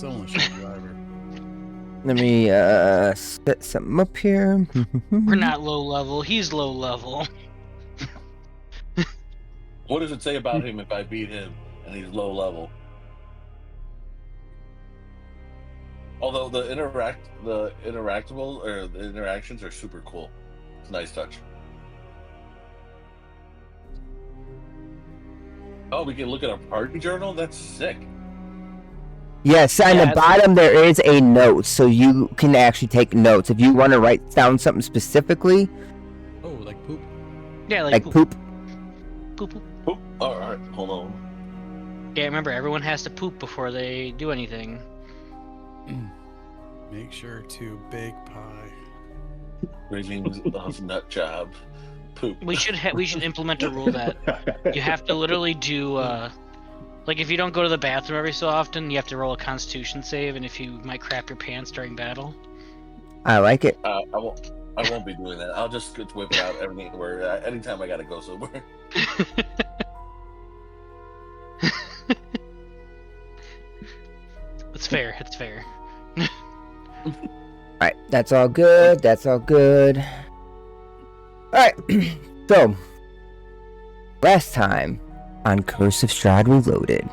still on the ship driver. Let me set something up here. We're not low level. He's low level. What does it say about him if I beat him and he's low level? Although the interactable or the interactions are super cool. It's a nice touch. Oh, we can look at a party journal? That's sick. Yes, on the bottom there is a note, so you can actually take notes. If you want to write down something specifically. Oh, like poop? Yeah, like poop. Poop, poop. Poop. All right, hold on. Yeah, remember, everyone has to poop before they do anything. Make sure to bake pie. Ravings of nut job. Poop. We should implement a rule that you have to literally do like if you don't go to the bathroom every so often, you have to roll a Constitution save, and if you might crap your pants during battle. I like it. I won't be doing that. I'll just whip it out anytime I gotta go somewhere. It's fair. It's fair. Alright, that's all good. That's all good. Alright, so last time on Curse of Strahd Reloaded,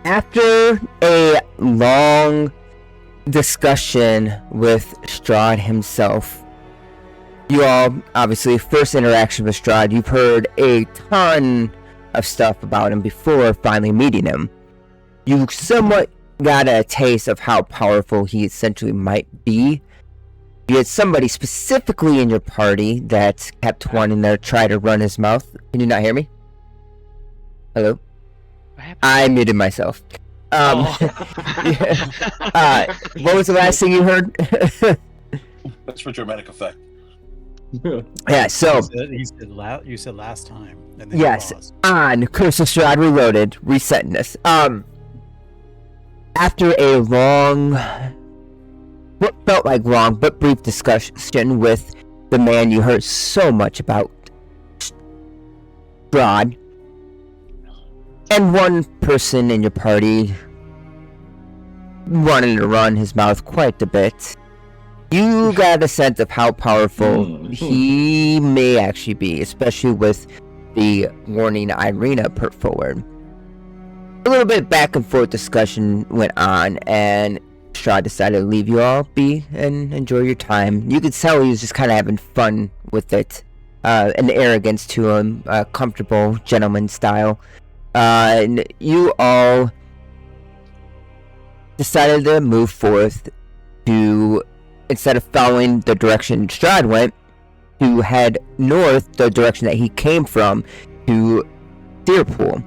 after a long discussion with Strahd himself, you all, obviously, first interaction with Strahd, you've heard a ton of stuff about him before finally meeting him. You somewhat got a taste of how powerful he essentially might be. You had somebody specifically in your party that kept wanting to try to run his mouth. Can you not hear me? Hello? I muted myself. Oh. What was the last thing you heard? That's for dramatic effect. Yeah, so... You said last time. And then yes, on Curse of Strahd Reloaded, resetting this. After a long... what felt like long but brief discussion with the man you heard so much about, Strahd, and one person in your party wanting to run his mouth quite a bit, you got a sense of how powerful he may actually be, especially with the warning Irina put forward. A little bit back and forth discussion went on, and Strahd decided to leave you all be and enjoy your time. You could tell he was just kind of having fun with it. An arrogance to him, comfortable gentleman style. And you all decided to move forth to, instead of following the direction Strahd went, to head north, the direction that he came from, to Tser Pool.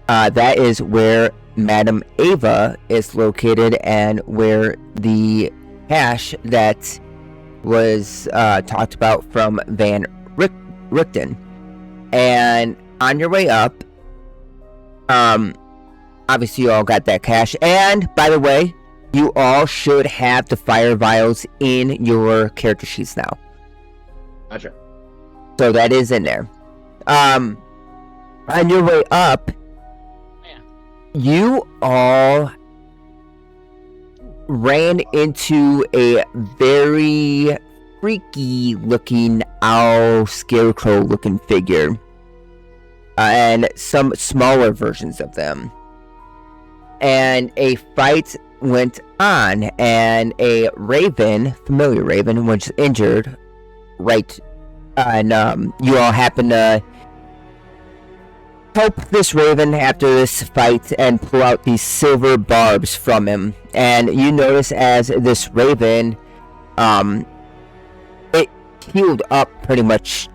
That is where Madam Ava is located, and where the cache that was talked about from Van Richten. And on your way up, obviously you all got that cache, and by the way, you all should have the fire vials in your character sheets now. Gotcha. So that is in there. On your way up, you all ran into a very freaky looking owl scarecrow looking figure, and some smaller versions of them, and a fight went on, and a raven, familiar raven, was injured, right, and you all happened to help this raven after this fight and pull out these silver barbs from him. And you notice as this raven, it healed up pretty much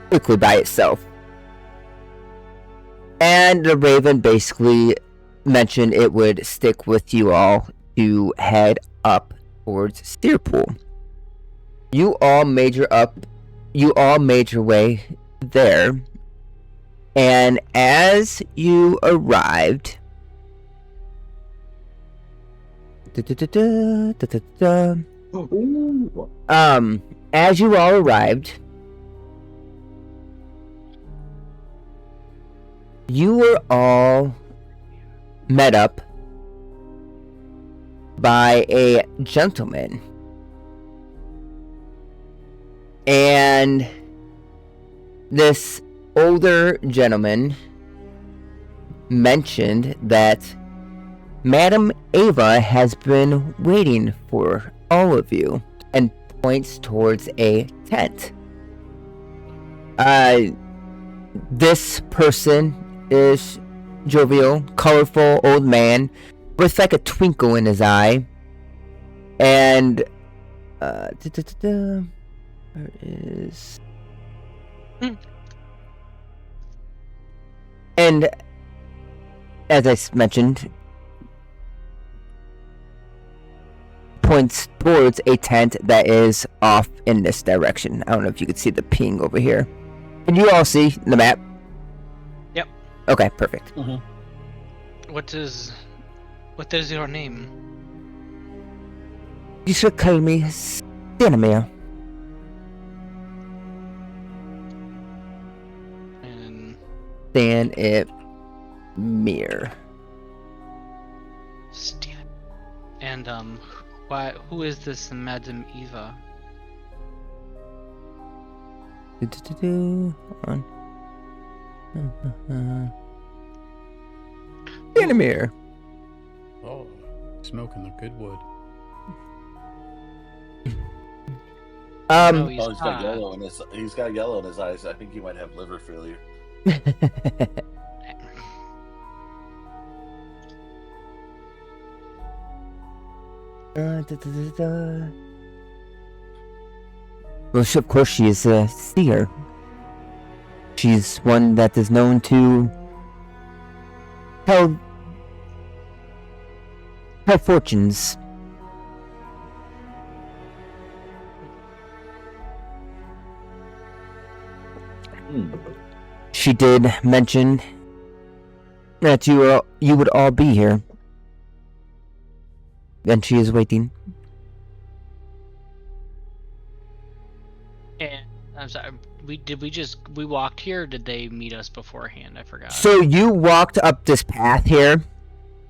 quickly by itself. And the raven basically mentioned it would stick with you all to head up towards Tser Pool. You all made your way there. And as you arrived, as you all arrived, you were all met up by a gentleman. And this older gentleman mentioned that Madam Ava has been waiting for all of you and points towards a tent. This person is jovial, colorful old man with like a twinkle in his eye. And where is and as I mentioned, points towards a tent that is off in this direction. I don't know if you can see the ping over here. Can you all see the map? Yep. Okay, perfect. What is your name? You should call me Stanimir. And Stanimir. Stan. And who is this Madam Eva? Stanimir. Oh, smoking the good wood. No, He's got yellow in his. He's got yellow in his eyes. I think he might have liver failure. Well, of course, she is a seer. She's one that is known to tell fortunes. She did mention that you would all be here, and she is waiting. And I'm sorry, we walked here, or did they meet us beforehand? I forgot. So you walked up this path here,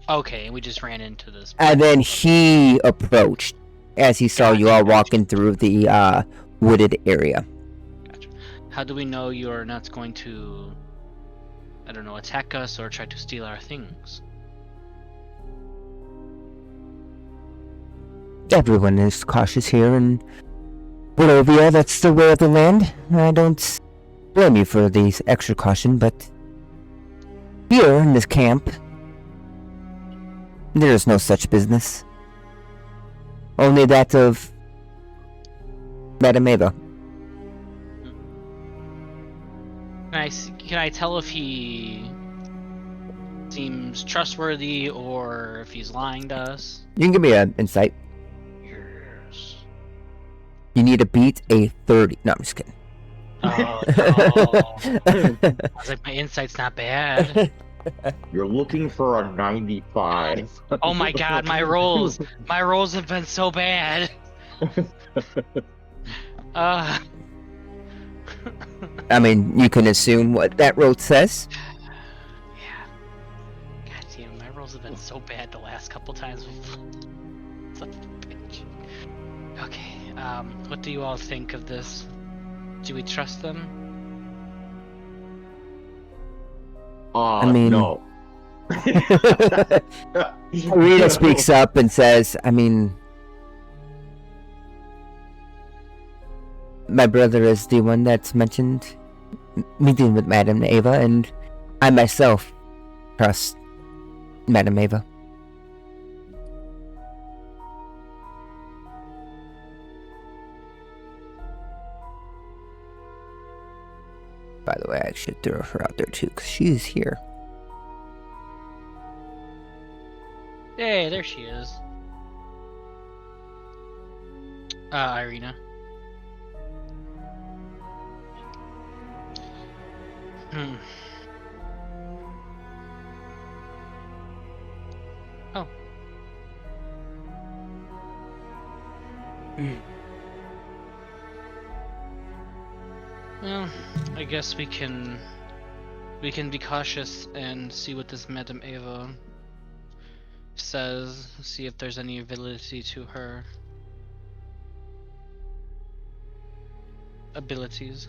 Okay, and we just ran into this. and then he approached as he saw you all walking through the wooded area. Gotcha. How do we know you're not going to, I don't know, attack us or try to steal our things? Everyone is cautious here, and Barovia, that's the way of the land. I don't blame you for these extra caution, but here in this camp, there is no such business. Only that of Madam Ava. Can I tell if he seems trustworthy or if he's lying to us? You can give me an insight. Yes. You need to beat a 30. No, I'm just kidding. Oh, no. I was like, my insight's not bad. You're looking for a 95. Oh my god, my rolls have been so bad. I mean, you can assume what that roll says. Yeah. God damn, my rolls have been so bad the last couple times. Son of a bitch. Okay, what do you all think of this? Do we trust them? I mean- No. Rita speaks up and says, I mean, my brother is the one that's mentioned meeting with Madam Ava, and I myself trust Madam Ava. By the way, I should throw her out there too, because she is here. Hey, there she is. Irina. Oh. Well, I guess we can We can be cautious and see what this Madame Ava says. See if there's any validity to her abilities.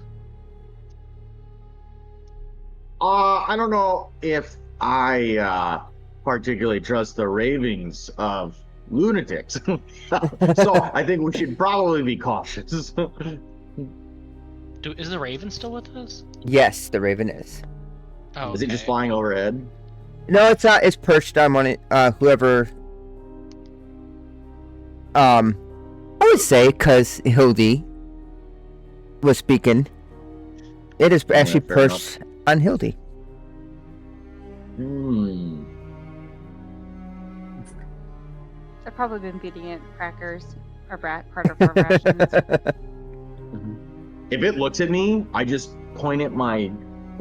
I don't know if I particularly trust the ravings of lunatics. So I think we should probably be cautious. Is the Raven still with us? Yes, the Raven is. Oh, Is it just okay. flying overhead? No, it's not. It's perched on one. Whoever. I would say because Hildy was speaking. It is Yeah, actually fair enough. perched on Hildy. I've probably been feeding it crackers or part of our rations. If it looks at me, I just point at I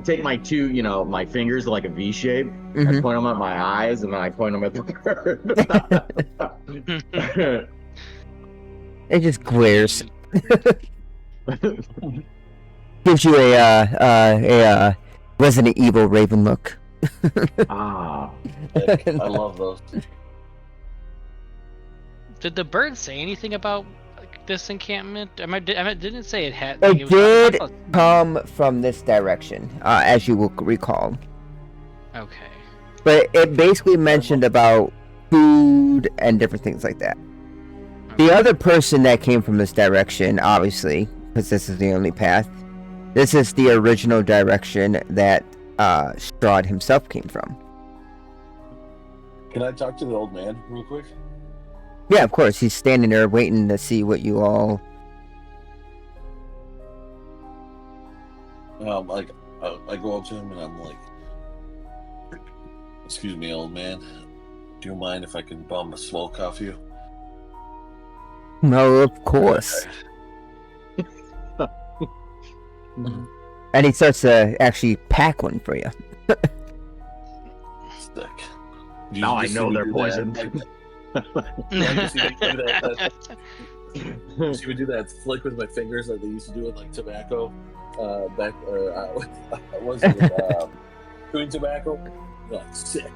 take my two, my fingers like a V shape. I Mhm. point them at my eyes, and then I point them at the bird. It just glares. Gives you a Resident Evil Raven look. Ah, I love those. Did the bird say anything about this encampment? Didn't it say it had? It was did about- come from this direction, as you will recall. Okay. But it basically mentioned about food and different things like that. The other person that came from this direction, obviously, because this is the only path, this is the original direction that Strahd himself came from. Can I talk to the old man real quick? Yeah, of course. He's standing there waiting to see what you all... I go up to him and I'm like, "Excuse me, old man. Do you mind if I can bum a smoke off you?" No, of course. And he starts to actually pack one for you. Sick. now I know they're poisoned. You see me do that flick with my fingers like they used to do with like tobacco, was it chewing tobacco? Like sick.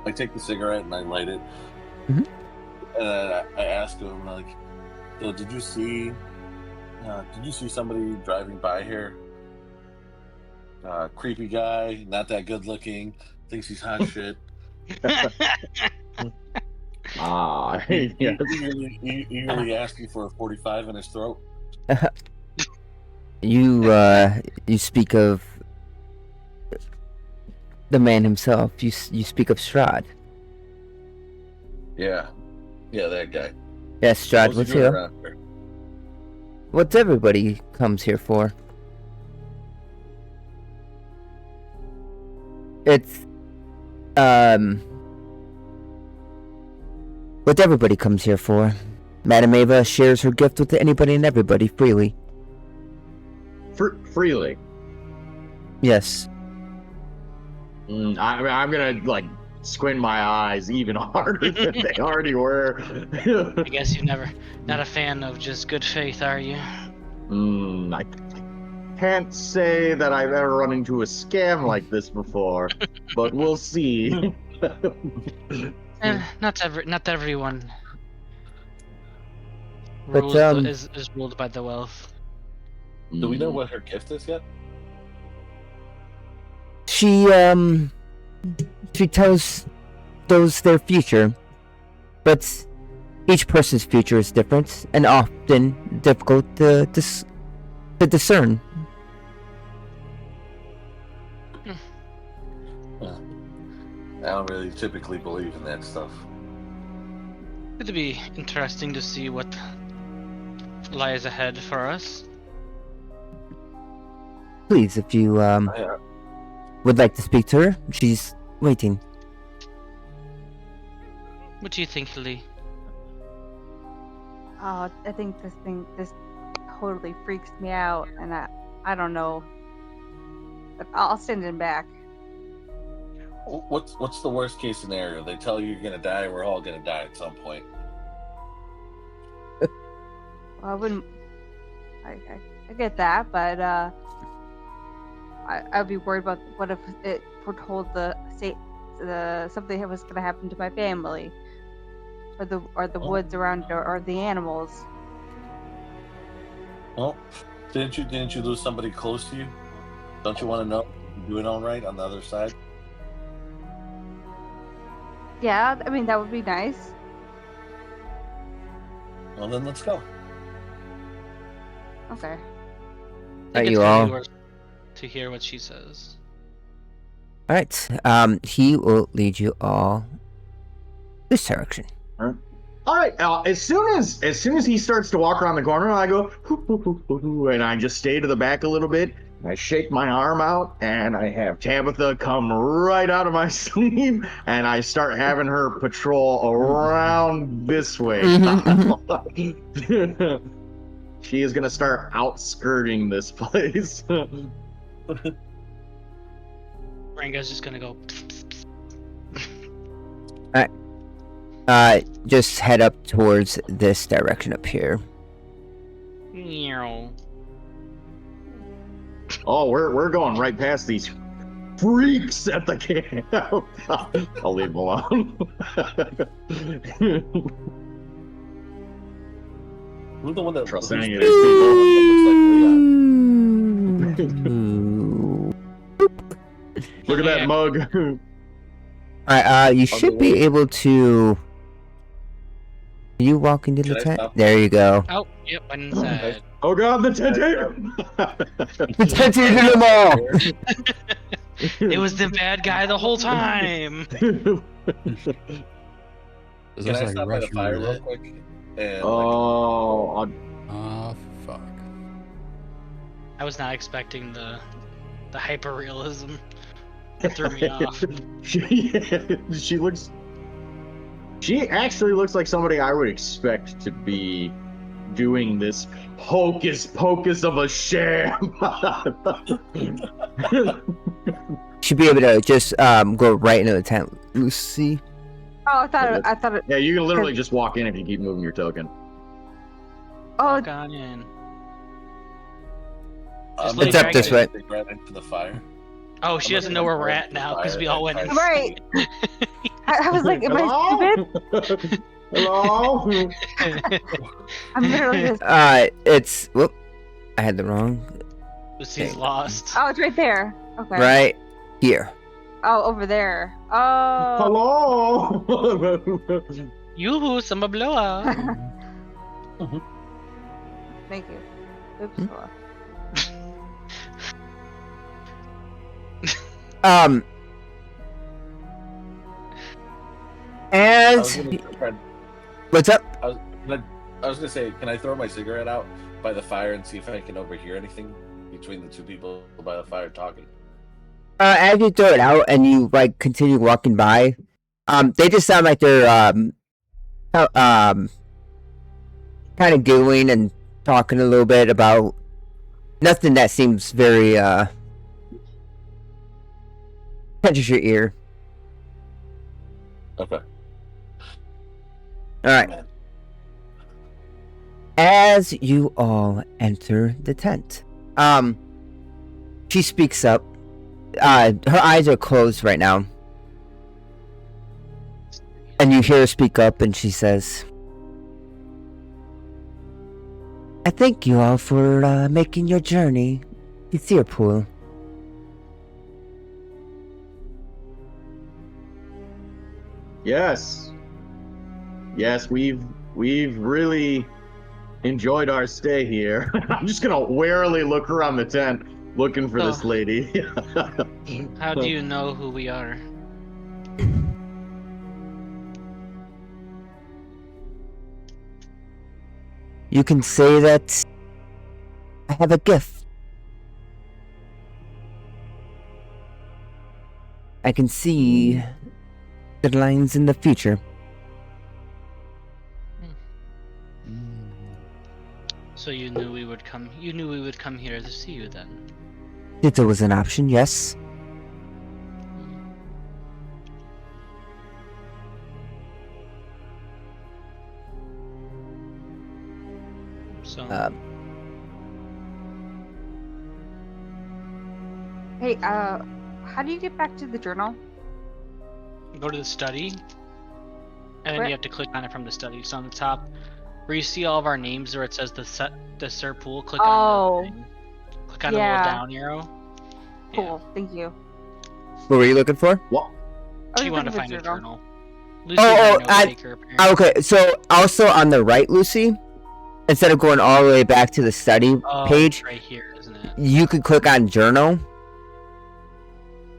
I take the cigarette and I light it, Mhm. and I ask him like, "So did you see somebody driving by here? Creepy guy, not that good looking, thinks he's hot shit." Ah, yes. Eagerly asking for a 45 in his throat. You speak of the man himself. You speak of Strahd. Yeah, that guy. Yes, Strahd, What's he what's doing here? around here? What's everybody comes here for? It's what everybody comes here for. Madame Ava shares her gift with anybody and everybody freely. Freely. Yes. I'm gonna like squint my eyes even harder than they already were. I guess you're not a fan of just good faith, are you? I can't say that I've ever run into a scam like this before, but we'll see. Not everyone But, is ruled by the wealth. Do we know what her gift is yet? She tells those their future, but each person's future is different and often difficult to discern. I don't really typically believe in that stuff. It'd be interesting to see what lies ahead for us. Please, if you would like to speak to her, she's waiting. What do you think, Lee? Oh, I think this totally freaks me out, and I don't know. But I'll send him back. What's the worst case scenario? They tell you you're gonna die. We're all gonna die at some point. Well, I wouldn't. I get that, but I'd be worried about what if it foretold the something that was going to happen to my family, or the woods around, or the animals. Well, didn't you lose somebody close to you? Don't you want to know if you're doing all right on the other side? Yeah, I mean that would be nice. Well, then let's go. Okay. I think you it's gonna all- be worth to hear what she says. All right. He will lead you all this direction. All right. As soon as he starts to walk around the corner, I go, "Hoo, hoo, hoo, hoo, hoo," and I just stay to the back a little bit. I shake my arm out, and I have Tabitha come right out of my sleeve, and I start having her patrol around this way. She is gonna start outskirting this place. Rango's just gonna go. Just head up towards this direction up here. Meow. Oh, we're going right past these freaks at the camp. I'll leave them alone. Who's the one that Trust who's any of the- these that looks like Leon? Look at that mug. Alright, you should be able to. You walk into the Can I tent? stop? There you go. Oh, yep, I'm inside. Oh god, the tent ate him. The tent is in them all! It was the bad guy the whole time. This Can is I like stop by the Russian fire real roulette. quick? And Oh, Ah, fuck. I was not expecting the hyper realism. It threw me off. she actually looks like somebody I would expect to be doing this hocus pocus of a sham. Should be able to just go right into the tent, Lucy. Oh, I thought it. Yeah, you can literally just walk in if you keep moving your token. Oh, Walk on in. It's up this way. Right into the fire. Oh, she doesn't know where we're at now because we all went in. right. I was like, am I stupid? Hello? I'm literally just. It's whoop. I had the wrong. Lucy's lost. Oh, it's right there. Okay. Right here. Oh, over there. Oh. Hello? Yoo-hoo, samba bloa. Thank you. Oops. Hmm? Hold on. And what's up? I was gonna say, can I throw my cigarette out by the fire and see if I can overhear anything between the two people by the fire talking? As you throw it out and you like continue walking by, they just sound like they're kind of giggling and talking a little bit about nothing that seems very catches your ear. Okay. All right. Man. As you all enter the tent, she speaks up. Her eyes are closed right now, and you hear her speak up, and she says, "I thank you all for making your journey to Tser Pool. Yes. Yes, we've really enjoyed our stay here. I'm just gonna warily look around the tent looking for this Oh. lady. How do you know who we are? You can say that I have a gift. I can see the lines in the future. So you knew we would come. You knew we would come here to see you then. If there was an option, yes. So Hey, how do you get back to the journal? Go to the study, and then Where? you have to click on it from the study. It's on the top where you see all of our names where it says the Tser Pool. Click on Oh, the thing. Click on the yeah. little down arrow. Cool. Thank you. What were you looking for? What? I was You want to looking for find a journal. Lucy's Oh, our oh, note taker, apparently. Okay, so also on the right, Lucy, instead of going all the way back to the study Oh, page, it's right here, isn't it? you could click on journal.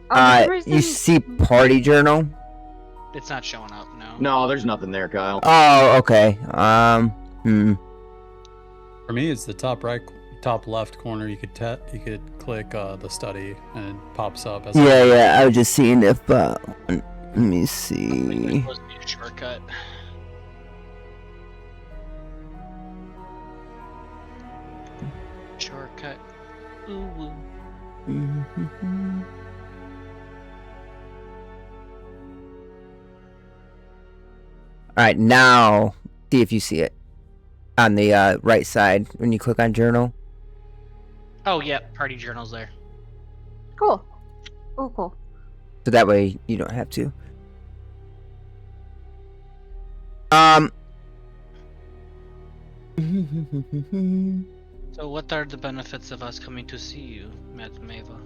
For some reason, You see party journal. It's not showing up. No. No, there's nothing there, Kyle. Oh, okay. For me, it's the top right, top left corner. You could click the study, and it pops up. As Yeah. I was just seeing if. Let me I think there's see. supposed to be a shortcut. Shortcut. Ooh. All right, now see if you see it on the right side when you click on journal. Oh, yeah. Party journal's there. cool. Oh, cool. So that way you don't have to. So, what are the benefits of us coming to see you, Madam Ava?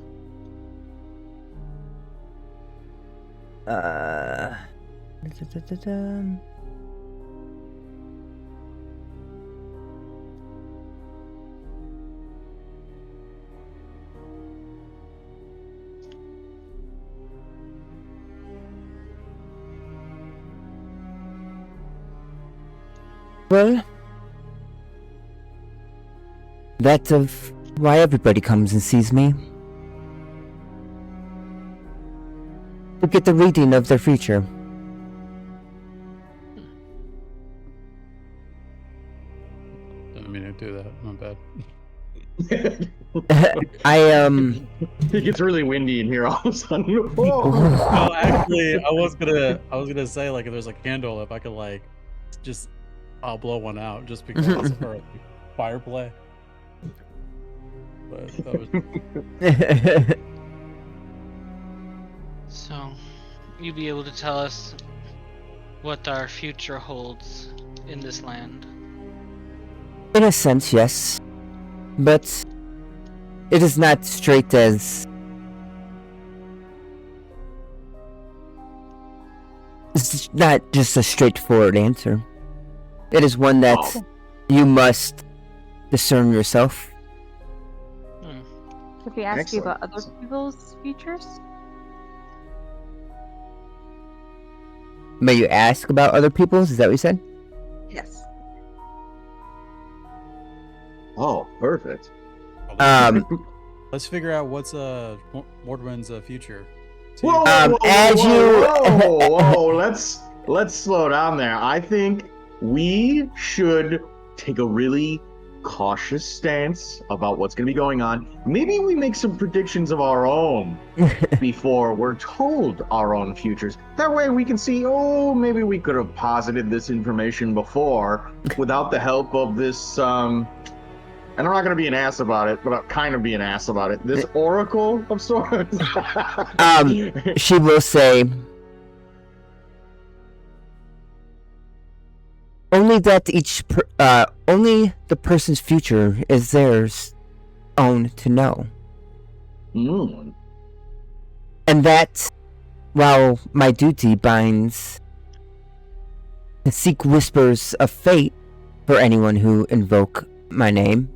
Well, that's of why everybody comes and sees me. To get the reading of their future. Didn't mean to do that. My bad. It gets really windy in here all of a sudden. Whoa. No, actually, I was gonna say, like, if there's a candle, if I could, like, just, I'll blow one out just because or fire play. But that was So, you be able to tell us what our future holds in this land? In a sense, yes. But it is not straight as... It's not just a straightforward answer. It is one that you must discern yourself. Could we ask you Excellent. about other people's futures? May you ask about other people's? Is that what you said? Yes. Oh, perfect. let's figure out what's Mordwin's future. See Whoa, if- whoa, as you- let's slow down there. I think we should take a really cautious stance about what's going to be going on. Maybe we make some predictions of our own before we're told our own futures. That way we can see, oh, maybe we could have posited this information before without the help of this, and I'm not going to be an ass about it, but I'll kind of be an ass about it. This oracle of sorts. She will say... Only that only the person's future is theirs own to know. Mm. And that, while my duty binds to seek whispers of fate for anyone who invoke my name,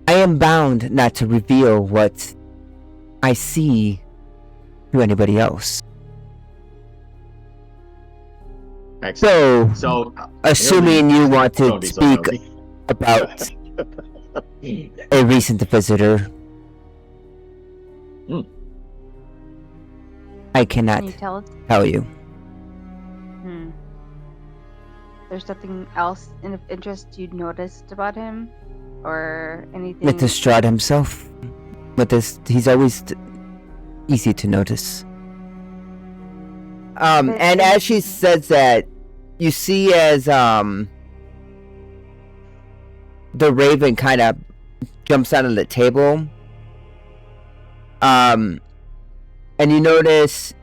I am bound not to reveal what I see to anybody else. Excellent. So, So, assuming you want to don't be so speak nosy. about a recent visitor, Hmm. I cannot Can you tell us? tell you. There's nothing else of interest you'd noticed about him? Or anything? With the Strahd himself, he's always easy to notice. And as she says that, you see as the raven kind of jumps out of the table, And you notice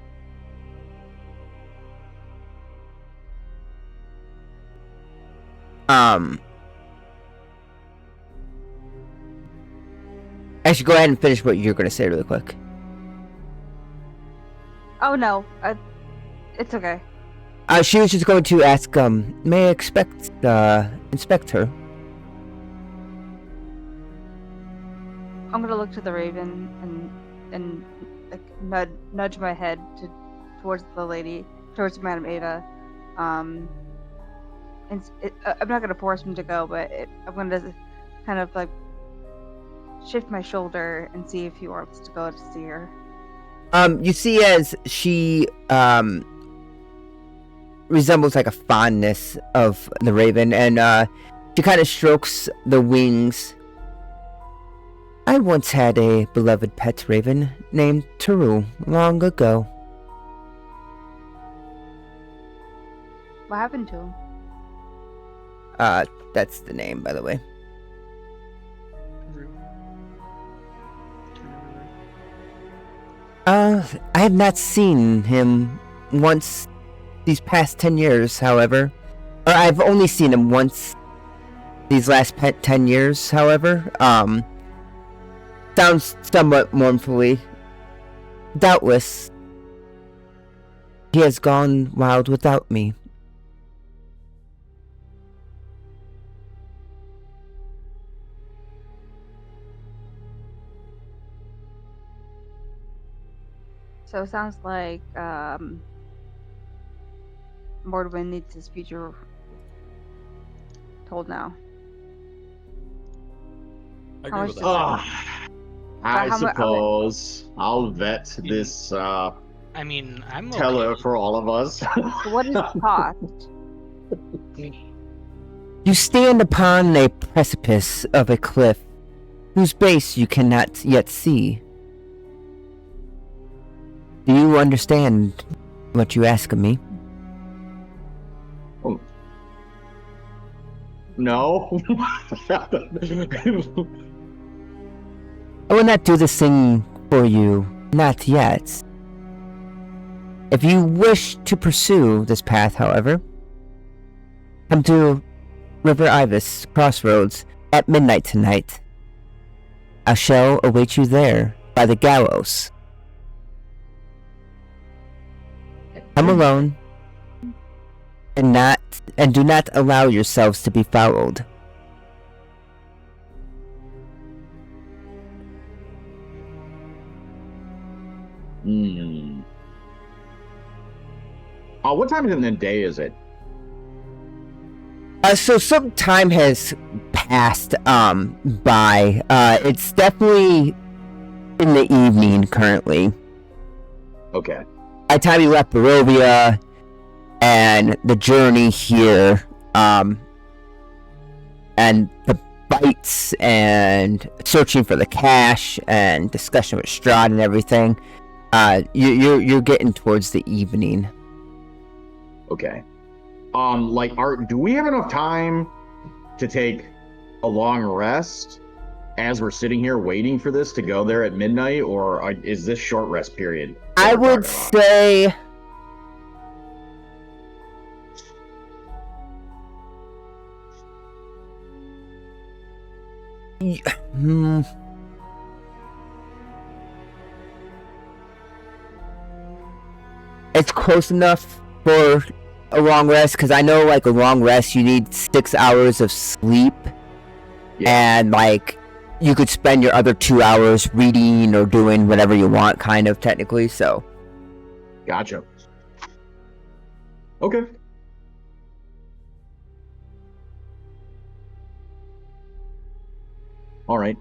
actually go ahead and finish what you're gonna say really quick. Oh no, it's okay. She was just going to ask, may I inspect her? I'm gonna look to the raven and like nudge my head towards the lady, towards Madame Ava. I'm not gonna force him to go, but I'm gonna kind of like shift my shoulder and see if he wants to go to see her. You see as she resembles like a fondness of the raven, and she kind of strokes the wings. I once had a beloved pet raven named Tser long ago. What happened to him? That's the name, by the way. I have not seen him once these past 10 years, however. Or I've only seen him once these last 10 years, however. Sounds somewhat mournfully. Doubtless, he has gone wild without me. So it sounds like Mordwin needs his future told now. I How agree much with does that. I how mu- suppose I'll vet this I mean, I'm teller okay. for all of us. So what is the cost? You stand upon a precipice of a cliff, whose base you cannot yet see. Do you understand what you ask of me? No. I will not do this thing for you, not yet. If you wish to pursue this path, however, come to River Ibis Crossroads at midnight tonight. I shall await you there by the gallows. Come alone, and do not allow yourselves to be fouled. What time in the day is it? So some time has passed by. It's definitely in the evening currently. Okay. By the time you left Barovia and the journey here, and the fights and searching for the cache and discussion with Strahd and everything, you're getting towards the evening. Okay. Do we have enough time to take a long rest as we're sitting here waiting for this to go there at midnight, or is this short rest period? I would say it's close enough for a long rest, because I know like a long rest you need 6 hours of sleep, and like you could spend your other 2 hours reading or doing whatever you want, kind of technically. So Gotcha. Okay. All right.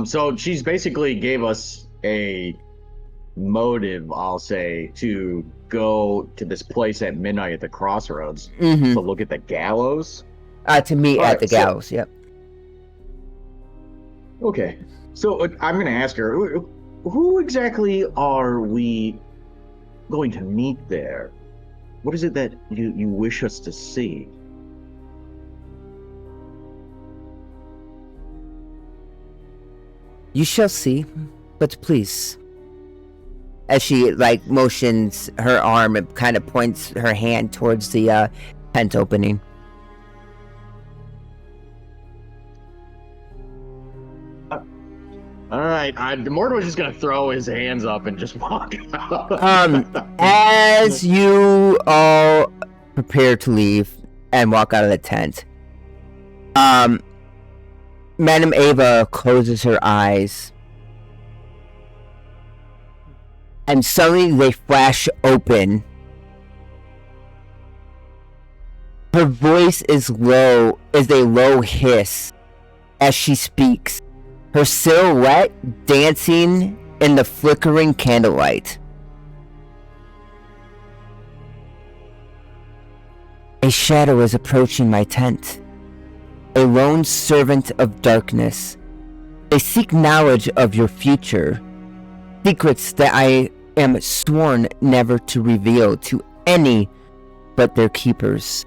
So she's basically gave us a motive, I'll say, to go to this place at midnight at the crossroads to look at the gallows. To meet at the gallows. Yep. Okay. So I'm going to ask her, who exactly are we going to meet there? What is it that you wish us to see? You shall see, but please as she like motions her arm and kind of points her hand towards the tent opening. All right, Morton was just gonna throw his hands up and just walk out. As you all prepare to leave and walk out of the tent, Madame Ava closes her eyes, and suddenly they flash open. Her voice is a low hiss as she speaks, her silhouette dancing in the flickering candlelight. A shadow is approaching my tent. A lone servant of darkness. They seek knowledge of your future. Secrets that I am sworn never to reveal to any but their keepers.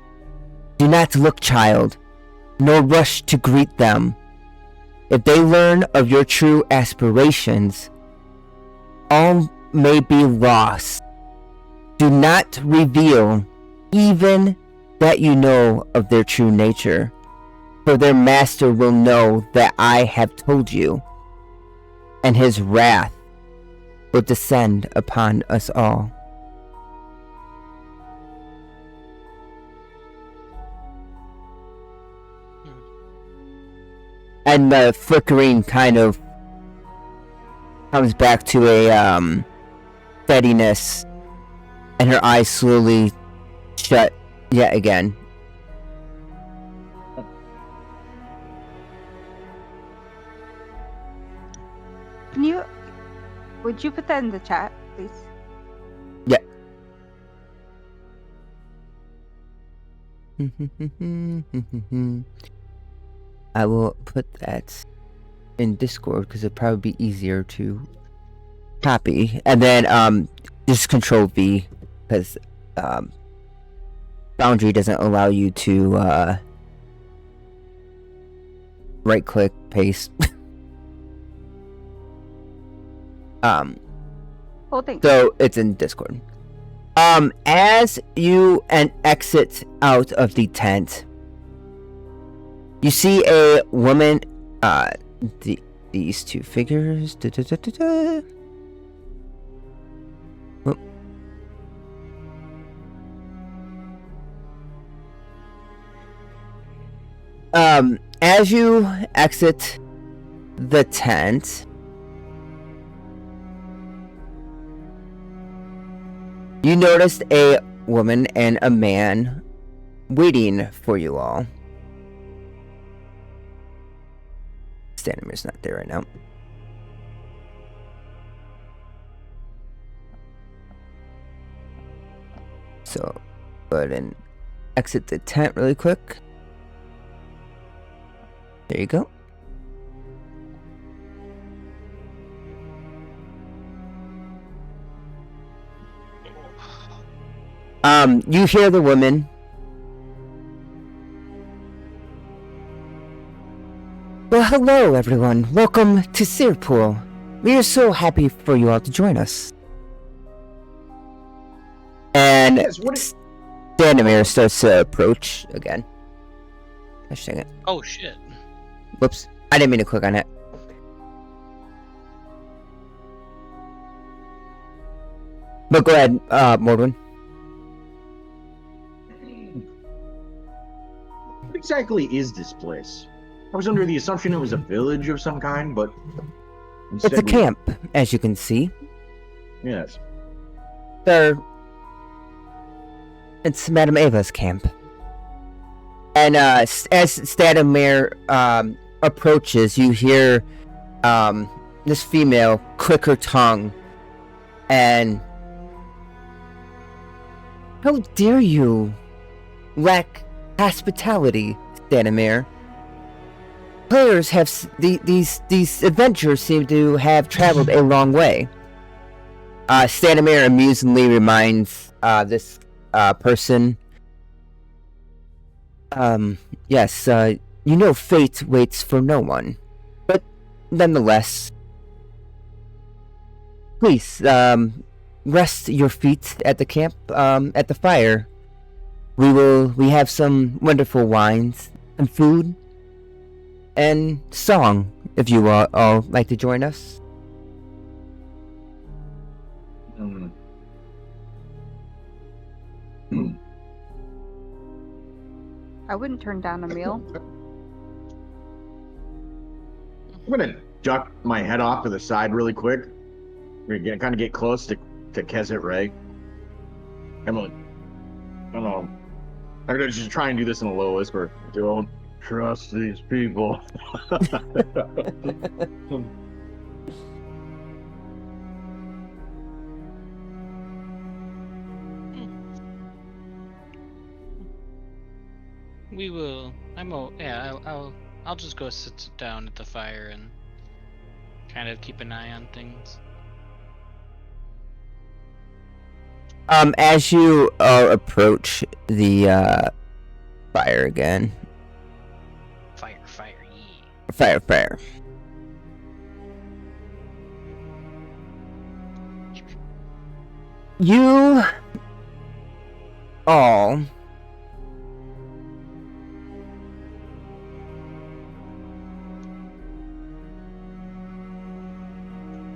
Do not look, child, nor rush to greet them. If they learn of your true aspirations, all may be lost. Do not reveal even that you know of their true nature, for their master will know that I have told you, and his wrath will descend upon us all. And the flickering kind of comes back to a steadiness, and her eyes slowly shut yet again. Would you put that in the chat, please? Yeah. I will put that in Discord because it'd probably be easier to copy. And then just Control V because Foundry doesn't allow you to right click paste. So it's in Discord. As you exit out of the tent, you see a woman, these two figures, as you exit the tent, you noticed a woman and a man waiting for you all. Stanimir's not there right now. So, go ahead and exit the tent really quick. There you go. You hear the woman. Well, hello everyone. Welcome to Tser Pool. We are so happy for you all to join us. And Stanimir starts to approach again. Gosh dang it. Oh shit. Whoops. I didn't mean to click on it. But go ahead, Mordwin. What exactly is this place? I was under the assumption it was a village of some kind, but it's a camp, as you can see. Yes. It's Madame Ava's camp. And as Stanimir approaches, you hear this female click her tongue and, how dare you lack hospitality, Stanimir? Players have these adventurers seem to have traveled a long way. Stanimir amusingly reminds this person. Yes, you know fate waits for no one, but nonetheless, please rest your feet at the camp, at the fire. We have some wonderful wines and food and song, if you all like to join us. Mm. I wouldn't turn down a meal. I'm gonna duck my head off to the side really quick. We're gonna kind of get close to Kezit Ray. I'm like, I don't know. I'm gonna just try and do this in a low whisper. Don't trust these people. We will. I'll just go sit down at the fire and kind of keep an eye on things. As you approach the fire again. Fire, yeah. Fire. You all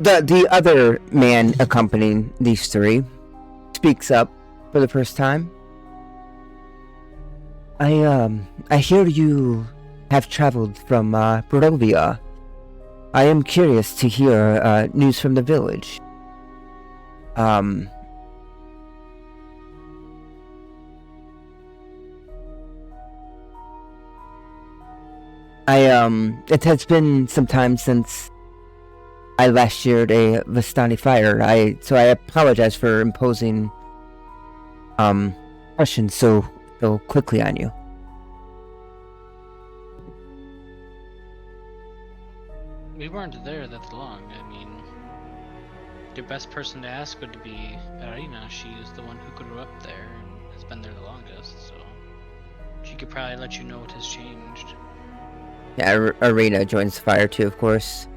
the other man accompanying these three speaks up for the first time. I hear you have traveled from Barovia. I am curious to hear news from the village. It has been some time since I last shared a Vistani fire. So I apologize for imposing questions so quickly on you. We weren't there that long. I mean, the best person to ask would be Arina. She is the one who grew up there and has been there the longest, so she could probably let you know what has changed. Yeah, Arena joins the fire too, of course.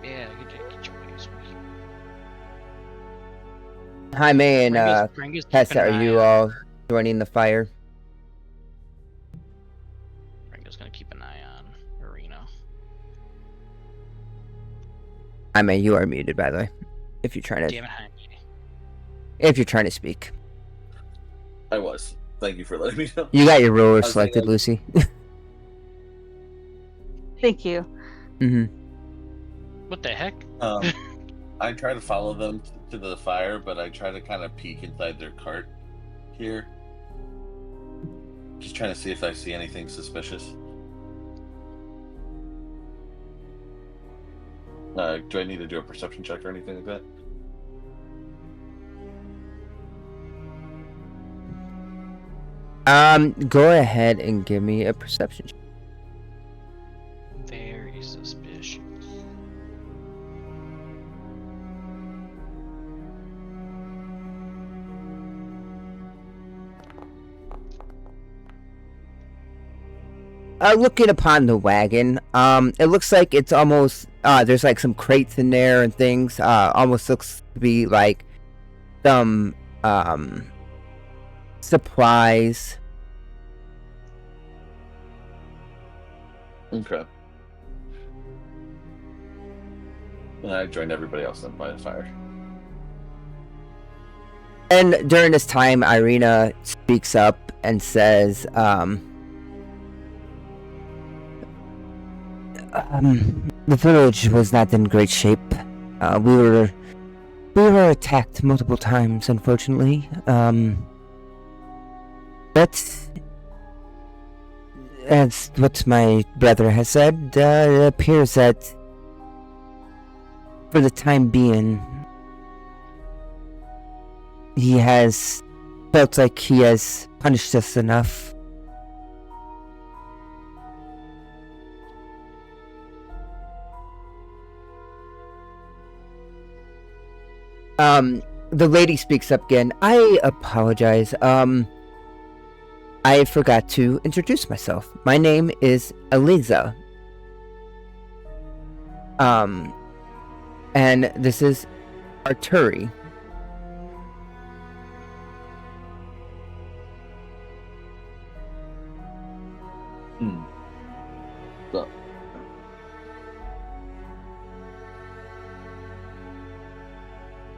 Yeah, get your ways. Hi, May and Bringus Tessa, keeping an are you eye all on her. joining the fire? Ringo's gonna keep an eye on Arena. Hi, May, you are muted, by the way. If you're trying to, Damn it, Jaime. if you're trying to speak, I was. Thank you for letting me know. you got your roller was selected, thinking- Lucy. Thank you. Mm-hmm. What the heck? I try to follow them to the fire, but I try to kind of peek inside their cart here. Just trying to see if I see anything suspicious. Do I need to do a perception check or anything like that? Go ahead and give me a perception check. Very suspicious. Looking upon the wagon, it looks like it's almost, there's like some crates in there and things, almost looks to be like some, supplies. Okay. And I joined everybody else then by the fire. And during this time, Irina speaks up and says, the village was not in great shape. We were attacked multiple times, unfortunately. But as what my brother has said, it appears that for the time being, he has felt like he has punished us enough. The lady speaks up again. I apologize. I forgot to introduce myself. My name is Eliza. And this is Arturi.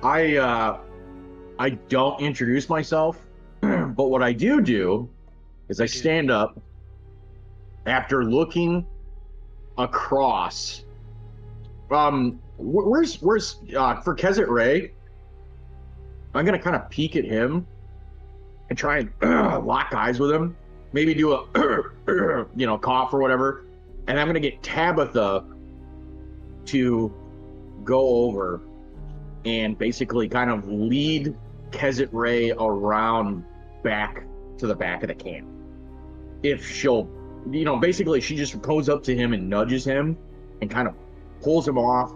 I don't introduce myself, but what I do is I stand up after looking across. Where's for Kezit Ray? I'm gonna kind of peek at him and try and lock eyes with him. Maybe do a cough or whatever, and I'm gonna get Tabitha to go over and basically kind of lead Kezit Ray around back to the back of the camp. If she'll, basically she just goes up to him and nudges him and kind of pulls him off,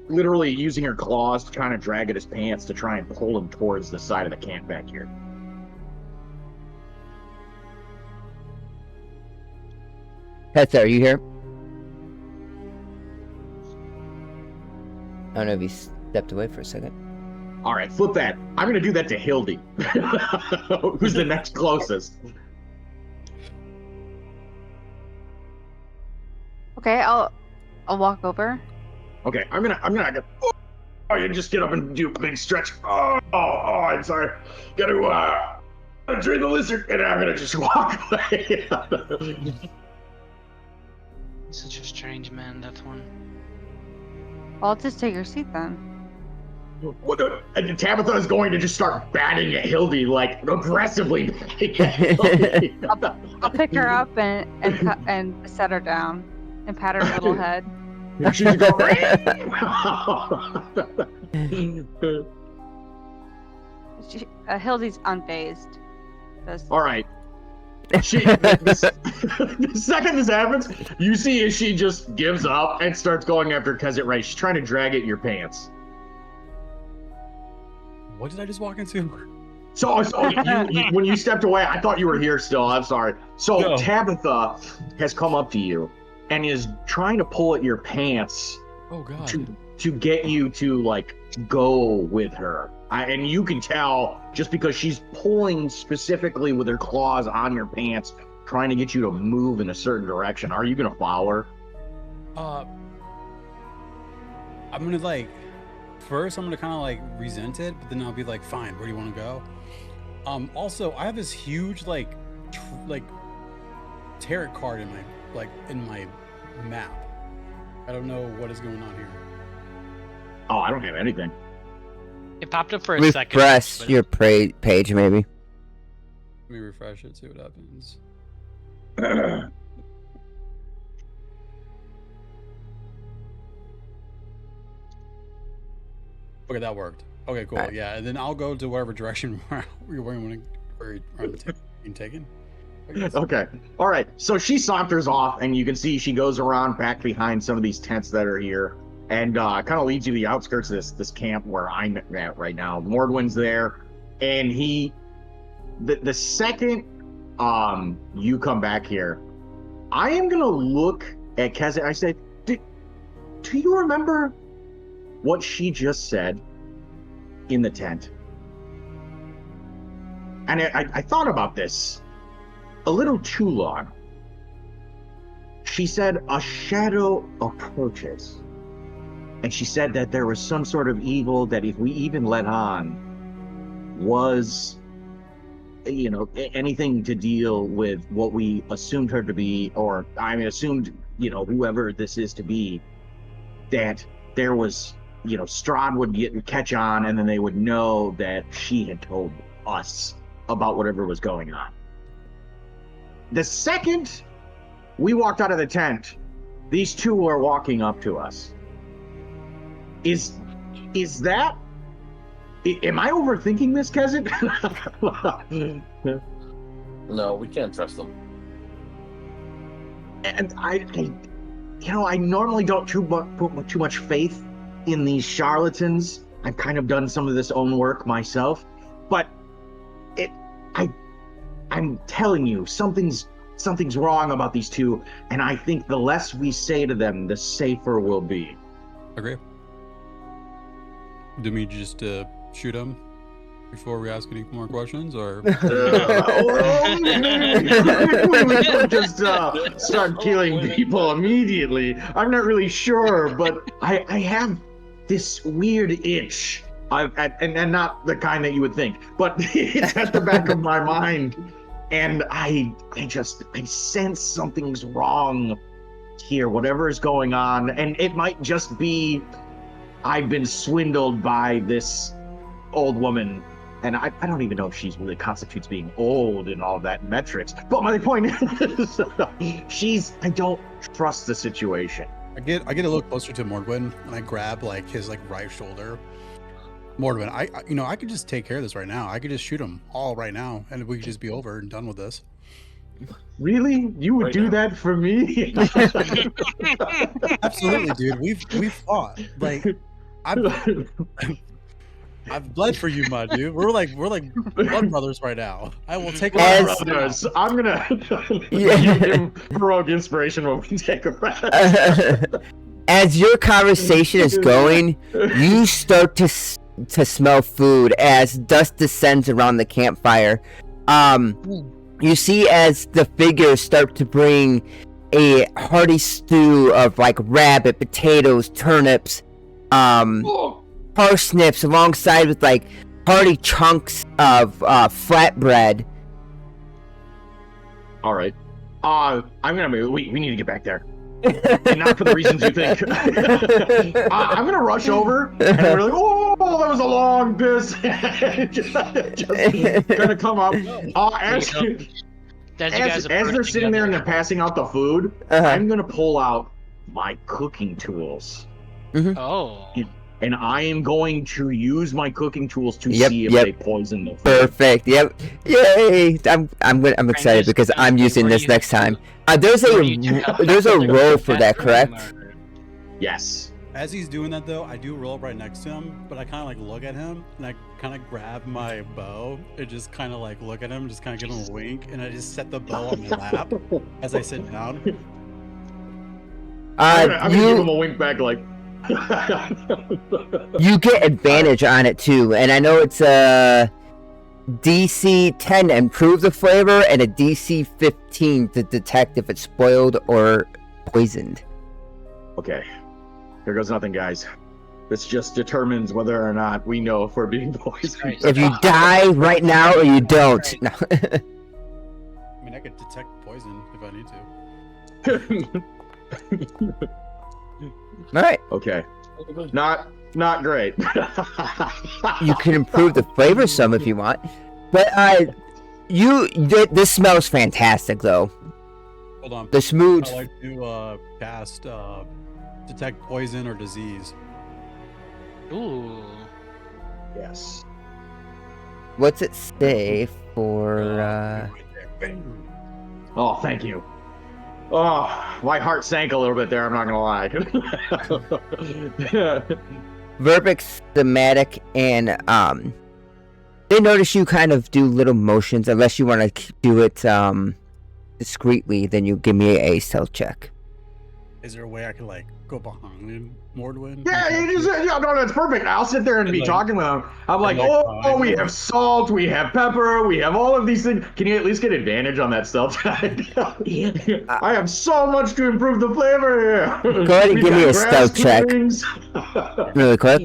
literally using her claws to kind of drag at his pants to try and pull him towards the side of the camp back here. Pets, are you here? I don't know if he stepped away for a second. All right, flip that. I'm going to do that to Hildy, who's the next closest. Okay, I'll walk over. Okay, I'm gonna you just get up and do a big stretch. Oh, I'm sorry. Gotta drain the lizard, and I'm gonna just walk away. Such a strange man, that one. I'll just take your seat then. And Tabitha is going to just start batting at Hildy, like aggressively batting at Hildy. I'll pick her up and set her down and pat her little head. She's going. Hildy's unfazed. All right. The second this happens, you see as she just gives up and starts going after Kezit Ray. She's trying to drag at your pants. What did I just walk into? So when you stepped away, I thought you were here still. I'm sorry. So No. Tabitha has come up to you and is trying to pull at your pants Oh god. to get you to like go with her. And you can tell just because she's pulling specifically with her claws on your pants, trying to get you to move in a certain direction. Are you gonna follow her? I'm gonna first I'm gonna kind of resent it, but then I'll be like, fine, where do you want to go? Also, I have this huge tarot card in my map. I don't know what is going on here. Oh, I don't have anything. It popped up for a second. Refresh but- your page, maybe. Let me refresh it, see what happens. Okay, that worked. Okay, cool. Alright. Yeah, and then I'll go to whatever direction where you want to being taken. I guess. Okay. All right. So she saunters off, and you can see she goes around back behind some of these tents that are here, and kind of leads you to the outskirts of this camp where I'm at right now. Mordwin's there, and the second you come back here, I am gonna look at Kezit. I say, do you remember what she just said in the tent? And I thought about this a little too long. She said a shadow approaches. And she said that there was some sort of evil that if we even let on was, anything to deal with what we assumed her to be, or assumed, whoever this is to be, that there was, Strahd would catch on, and then they would know that she had told us about whatever was going on. The second we walked out of the tent, these two were walking up to us. Is that? Am I overthinking this, Kezit? No, we can't trust them. And I normally don't put too much faith in these charlatans. I've kind of done some of this own work myself, but I'm telling you, something's wrong about these two, and I think the less we say to them, the safer we'll be. Agree. Do we just shoot him before we ask any more questions, or? We could just start killing people immediately. I'm not really sure, but I have this weird itch. And not the kind that you would think, but it's at the back of my mind. And I sense something's wrong here, whatever is going on. And it might just be I've been swindled by this old woman. And I don't even know if she's really constitutes being old and all that metrics. But my point is, I don't trust the situation. I get a little closer to Mordwin and I grab like his like right shoulder. Mordwin, I could just take care of this right now. I could just shoot him all right now, and we could just be over and done with this. Really? You would Right do now. that for me? Absolutely, dude. We've fought. Like I've bled for you, my dude. We're like blood brothers right now. I will take As- it. Brothers, I'm gonna Yeah. give him heroic inspiration when we take a rest. As your conversation is going, you start to smell food as dust descends around the campfire. You see as the figures start to bring a hearty stew of like rabbit, potatoes, turnips, parsnips, alongside with like hearty chunks of flatbread. All right. I'm gonna move. We need to get back there. And not for the reasons you think. I'm gonna rush over, and we're like, "Oh, that was a long piss." just gonna come up. As As you guys they're approach sitting there and they're together- passing out the food, I'm gonna pull out my cooking tools, Oh. and I am going to use my cooking tools to Yep, see if yep. they poison the food. Perfect. Yep. Yay! I'm excited because I'm using this next time. There's Where you took out a the roll for that, bathroom, correct? or- Yes. As he's doing that though, I do roll up right next to him, but I kind of like look at him and I kind of grab my bow and just kind of like look at him, just kind of give him a wink, and I just set the bow on my lap as I sit down. I'm gonna give him You a wink back, like. you get advantage on it too, and I know it's a DC 10 to improve the flavor and a DC 15 to detect if it's spoiled or poisoned. Okay. Here goes nothing, guys. This just determines whether or not we know if we're being poisoned. If you die right now or you don't. No. I mean, I could detect poison if I need to. All right. Okay. Not great. You can improve the flavor some if you want, but this smells fantastic though. Hold on. The smooth. I like to cast detect poison or disease. Ooh. Yes. What's it say for? Right there. Bang. Oh, thank you. Oh, my heart sank a little bit there. I'm not gonna lie. Verbic, thematic, and they notice you kind of do little motions. Unless you want to do it discreetly, then you give me a stealth check. Is there a way I could like go behind Mordwin? Yeah, no, that's perfect. I'll sit there and be Like- talking with him. I'm like, like, oh, we have salt, we have pepper, we have all of these things. Can you at least get advantage on that stealth check? I have so much to improve the flavor here. Go ahead and We've give me got a stealth grass check. clippings. Really quick.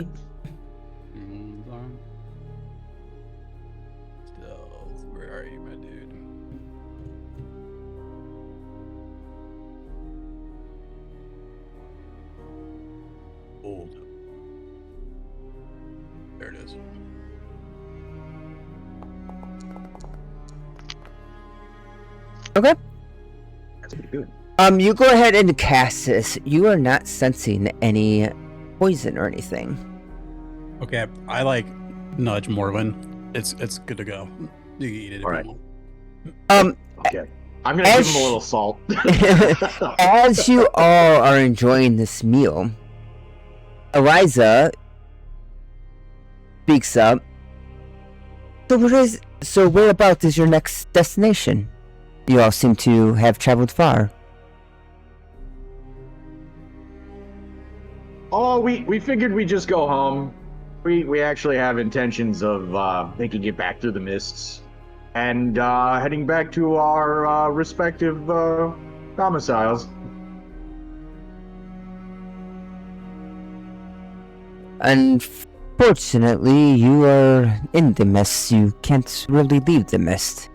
Stealth, where are you, my dude? Old. There it is. Okay. That's pretty good. You go ahead and cast this. You are not sensing any poison or anything. Okay, I like nudge Morwin. It's good to go. You can eat it if All right. you want. Okay. I'm gonna give him a little salt. As you all are enjoying this meal, Eliza speaks up. So whereabouts is your next destination? You all seem to have traveled far. Oh, we figured we'd just go home. We actually have intentions of making it back through the mists and heading back to our respective domiciles. Unfortunately, you are in the mist. You can't really leave the mist.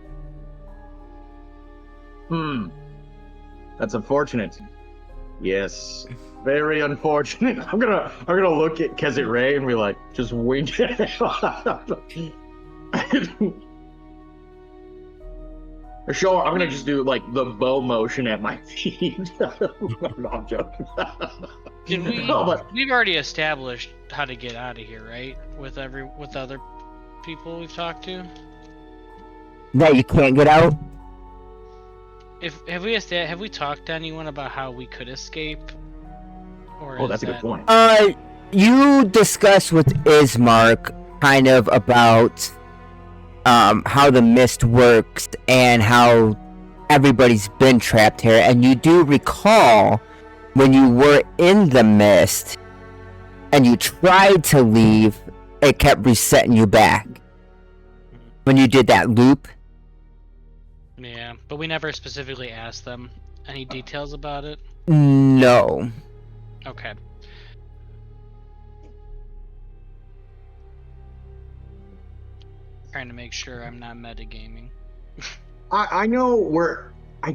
That's unfortunate. Yes, very unfortunate. I'm gonna look at Kesset Ray and be like, just wink at him. Sure, I'm gonna just do like the bow motion at my feet. No, I'm joking. Did we? No, but We've already established how to get out of here, right? With other people we've talked to. No, you can't get out? Have we talked to anyone about how we could escape? Or oh, is that's a good that- point. You discussed with Ismark kind of about how the mist works and how everybody's been trapped here, and you do recall when you were in the mist and you tried to leave, it kept resetting you back. When you did that loop. Yeah, but we never specifically asked them any details about it. No. Okay. Trying to make sure I'm not metagaming. I know where I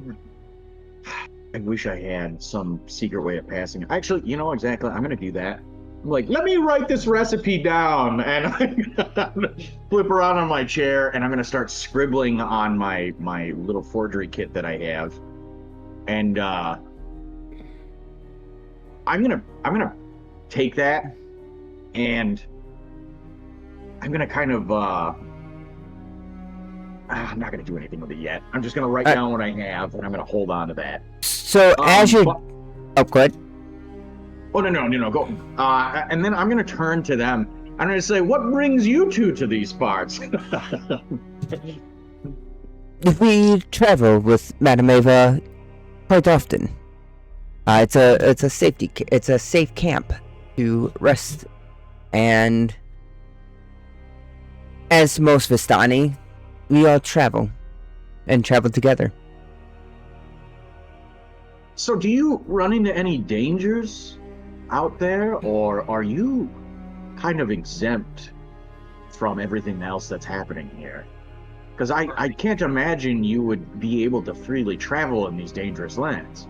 wish I had some secret way of passing. Actually, you know exactly. I'm gonna do that. I'm like, let me write this recipe down, and I'm gonna flip around on my chair, and I'm gonna start scribbling on my little forgery kit that I have, and I'm gonna take that, and I'm gonna kind of I'm not gonna do anything with it yet. I'm just gonna write down what I have, and I'm gonna hold on to that. So as you're... Oh, go ahead. Oh, no, go. And then I'm gonna turn to them. I'm gonna say, what brings you two to these parts? We travel with Madame Ava quite often. It's a safe camp to rest, and as most Vistani, we all travel together. So do you run into any dangers out there, or are you kind of exempt from everything else that's happening here? Because I can't imagine you would be able to freely travel in these dangerous lands.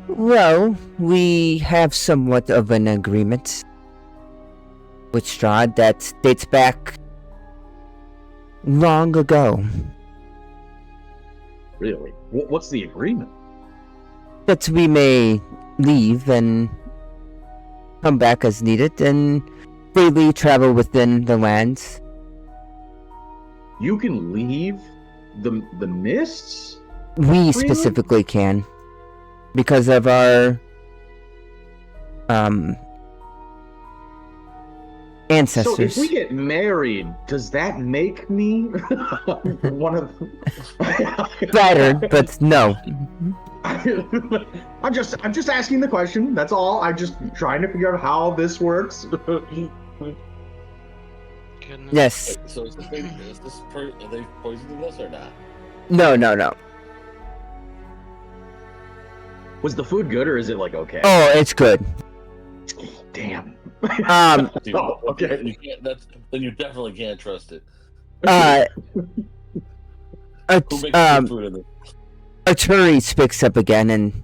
Well, we have somewhat of an agreement with Strahd that dates back long ago. Really? What's the agreement? That we may leave and come back as needed and freely travel within the lands. You can leave the mists? We Freely? specifically can. Because of our ancestors. So if we get married, does that make me one of Better, but no. I'm just asking the question. That's all. I'm just trying to figure out how this works. Goodness. Yes. So are they poisoning us or not? No. Was the food good, or is it like okay? Oh, it's good. Damn. Dude, Oh, okay. You can't, then you definitely can't trust it. Who makes good food in this? Arturi speaks up again, and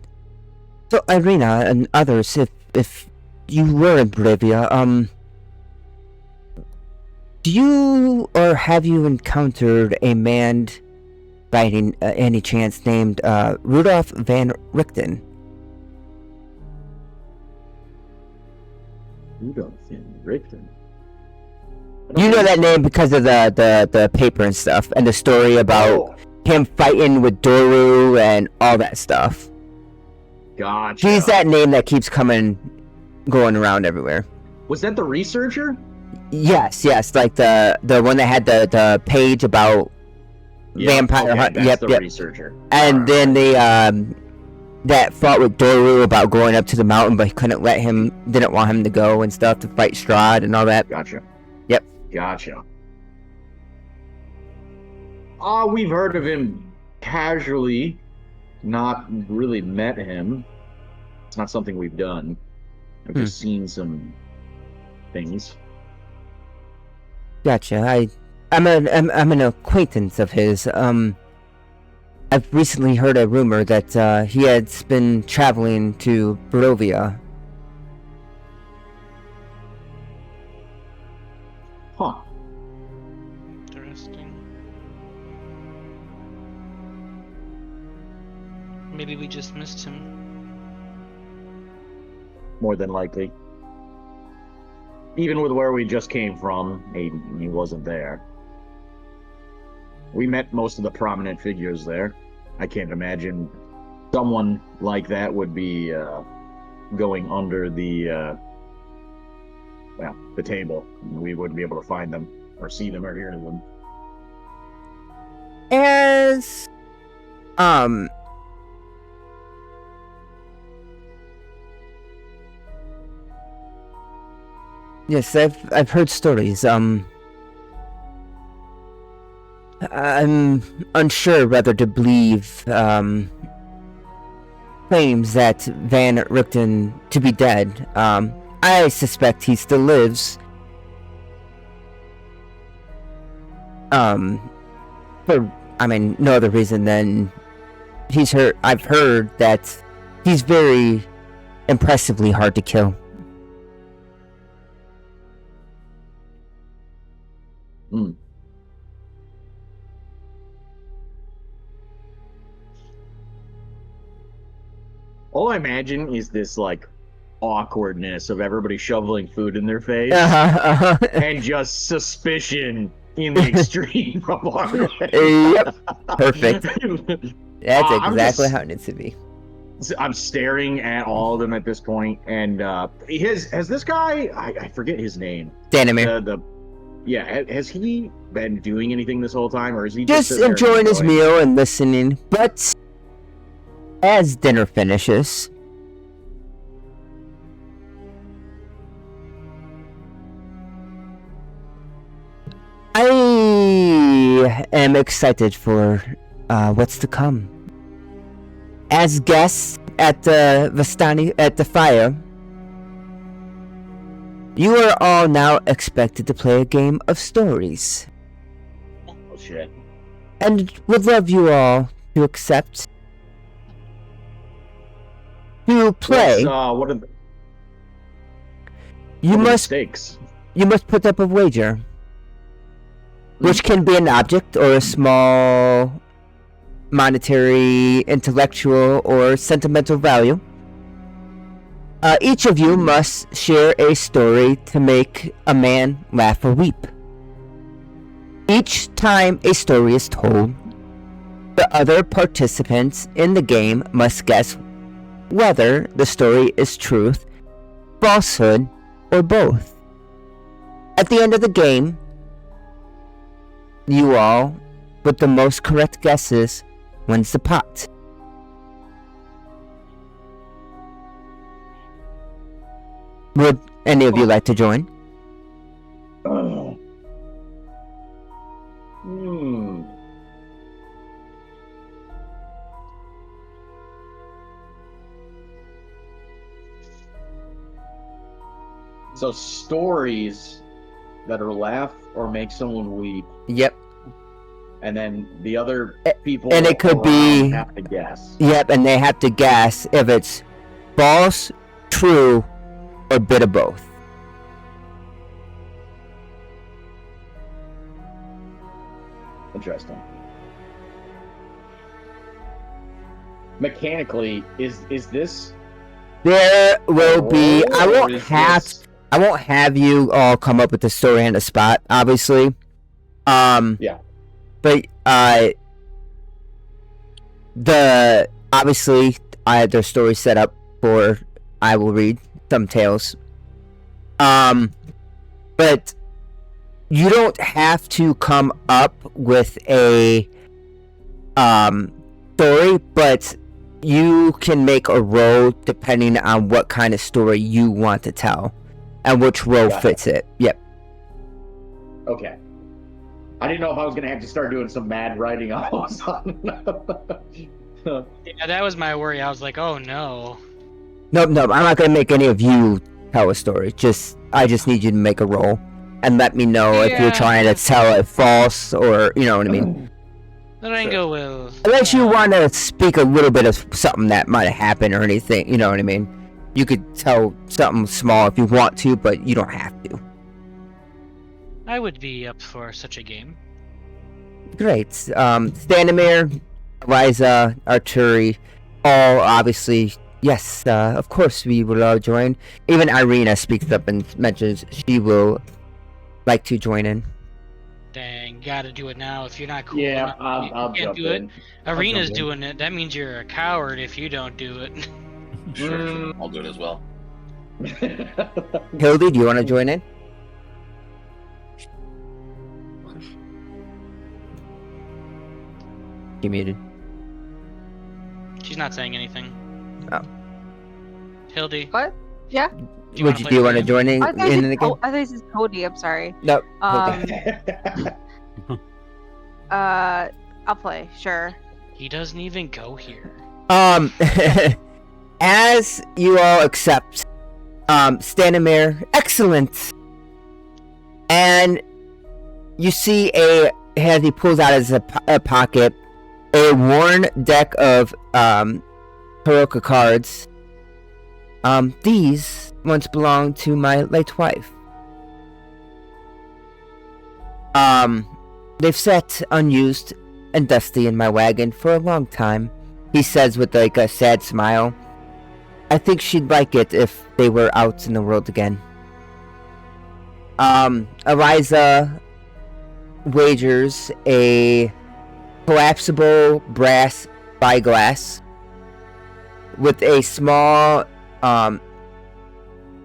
so Irina and others, if you were in Bolivia, do you or have you encountered a man by any chance named Rudolph van Richten? Rudolph van Richten. You know that name because of the paper and stuff, and the story about him fighting with Doru and all that stuff. Gotcha. He's that name that keeps going around everywhere. Was that the researcher? Yes, like the one that had the page about vampire okay, hunt. That's the Yep. researcher. And then they that fought with Doru about going up to the mountain, but he didn't want him to go and stuff to fight Strahd and all that. Gotcha. Yep. Gotcha. We've heard of him casually, not really met him. It's not something we've done. I've just seen some things. Gotcha. I'm an acquaintance of his. I've recently heard a rumor that he has been traveling to Barovia. Huh. Interesting. Maybe we just missed him. More than likely. Even with where we just came from, he wasn't there. We met most of the prominent figures there. I can't imagine someone like that would be going under the table. We wouldn't be able to find them or see them or hear them. As yes, I've heard stories. I'm unsure whether to believe claims that Van Richten to be dead. I suspect he still lives. For no other reason than I've heard that he's very impressively hard to kill. Hmm. All I imagine is this like awkwardness of everybody shoveling food in their face and just suspicion in the extreme from our way. Yep, perfect. That's exactly how it needs to be. I'm staring at all of them at this point, and has this guy? I forget his name. Danimir. Has he been doing anything this whole time, or is he just enjoying his meal and listening? But as dinner finishes, I am excited for what's to come. As guests at the Vistani at the fire, you are all now expected to play a game of stories. Oh shit! And would love you all to accept to play. What are the stakes? You must put up a wager, which can be an object or a small monetary, intellectual, or sentimental value. Each of you must share a story to make a man laugh or weep. Each time a story is told, the other participants in the game must guess whether the story is truth, falsehood, or both. At the end of the game, you all, with the most correct guesses, wins the pot. Would any of you like to join? So stories that are laugh or make someone weep. Yep. And then the other people and it could be have to guess. Yep, and they have to guess if it's false, true, or a bit of both. Interesting. Mechanically, is this? There will be. I won't have you all come up with the story on the spot, obviously. Yeah. But obviously I had their story set up for I will read some tales. But you don't have to come up with a story, but you can make a roll depending on what kind of story you want to tell and which role fits it. Yep. Okay. I didn't know if I was going to have to start doing some mad writing all of a sudden. Yeah, that was my worry. I was like, oh no. Nope, nope. I'm not gonna make any of you tell a story. I just need you to make a roll and let me know if you're Yeah. trying to tell it false or you know what I mean. Durango will. Unless you want to speak a little bit of something that might have happened or anything, you know what I mean. You could tell something small if you want to, but you don't have to. I would be up for such a game. Great. Stanimir, Eliza, Arturi, all obviously, yes, of course we will all join. Even Irina speaks up and mentions she will like to join in. Dang, gotta do it now. If you're not cool, Yeah, you I'll can't jump do it. in. Arena's jump in. doing it. That means you're a coward if you don't do it. Sure, I'll do it as well. Hildy, do you want to join in? You muted. She's not saying anything. Oh. Hildy, What? Yeah. do Do you want to join in, I thought in this again? I think this is Cody. I'm sorry. No. I'll play. Sure. He doesn't even go here. As you all accept, Stanimir, excellent. And you see as he pulls out his pocket, a worn deck of Taroka cards. These once belonged to my late wife. They've sat unused and dusty in my wagon for a long time, he says with like a sad smile. I think she'd like it if they were out in the world again. Eliza wagers a collapsible brass spyglass with a small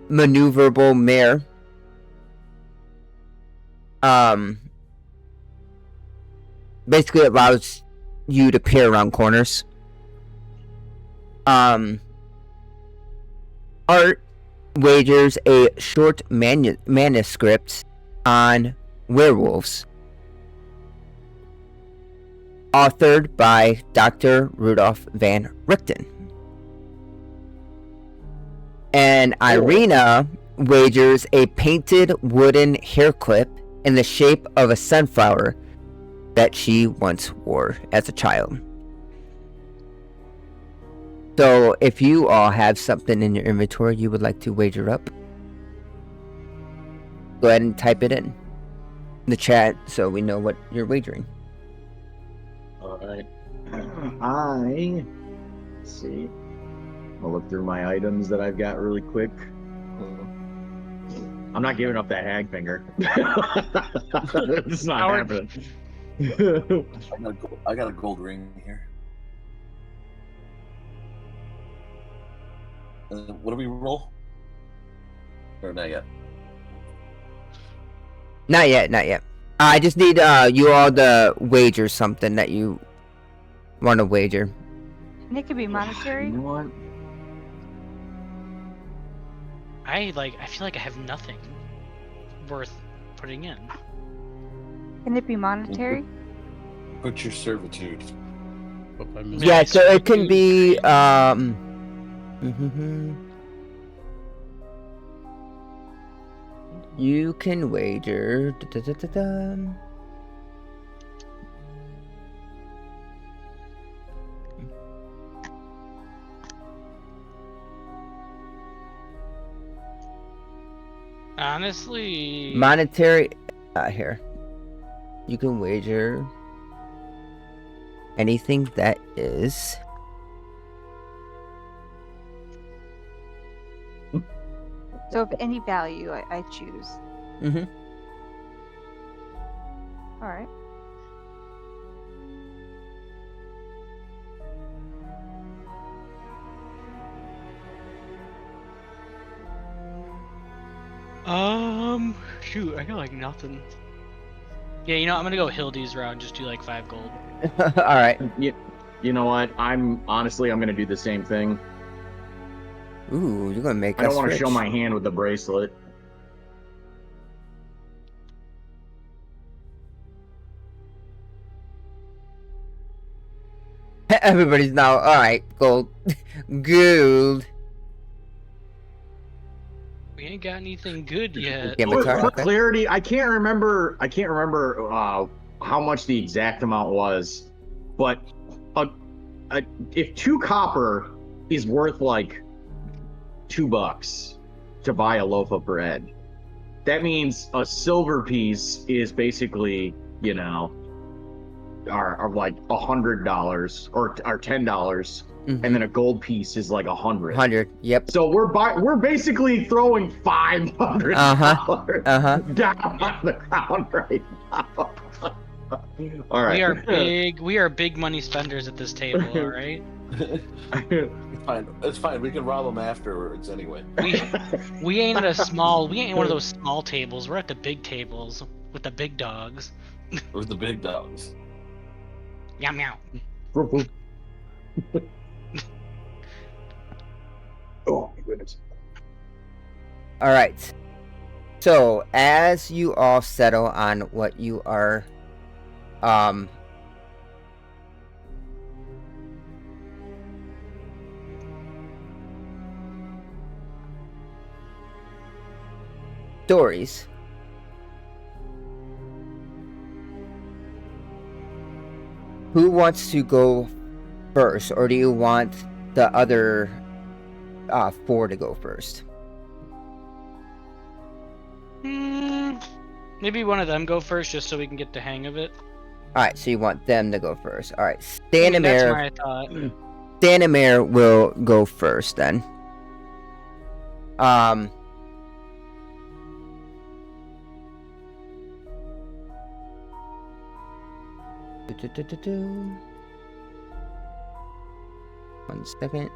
maneuverable mirror. Basically allows you to peer around corners. Art wagers a short manuscript on werewolves, authored by Dr. Rudolf van Richten. And Irina wagers a painted wooden hair clip in the shape of a sunflower that she once wore as a child. So, if you all have something in your inventory you would like to wager up, go ahead and type it in the chat so we know what you're wagering. Alright. Let's see. I'll look through my items that I've got really quick. I'm not giving up that hag finger. It's not Howard. happening. I got a gold ring here. What do we roll? Or not yet? Not yet, not yet. I just need you all to wager something that you want to wager. And it could be monetary. You know what? I feel like I have nothing worth putting in. Can it be monetary? Put your servitude. Hope I missed Yeah, Yeah, so it can be you can wager Honestly, monetary here. You can wager anything that is So of any value, I choose. Mhm. All right. shoot, I got like nothing. Yeah, you know, I'm gonna go Hildy's route and just do like 5 gold. all right. You know what? I'm gonna do the same thing. Ooh, you're gonna make I don't us want to rich. show my hand with the bracelet. Everybody's now all right. Gold, gold. ain't got anything good yet. Give him a card. For Okay. clarity, I can't remember how much the exact amount was, but if 2 copper is worth like $2 to buy a loaf of bread, that means a silver piece is basically, you know, are like $100 or $10, and then a gold piece is like 100. 100. Yep. So we're basically throwing $500 down on the ground right now. All right. We are big money spenders at this table, all right? It's fine. We can rob them afterwards anyway. We ain't one of those small tables. We're at the big tables with the big dogs. With the big dogs. Meow meow. Oh my goodness. All right. So as you all settle on what you are, stories. Who wants to go first, or do you want the other 4 to go first? Maybe one of them go first, just so we can get the hang of it. All right, so you want them to go first. All right, That's Stanimir. my thought. Stanimir will go first then. One second.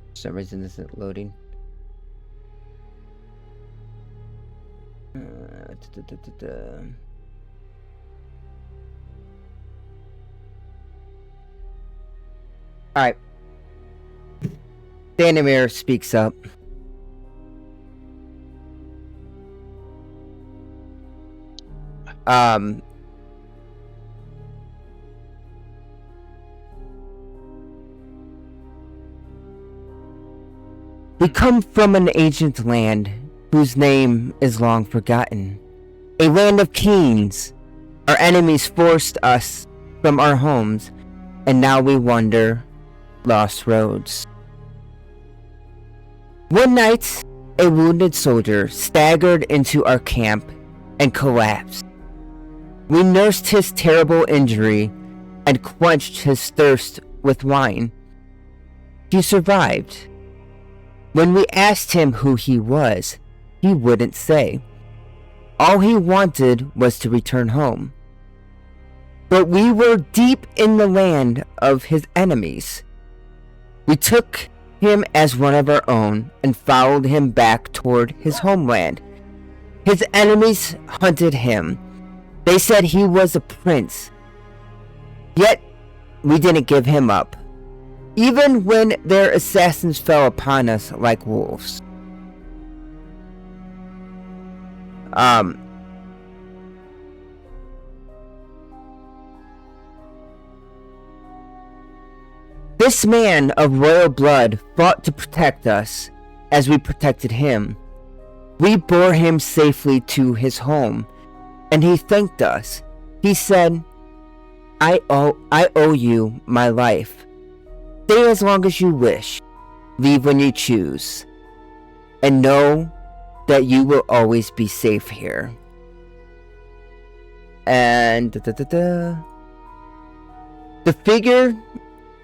For some reason this isn't loading. Alright. Stanimir speaks up. We come from an ancient land whose name is long forgotten. A land of kings. Our enemies forced us from our homes, and now we wander lost roads. One night, a wounded soldier staggered into our camp and collapsed. We nursed his terrible injury and quenched his thirst with wine. He survived. When we asked him who he was, he wouldn't say. All he wanted was to return home. But we were deep in the land of his enemies. We took him as one of our own and followed him back toward his homeland. His enemies hunted him. They said he was a prince. Yet, we didn't give him up, even when their assassins fell upon us like wolves. This man of royal blood fought to protect us as we protected him. We bore him safely to his home, and he thanked us. He said, I owe you my life. Stay as long as you wish. Leave when you choose. And know that you will always be safe here. And the figure,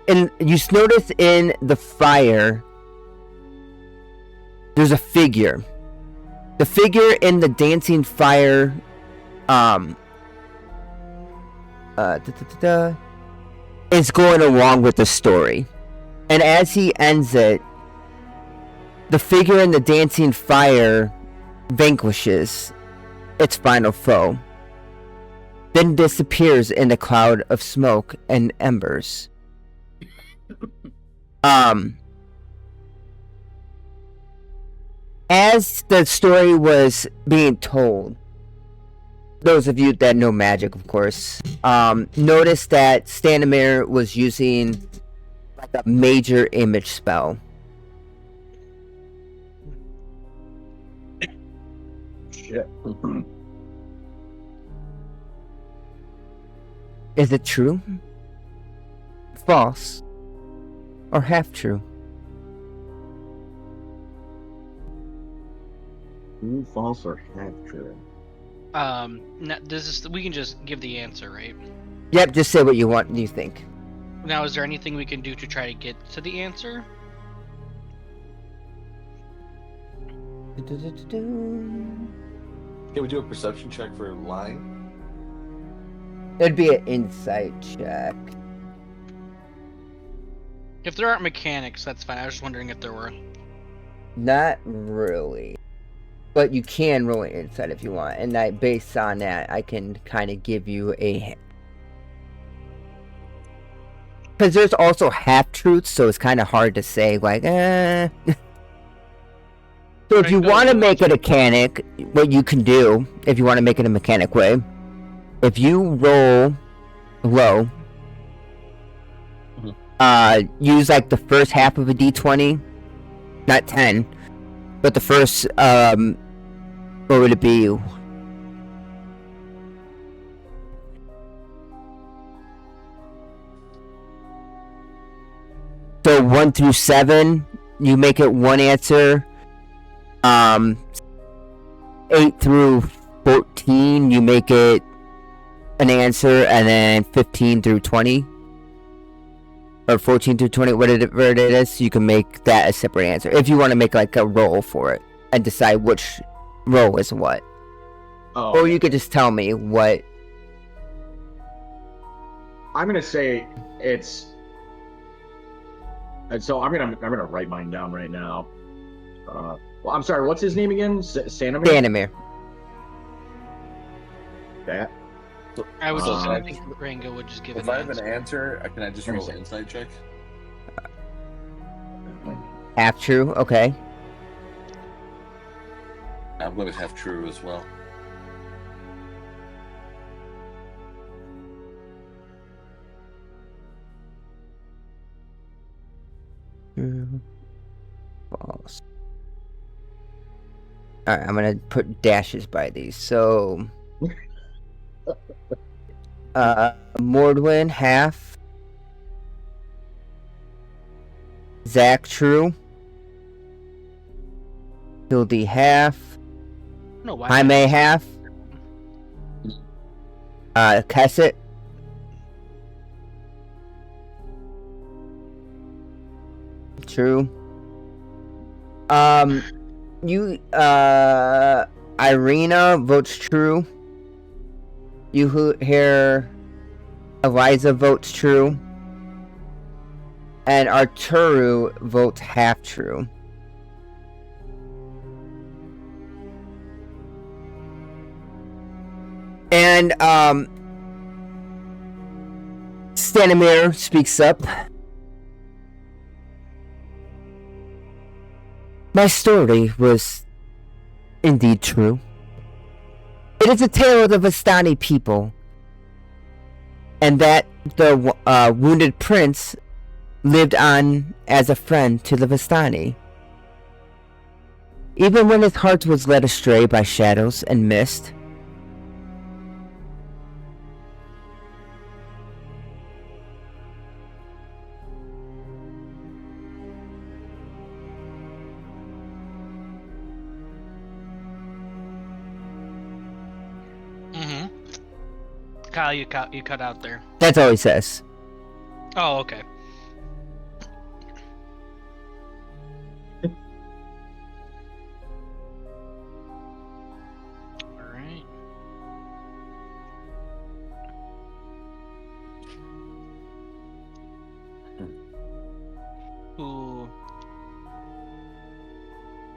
and you notice in the fire, there's a figure. The figure in the dancing fire is going along with the story. And as he ends it, the figure in the dancing fire vanquishes its final foe, then disappears in a cloud of smoke and embers. As the story was being told, those of you that know magic, of course, noticed that Stanimir was using like a major image spell. Shit. Is it true? False? Or half true? True, false, or half true? This is we can just give the answer, right? Yep, just say what you think. Now, is there anything we can do to try to get to the answer? Can we do a perception check for lying? It'd be an insight check. If there aren't mechanics, that's fine. I was just wondering if there were. Not really. But you can roll an insight if you want. And based on that, I can kind of give you a... Because there's also half-truths, so it's kind of hard to say, like, So if you want to make it a mechanic, what you can do, if you want to make it a mechanic way, if you roll low, use like the first half of a d20, not 10, but the first, what would it be? So 1 through 7, you make it one answer. 8 through 14, you make it an answer, and then 15 through 20, or 14 through 20, whatever it is, you can make that a separate answer if you want to make like a roll for it and decide which roll is what. Oh. Or you could just tell me what. I'm gonna say it's. And so I'm gonna write mine down right now. Well, I'm sorry. What's his name again? Stanimir. Stanimir. That. I would just. Uh, I think Rango would just give If an I have answer. an answer, can I just roll an insight check? Half true. Okay. I'm going to have true as well. True. False. Alright, I'm gonna put dashes by these. So, Mordwin, half. Zach, true. Hildy, half. No, why? Jaime, half. Kesset. True. Irina votes true. You hear Eliza votes true. And Arturu votes half true. And, Stanimir speaks up. My story was indeed true. It is a tale of the Vistani people, and that the wounded prince lived on as a friend to the Vistani. Even when his heart was led astray by shadows and mist, Kyle, you cut out there. that's all he says. Oh, okay. Alright. Ooh.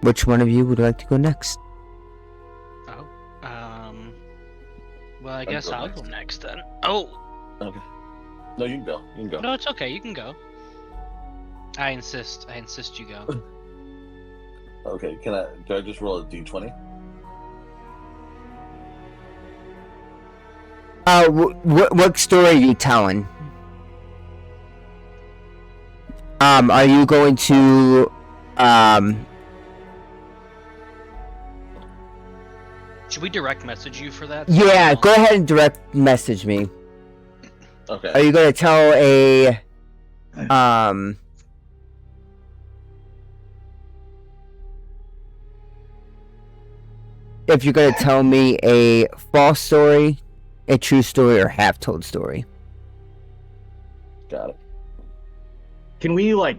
Which one of you would like to go next? Oh. Well, I guess go I'll next. go next then. Oh. Okay. No, you can go. You can go. No, it's okay. You can go. I insist. I insist you go. Okay. Do I just roll a d20? What story are you telling? Are you going to, Should we direct message you for that? yeah, go ahead and direct message me. Okay. Are you going to tell if you're going to tell me a false story, a true story, or half-told story? Got it. Can we like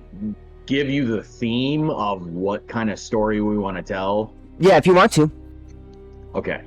give you the theme of what kind of story we want to tell? Yeah, if you want to. Okay.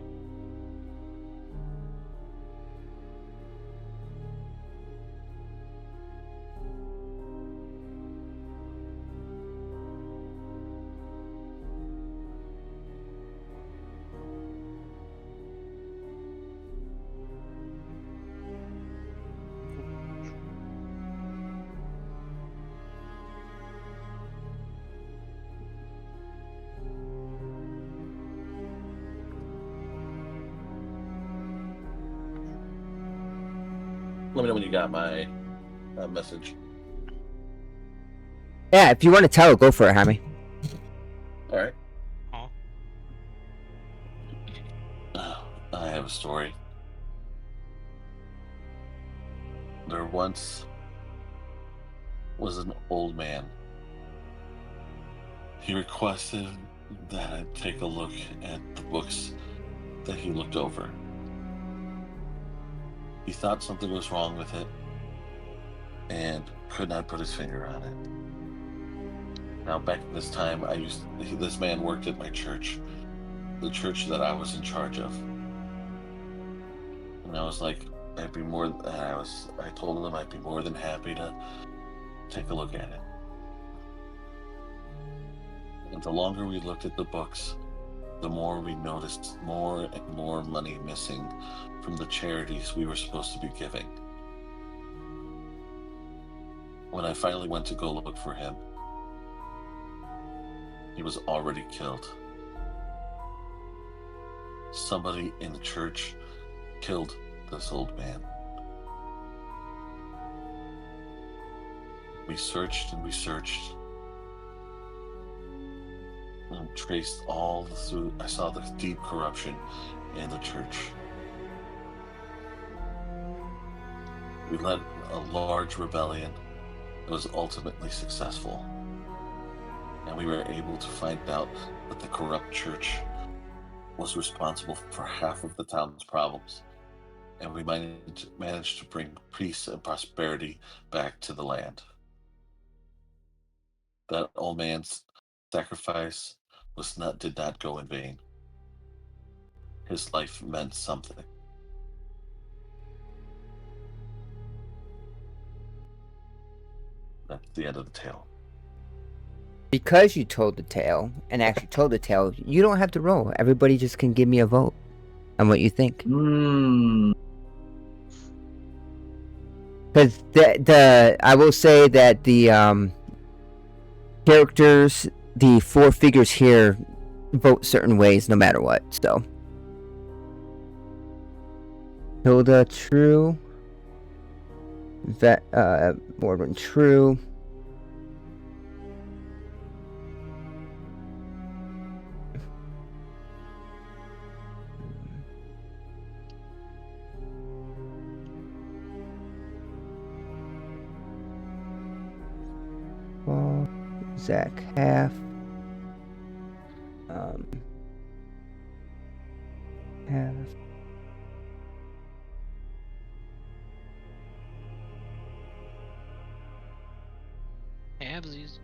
Let me know when you got my message. Yeah, if you want to tell it, go for it, Hammy. All right. Aw. I have a story. There once was an old man. He requested that I take a look at the books that he looked over. He thought something was wrong with it and could not put his finger on it. Now, back in this time, this man worked at my church, the church that I was in charge of. And I was like, I told him I'd be more than happy to take a look at it. And the longer we looked at the books, the more we noticed more and more money missing from the charities we were supposed to be giving. When I finally went to go look for him, he was already killed. Somebody in the church killed this old man. We searched and we searched and traced all through. I saw the deep corruption in the church. We led a large rebellion that was ultimately successful. And we were able to find out that the corrupt church was responsible for half of the town's problems. And we managed to bring peace and prosperity back to the land. That old man's sacrifice did not go in vain. His life meant something. That's the end of the tale. Because you told the tale, and actually told the tale, you don't have to roll. Everybody just can give me a vote on what you think. Because I will say that the characters, the four figures here, vote certain ways no matter what. So, Hilda, true. Mordwin, true. Zach, half. Half. Absies.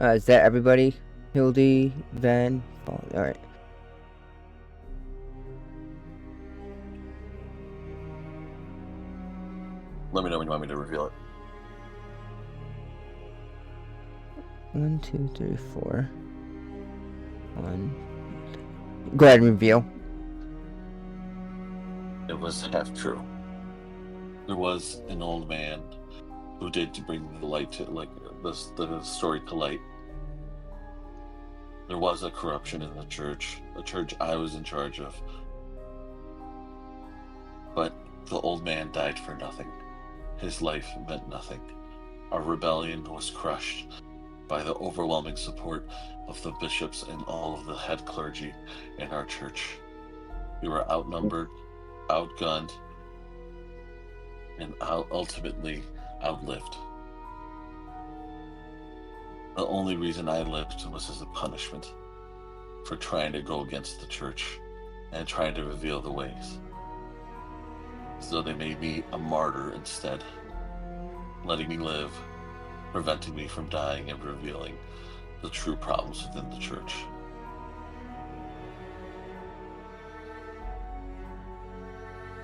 Is that everybody? Hildy, Van, alright. Let me know when you want me to reveal it. 1, 2, 3, 4. 1. Go ahead and reveal. It was half true. There was an old man who did to bring the light to, like, the story to light. There was a corruption in the church I was in charge of. But the old man died for nothing. His life meant nothing. Our rebellion was crushed by the overwhelming support of the bishops and all of the head clergy in our church. We were outnumbered, outgunned, and ultimately outlived. The only reason I lived was as a punishment for trying to go against the church and trying to reveal the ways. So they made me a martyr instead, letting me live, preventing me from dying and revealing the true problems within the church.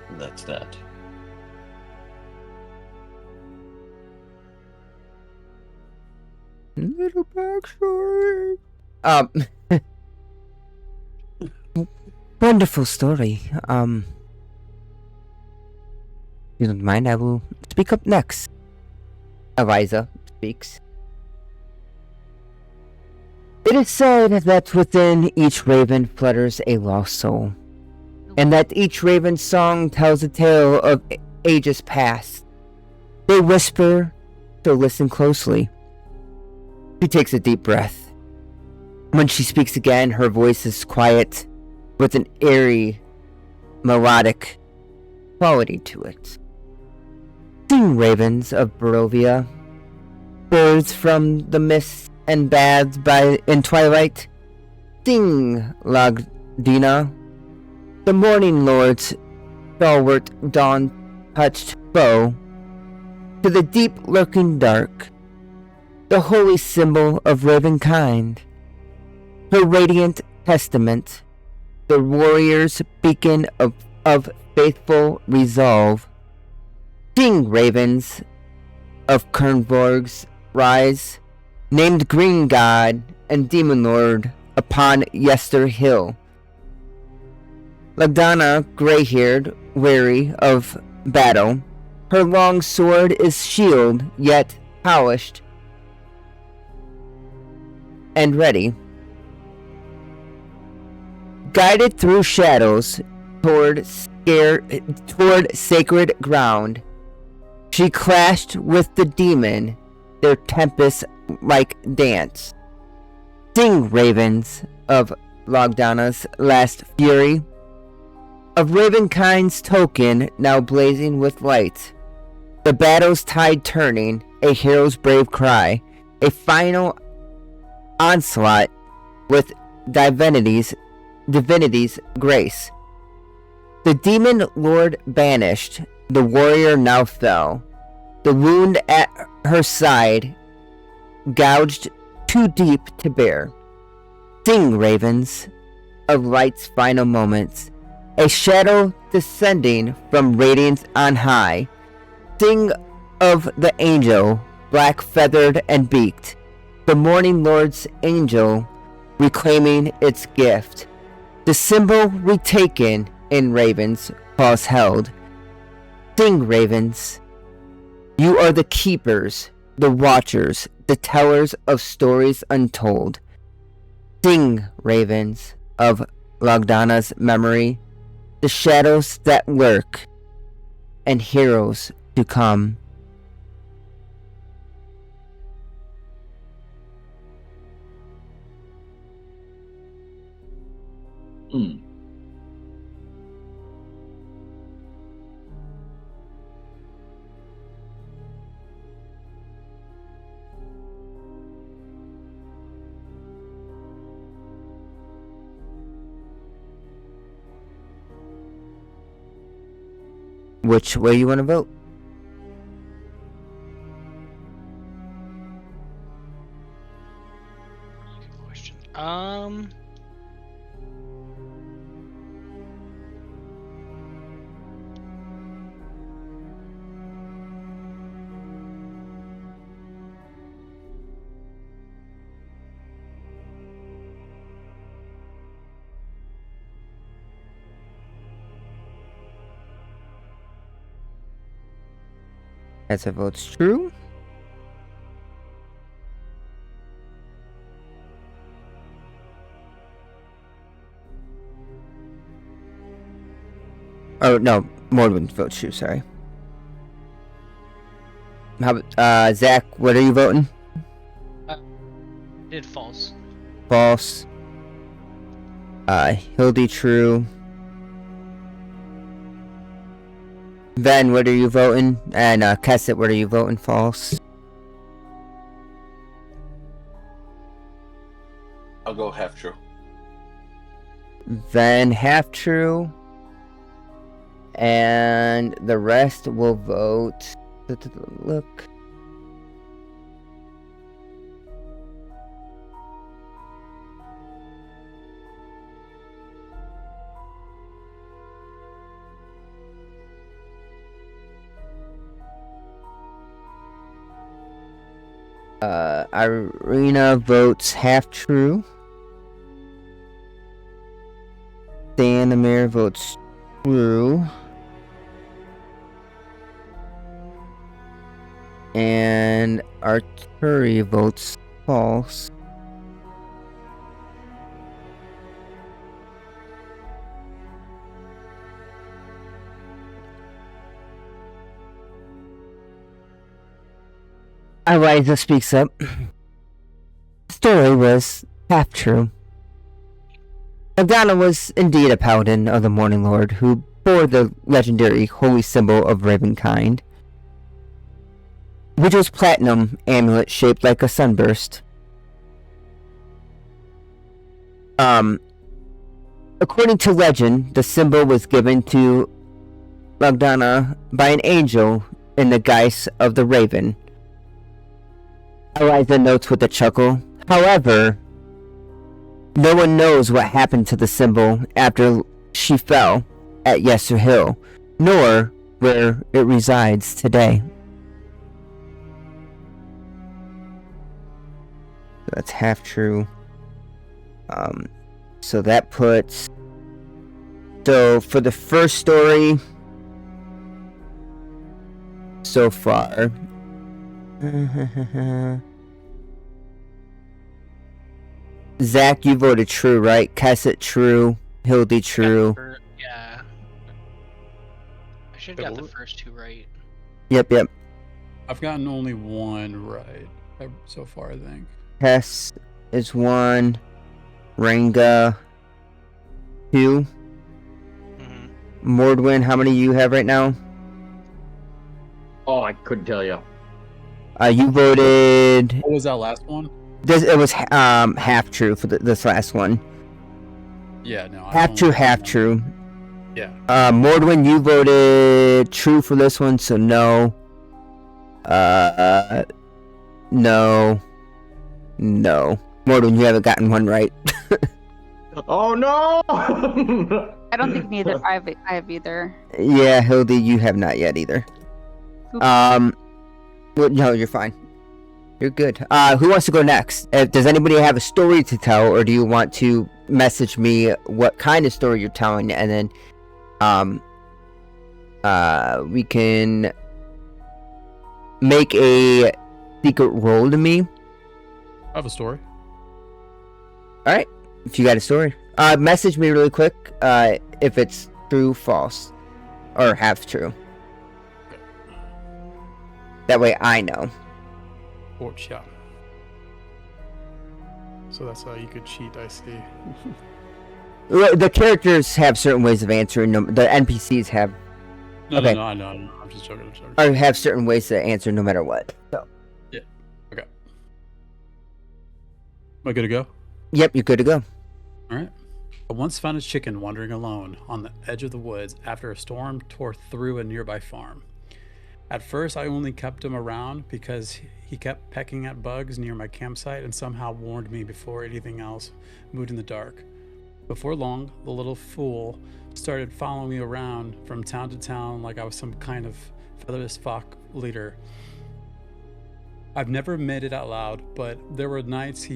And that's that. Little backstory. Wonderful story. If you don't mind, I will speak up next. Eliza speaks. It is said that within each raven flutters a lost soul, and that each raven's song tells a tale of ages past. They whisper, so listen closely. She takes a deep breath. When she speaks again, her voice is quiet, with an airy, melodic quality to it. Sing, ravens of Barovia, birds from the mists and baths in twilight. Sing, Lagdina, the morning lord's stalwart dawn-touched foe. To the deep lurking dark, the holy symbol of ravenkind, her radiant testament, the warrior's beacon of faithful resolve. Sing, ravens of Kernborg's rise, named Green God and Demon Lord upon Yester Hill. Lagdana, gray-haired, weary of battle, her long sword is shield yet polished and ready. Guided through shadows toward sacred ground, she clashed with the demon, their tempest-like dance. Sing, ravens of Lagdana's last fury, of Ravenkind's token now blazing with light. The battle's tide turning, a hero's brave cry, a final onslaught with divinity's grace. The demon lord banished, the warrior now fell. The wound at her side gouged too deep to bear. Sing, ravens of light's final moments, a shadow descending from radiance on high. Sing of the angel, black-feathered and beaked, the morning lord's angel reclaiming its gift. The symbol retaken in ravens' claws held. Sing, ravens. You are the keepers, the watchers, the tellers of stories untold. Sing, ravens of Lagdana's memory, the shadows that lurk, and heroes to come. Which way you want to vote? Good question. As it votes true. Oh no, Mordwin votes true. Sorry. How about Zach? What are you voting? Did false. False. Hildy true. Ven, what are you voting? And Kesset, what are you voting? False. I'll go half true. Ven, half true. And the rest will vote. Look. Irina votes half true. Danamir votes true. And Arturi votes false. Eliza speaks up. The story was half true. Madonna was indeed a paladin of the Morning Lord who bore the legendary holy symbol of Ravenkind, which was platinum amulet shaped like a sunburst. According to legend, the symbol was given to Magdana by an angel in the guise of the raven. Eliza notes with a chuckle. However, no one knows what happened to the symbol after she fell at Yester Hill, nor where it resides today. That's half true. So that puts... So for the first story so far... Zach, you voted true, right? Kesset true. Hildy true. Yeah. I should have got the first two right. Yep. I've gotten only one right so far, I think. Hess is 1. Ranga 2. Mordwin, how many you have right now? Oh, I couldn't tell you. You voted. What was that last one? It was half true for this last one. Yeah, no. Half true, half true. Yeah. Mordwin, you voted true for this one, so no. No. Mordwin, you haven't gotten one right. Oh no! I don't think neither. I have either. Yeah, Hildy, you have not yet either. Oops. Well, no, you're fine. You're good. Who wants to go next? Does anybody have a story to tell, or do you want to message me what kind of story you're telling, and then, we can make a secret roll to me? I have a story. Alright, if you got a story. Message me really quick, if it's true, false, or half true. That way I know. Yeah. So that's how you could cheat, I see. The characters have certain ways of answering them. The NPCs have... No, okay. no, I know. I'm just joking. Or have certain ways to answer no matter what. So. Yeah. Okay. Am I good to go? Yep, you're good to go. Alright. I once found a chicken wandering alone on the edge of the woods after a storm tore through a nearby farm. At first, I only kept him around because he kept pecking at bugs near my campsite and somehow warned me before anything else moved in the dark. Before long, the little fool started following me around from town to town like I was some kind of featherless flock leader. I've never admitted it out loud, but there were nights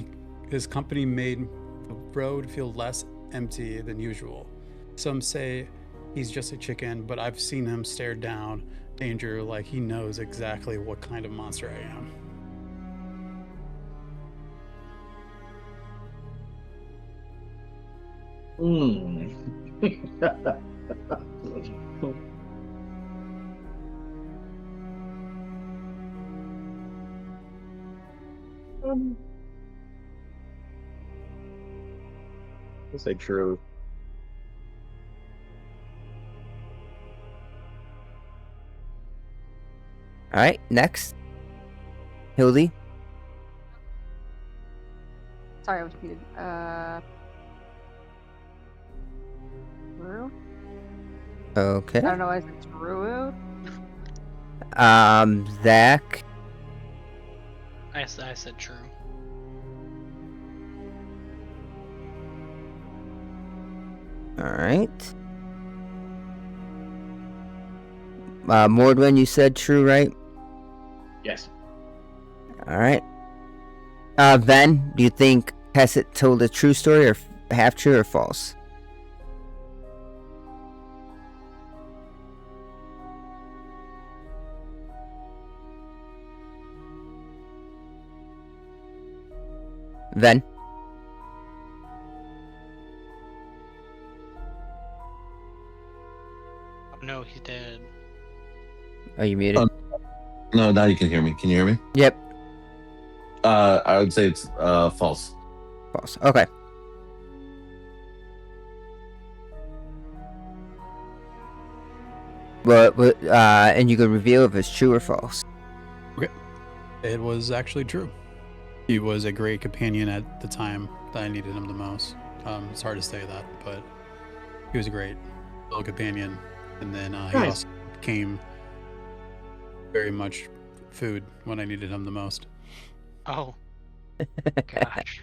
his company made the road feel less empty than usual. Some say he's just a chicken, but I've seen him stare down danger, like he knows exactly what kind of monster I am. I'll say true. All right, next. Hildy. Sorry, I was muted. True? Okay. I don't know why it's true. Zach. I said true. All right. Mordwin, you said true, right? Yes. All right. Ven, do you think Hesset told a true story, or half true, or false? Ven. Oh no, he's dead. Are you muted? No, now you can hear me. Can you hear me? Yep. I would say it's false. False. Okay. And you can reveal if it's true or false. It was actually true. He was a great companion at the time that I needed him the most. It's hard to say that, but he was a great little companion. And then he Nice. also became very much food when I needed him the most. Oh. Gosh.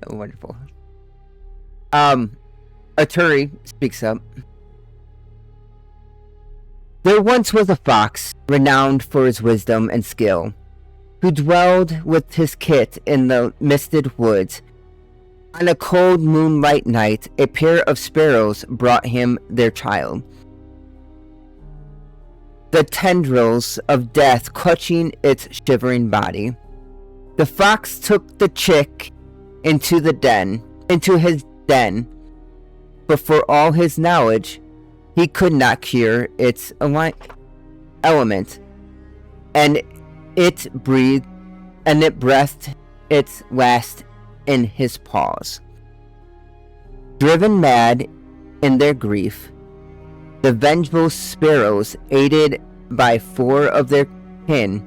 Wonderful. Aturi speaks up. There once was a fox, renowned for his wisdom and skill, who dwelled with his kit in the misted woods. On a cold moonlight night, a pair of sparrows brought him their child. The tendrils of death clutching its shivering body. The fox took the chick into his den, but for all his knowledge, he could not cure its element, and it breathed its last in his paws. Driven mad in their grief, the vengeful sparrows, aided by 4 of their kin,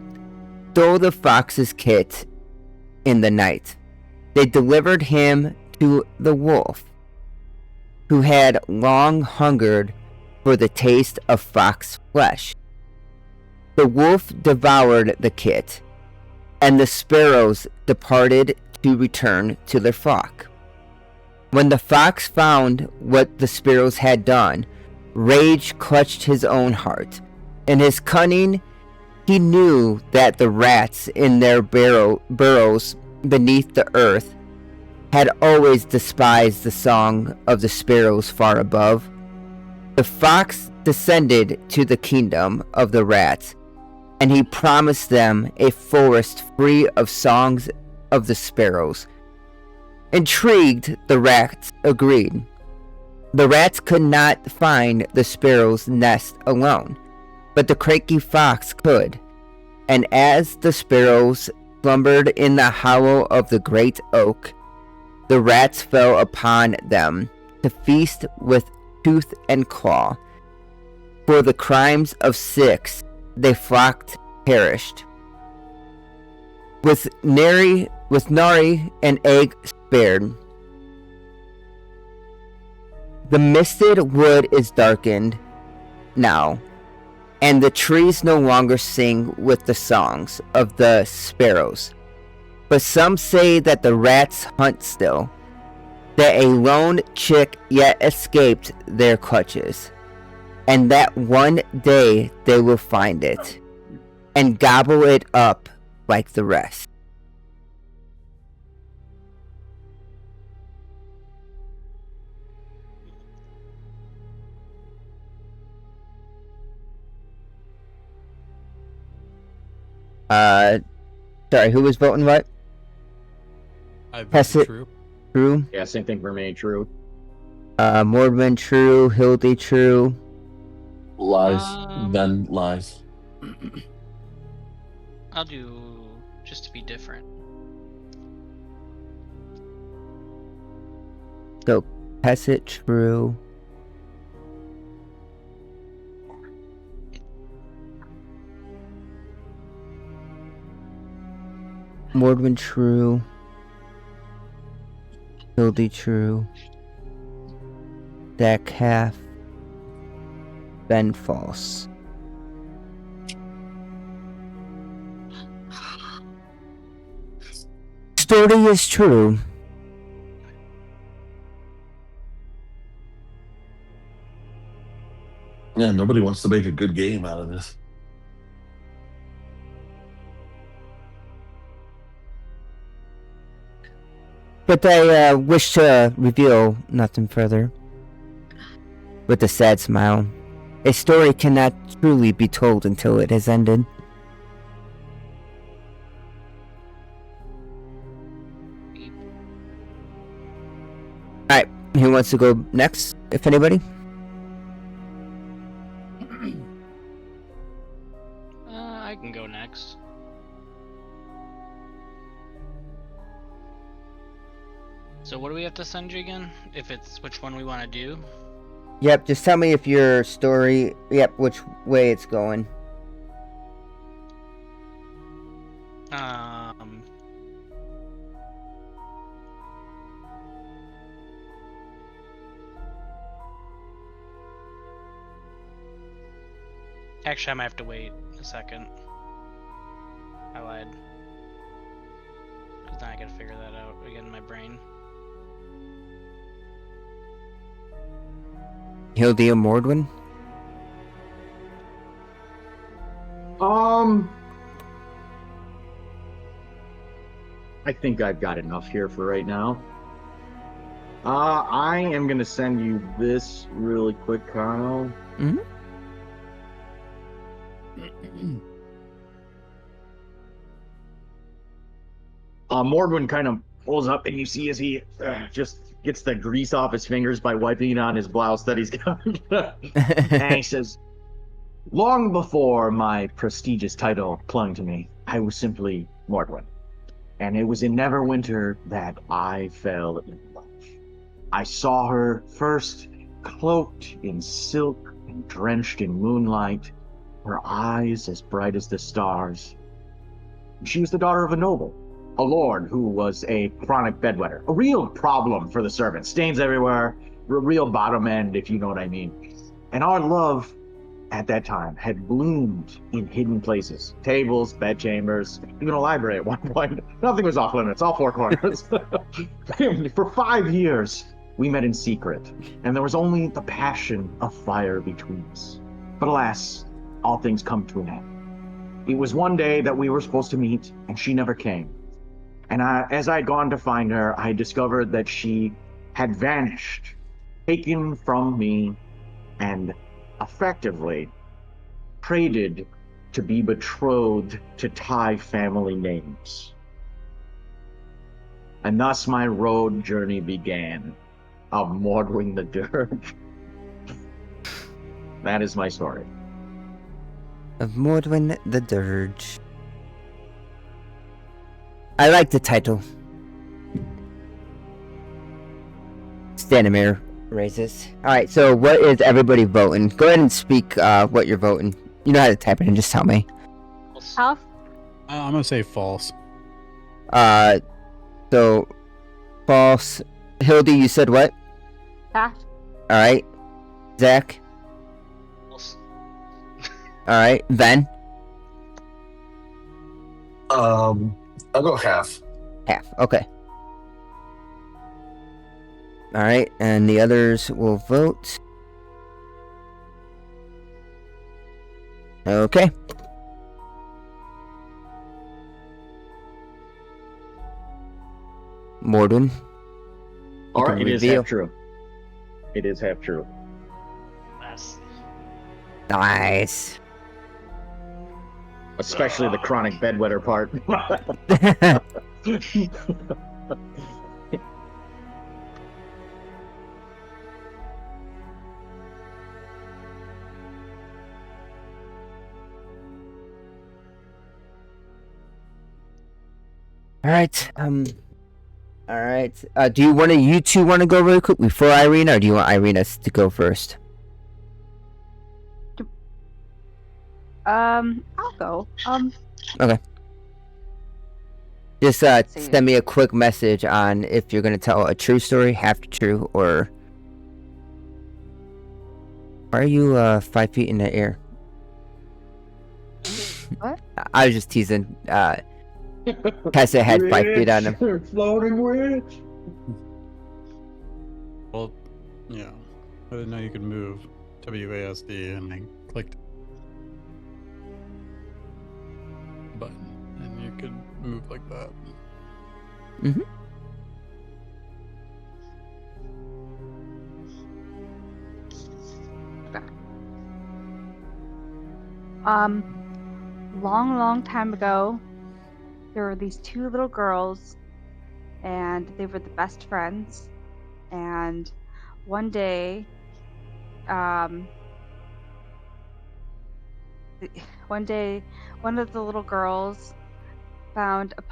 stole the fox's kit in the night. They delivered him to the wolf, who had long hungered for the taste of fox flesh. The wolf devoured the kit, and the sparrows departed to return to their flock. When the fox found what the sparrows had done, rage clutched his own heart. In his cunning, he knew that the rats in their burrows beneath the earth had always despised the song of the sparrows far above. The fox descended to the kingdom of the rats, and he promised them a forest free of songs of the sparrows. Intrigued, the rats agreed. The rats could not find the sparrow's nest alone, but the cranky fox could, and as the sparrows slumbered in the hollow of the great oak, the rats fell upon them to feast with tooth and claw. For the crimes of 6, they flocked perished. With nary an egg spared. The misted wood is darkened now, and the trees no longer sing with the songs of the sparrows. But some say that the rats hunt still, that a lone chick yet escaped their clutches, and that one day they will find it, and gobble it up like the rest. Sorry, who was voting what? I voted Pessit. true. True. Yeah, same thing for me. True. Mordwin, true. Hildy, true. Lies. Then lies. I'll do just to be different. So, Pessit, true. Mordwin, true. Hildy, true. Dak, half. Ben, false. Story is true. Yeah, nobody wants to make a good game out of this. But I wish to reveal nothing further. With a sad smile. A story cannot truly be told until it has ended. Alright, who wants to go next, if anybody? I can go next. So what do we have to send you again? If it's which one we want to do? Yep, just tell me if your story, which way it's going. Actually, I might have to wait a second. I lied. Because now I gotta figure that out again in my brain. Hildy or Mordwin? I think I've got enough here for right now. I am gonna send you this really quick, Kyle. Mm-hmm. Mordwin kind of pulls up, and you see as he just gets the grease off his fingers by wiping it on his blouse that he's got. And he says, "Long before my prestigious title clung to me, I was simply Mordwin. And it was in Neverwinter that I fell in love. I saw her first cloaked in silk and drenched in moonlight, her eyes as bright as the stars. She was the daughter of a noble, a lord who was a chronic bedwetter, a real problem for the servants, stains everywhere, a real bottom end, if you know what I mean. And our love at that time had bloomed in hidden places, tables, bedchambers, even a library at one point. Nothing was off limits, all four corners. For 5 years, we met in secret, and there was only the passion of fire between us. But alas, all things come to an end. It was one day that we were supposed to meet, and she never came. And as I had gone to find her, I discovered that she had vanished, taken from me, and effectively traded to be betrothed to tie family names. And thus my road journey began of Mordwin the Dirge. That is my story. Of Mordwin the Dirge. I like the title. Stanimir raises. Alright, so what is everybody voting? Go ahead and speak what you're voting. You know how to type it in, just tell me. Half? I'm gonna say false. So false. Hildy, you said what? Half? Alright. Zach? False. Alright. Ben? I'll go half. Half. Okay. Alright, and the others will vote. Okay. Mordwin. All can right, it is reveal. half true. It is half true. Yes. Nice. especially the chronic bedwetter part. All right. Do you two want to go really quick before Irina, or do you want Irina to go first? I'll go. Just see. send me a quick message on if you're gonna tell a true story, half true, or why are you 5 feet in the air? What? I was just teasing. Tessa had 5 feet on him. Floating witch. Well, yeah. I didn't know you could move WASD, and I clicked button, and you could move like that. Mhm. Long time ago, there were these two little girls, and they were the best friends. And one day, one of the little girls found a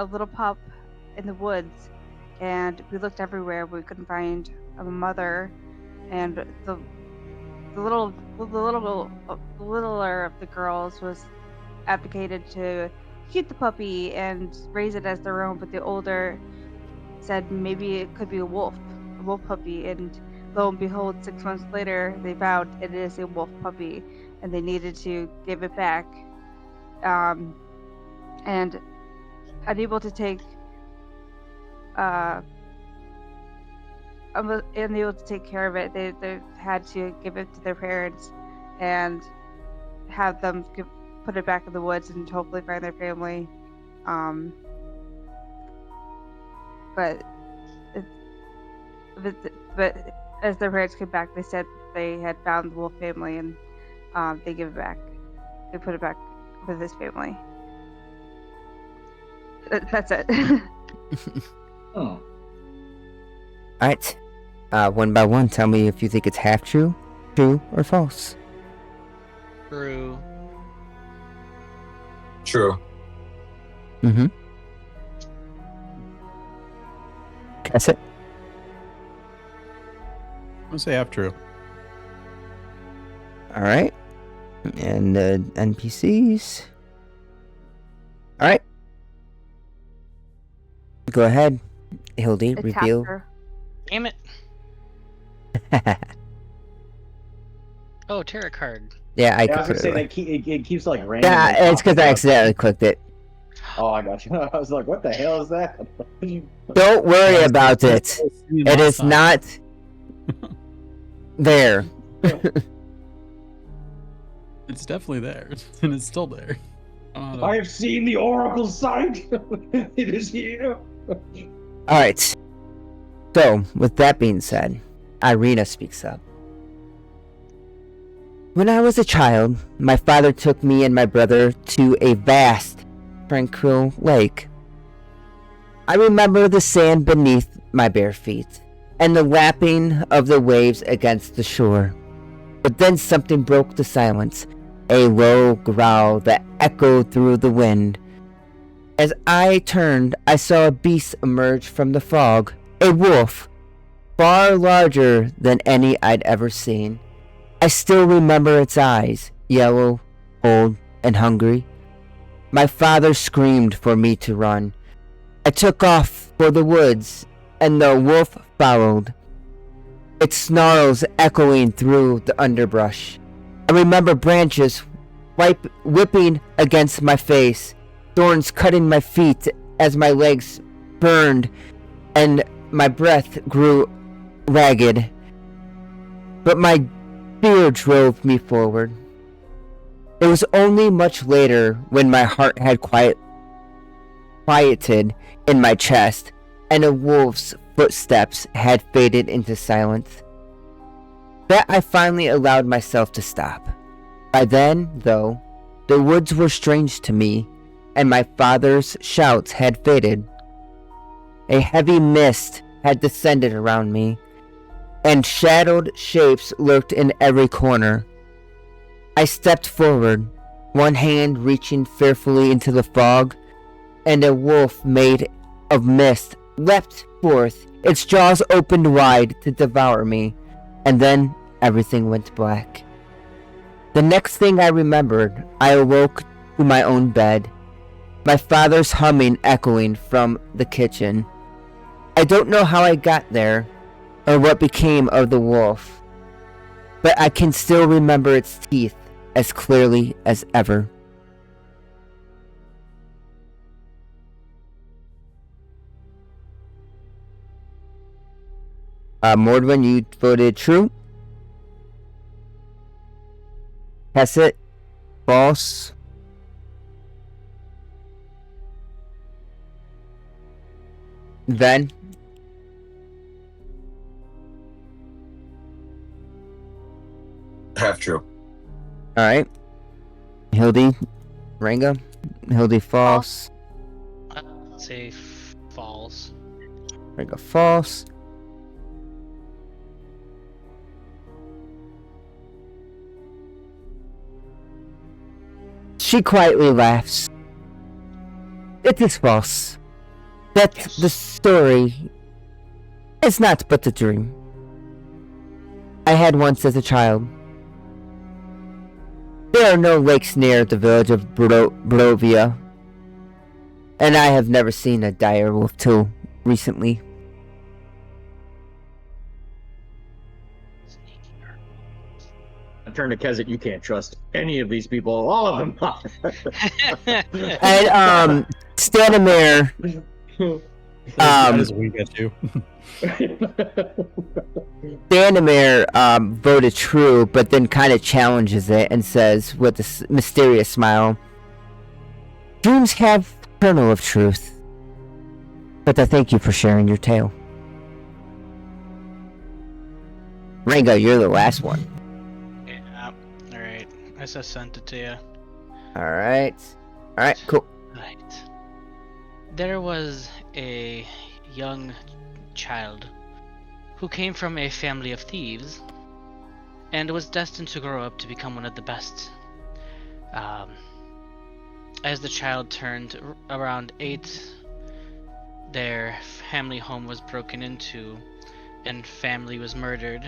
little pup in the woods, and we looked everywhere, but we couldn't find a mother. And the littler of the girls was advocated to keep the puppy and raise it as their own, but the older said maybe it could be a wolf puppy. And lo and behold, 6 months later, they found it is a wolf puppy, and they needed to give it back. And unable to take care of it, they had to give it to their parents and have them put it back in the woods and hopefully find their family. But as their parents came back, they said they had found the wolf family, and they give it back. They put it back with his family. That's it. Oh. Alright. One by one, tell me if you think it's half true, or false. True. True. Mm-hmm. That's it. I'm gonna say half true. Alright. And the NPCs. Alright. Go ahead. Hildy, It's reveal. half true. Damn it. Oh, tarot card. Yeah, I Yeah, I could was put gonna say it away. it keeps like randomly. Yeah, it's because I popping up. accidentally clicked it. Oh, I got you. I was like, what the hell is that? Don't worry about it. It is not there. It's definitely there, and it's still there. I have seen the oracle sight. It is here. Alright. So, with that being said, Irina speaks up. When I was a child, my father took me and my brother to a vast, tranquil lake. I remember the sand beneath my bare feet, and the lapping of the waves against the shore. But then something broke the silence, a low growl that echoed through the wind. As I turned, I saw a beast emerge from the fog, a wolf, far larger than any I'd ever seen. I still remember its eyes, yellow, cold, and hungry. My father screamed for me to run. I took off for the woods, and the wolf followed, its snarls echoing through the underbrush. I remember branches whipping against my face, thorns cutting my feet as my legs burned and my breath grew ragged. But my fear drove me forward. It was only much later, when my heart had quieted in my chest and a wolf's footsteps had faded into silence, that I finally allowed myself to stop. By then, though, The woods were strange to me, and my father's shouts had faded. A heavy mist had descended around me, and shadowed shapes lurked in every corner. I stepped forward, one hand reaching fearfully into the fog, and a wolf made of mist leapt forth. Its jaws opened wide to devour me, and then everything went black. The next thing I remembered, I awoke to my own bed, my father's humming echoing from the kitchen. I don't know how I got there, or what became of the wolf, but I can still remember its teeth as clearly as ever. Mordwin, you voted true. Hesset, false. Then, Half true. alright. Hildy, Ranga. Hildy, false. Say false. Ranga, false. She quietly laughs. It is false. That the story is not but a dream I had once as a child. There are no lakes near the village of Brovia, and I have never seen a dire wolf till recently. I turn to Kezit. You can't trust any of these people. All of them. And Stanimir, I just wink at you. Stanimir voted true, but then kind of challenges it and says with a mysterious smile, "Dreams have a kernel of truth, but I thank you for sharing your tale." Rango, you're the last one. Yeah. Alright. I just sent it to you. Alright, cool. Right. There was a young child who came from a family of thieves and was destined to grow up to become one of the best. As the child turned around 8, their family home was broken into and family was murdered,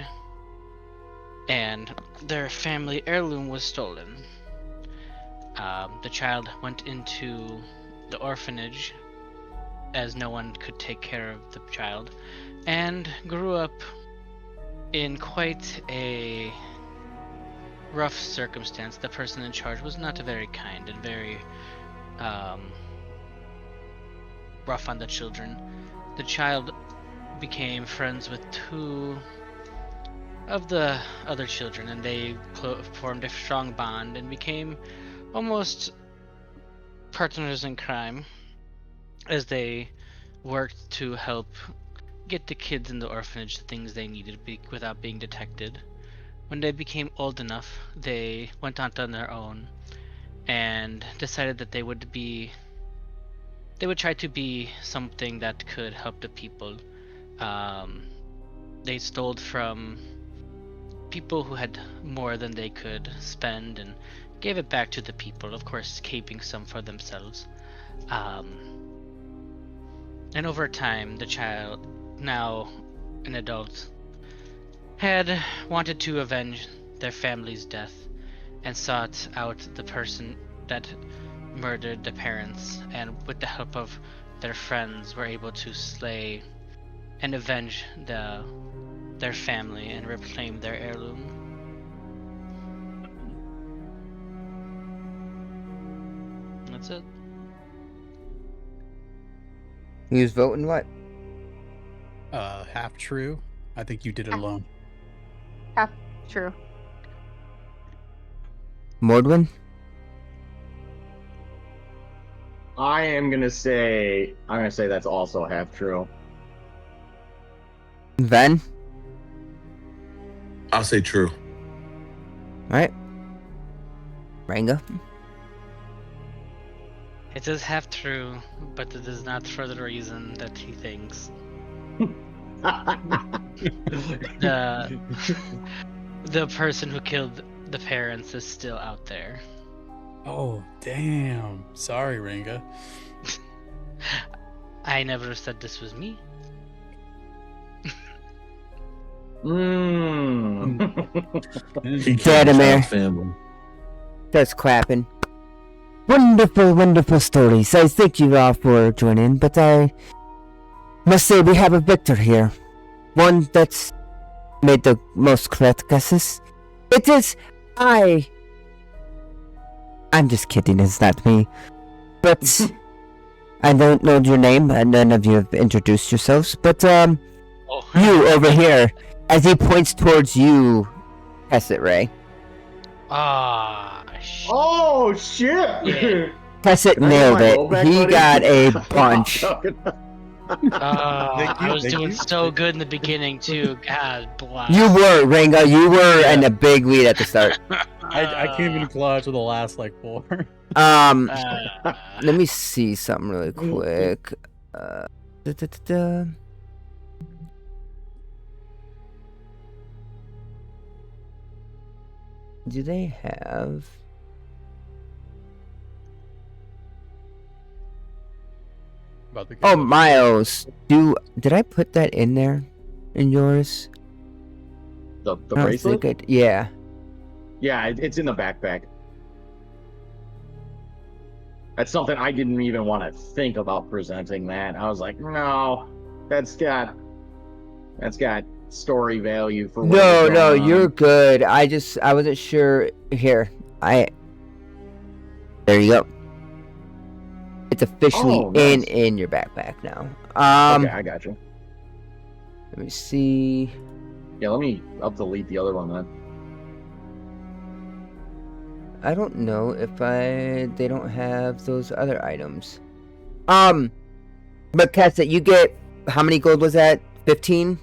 and their family heirloom was stolen. The child went into the orphanage as no one could take care of the child, and grew up in quite a rough circumstance. The person in charge was not very kind and very rough on the children. The child became friends with 2 of the other children, and they formed a strong bond and became almost partners in crime as they worked to help get the kids in the orphanage the things they needed without being detected. When they became old enough, they went out on their own and decided that they would try to be something that could help the people. They stole from people who had more than they could spend and gave it back to the people, of course keeping some for themselves. And over time, the child, now an adult, had wanted to avenge their family's death and sought out the person that murdered the parents, and with the help of their friends were able to slay and avenge their family and reclaim their heirloom. That's it. Who's voting what? Half true. I think you did it alone. Half true. Mordwin? I'm gonna say that's also half true. Ven? I'll say true. Alright. Ranga? It is half true, but it is not for the reason that he thinks. The the person who killed the parents is still out there. Oh, damn. Sorry, Ringa. I never said this was me. Mmm. He killed the Vladimir. child's family. Starts clapping. Wonderful, wonderful stories. I thank you all for joining, but I must say we have a victor here. One that's made the most correct guesses. It is I. I'm just kidding, it's not me. But I don't know your name, and none of you have introduced yourselves, but Oh. you over here, as he points towards you, Kesset Ray. Ah, Oh shit! Yeah. Kesset Can I get nailed my it. roll back, He buddy? got a bunch. I was thank doing you. so good in the beginning too. God bless. You were, Ringo. You were in a big lead at the start. I came in clutch with the last like 4. Let me see something really quick. Da-da-da-da. Do they have? About to Oh, go. Miles. Did I put that in there? In yours? The I don't bracelet? think yeah. Yeah, it's in the backpack. That's something I didn't even want to think about presenting that. I was like, no, that's got story value for No, whatever's no, going on. you're good. I wasn't sure. Here, there you go. It's officially Oh, nice. in your backpack now. Okay, I got you. Let me see. Yeah, I'll delete the other one then. I don't know if they don't have those other items. But Kat, you get, how many gold was that? 15?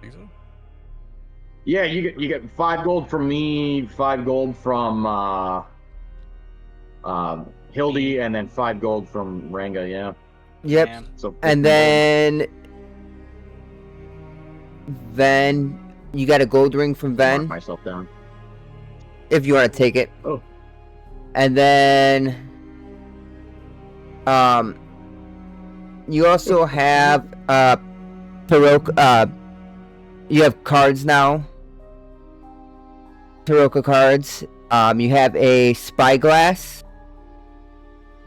Think so? Yeah, you get 5 gold from me, 5 gold from Hildy, and then 5 gold from Ranga. Yeah. Yep. Yeah. So 15 And gold. then you got a gold ring from Mark Ven, myself down. if you want to take it. Oh. And then you also have Taroka, you have cards now. Taroka cards. You have a spyglass.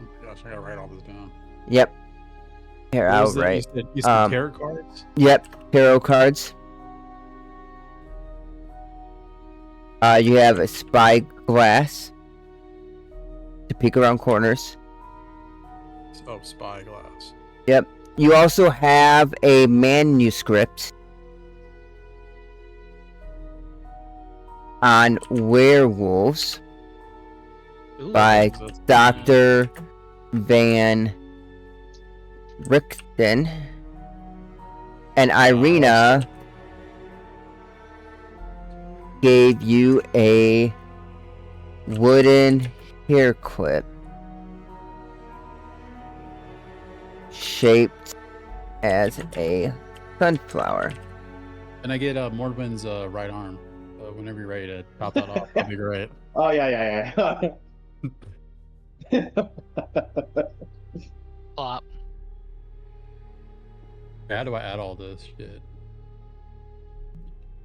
Oh my gosh, I gotta write all this down. Yep. Here, What I'll was it? write. You said tarot cards? Yep, tarot cards. You have a spyglass to peek around corners. Oh, spyglass. Yep. You also have a manuscript on werewolves Ooh. by That's- Dr. Van Richten. And Irina gave you a wooden hair clip shaped as a sunflower. And I get Mordwin's right arm. Whenever you're ready to top that off, that'd be great. Oh yeah. Plop. How do I add all this shit?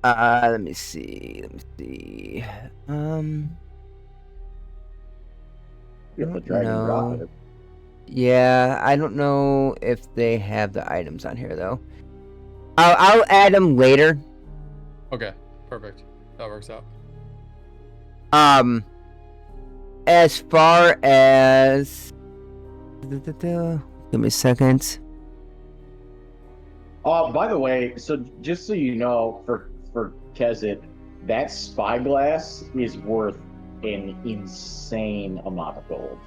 Let me see. You have to Don't drag and drop know. it. Yeah, I don't know if they have the items on here though. I'll add them later. Okay, perfect. That works out. As far as give me a second. By the way, so just so you know, for Kezit, that spyglass is worth an insane amount of gold.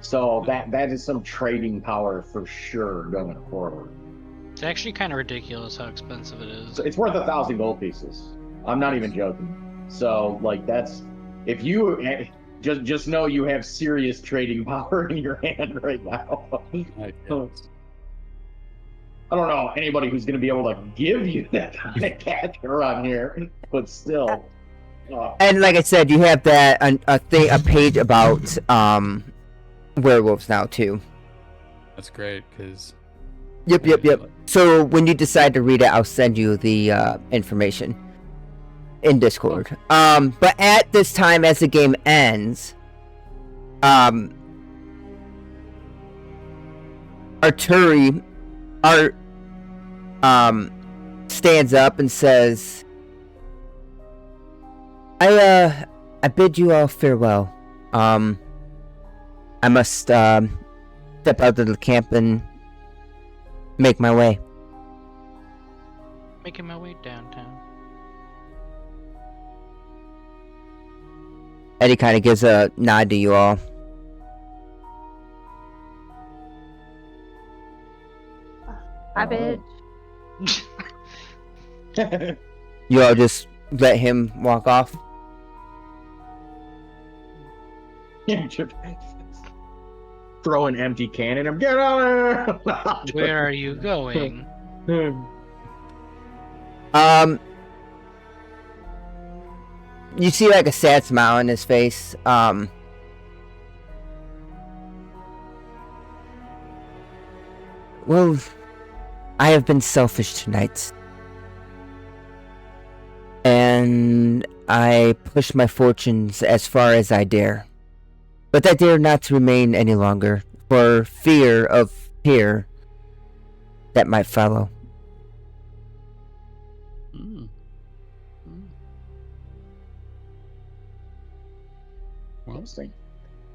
So that is some trading power for sure going forward. It's actually kind of ridiculous how expensive it is. So it's worth 1,000 gold pieces. I'm not even joking. So like that's if you just know you have serious trading power in your hand right now. I guess. I don't know anybody who's going to be able to give you that kind of cash around here, but still. And like I said, you have that a page about werewolves now too. That's great because. Yep. So when you decide to read it, I'll send you the information in Discord. But at this time, as the game ends, Arturi stands up and says, I bid you all farewell. I must step out of the camp and make my way. Making my way downtown. Eddie kind of gives a nod to you all. Hi, bitch. You all just let him walk off. Throw an empty can at him. Get out of there! Where are you going? You see like a sad smile on his face. Well, I have been selfish tonight. And I pushed my fortunes as far as I dare. But I dare not to remain any longer, for fear of fear that might follow. Well,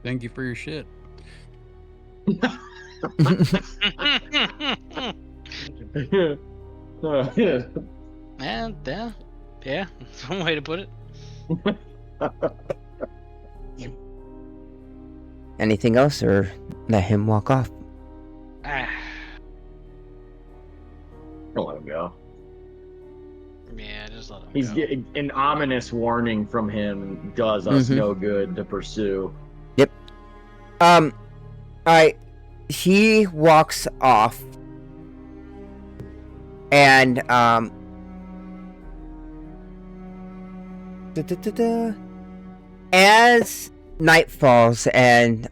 thank you for your shit. Yeah, that's one way to put it. Anything else, or let him walk off? Ah, Don't let him go. yeah, just let him He's go. getting an ominous warning from him. Does us no good to pursue. Yep. Alright. He walks off. And, as night falls and,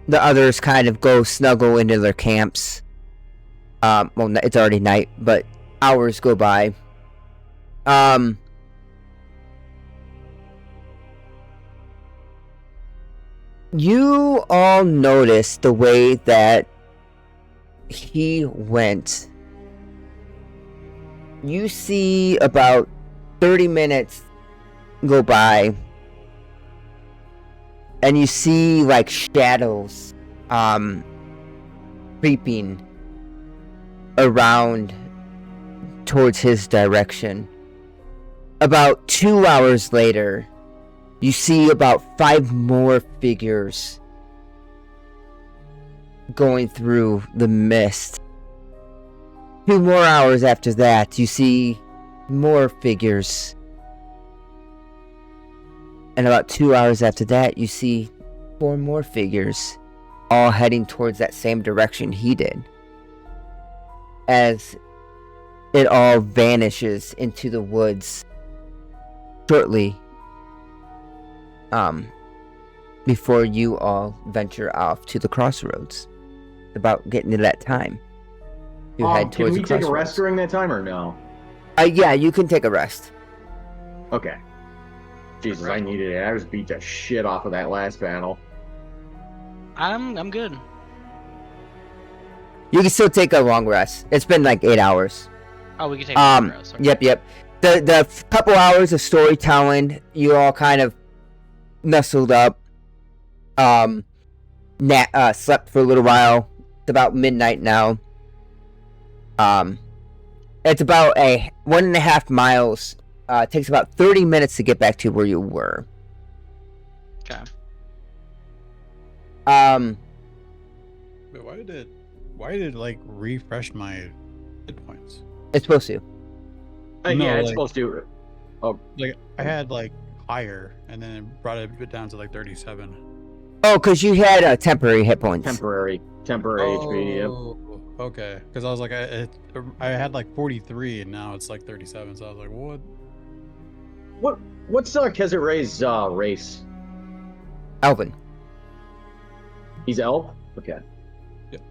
the others kind of go snuggle into their camps. Well, it's already night, but hours go by. You all notice the way that he went. You see about 30 minutes go by, and you see like shadows creeping around towards his direction. About 2 hours later, you see about 5 more figures going through the mist. 2 more hours after that, you see more figures. And about 2 hours after that, you see 4 more figures, all heading towards that same direction he did. As it all vanishes into the woods shortly before you all venture off to the crossroads. About getting to that time. You head Can towards we the take a crossroads. rest during that time or no? Yeah, you can take a rest. Okay. Jesus, I needed it. I was beat the shit off of that last battle. I'm good. You can still take a long rest. It's been like 8 hours. Oh, we can take a rest. Okay. Yep. The couple hours of storytelling, you all kind of nestled up. Slept for a little while. It's about midnight now. It's about 1.5 miles. It takes about 30 minutes to get back to where you were. Okay. Wait, why did it like refresh my hit points? It's supposed to. No, Yeah, it's like- supposed to. Like I had like higher, and then it brought it down to like 37. Oh, because you had temporary hit points. Temporary HP. Yep. Oh, okay. Because I was like, I had like 43, and now it's like 37. So I was like, what? What's Kezit Ray's race? Elvin. He's elf. Okay. Yep.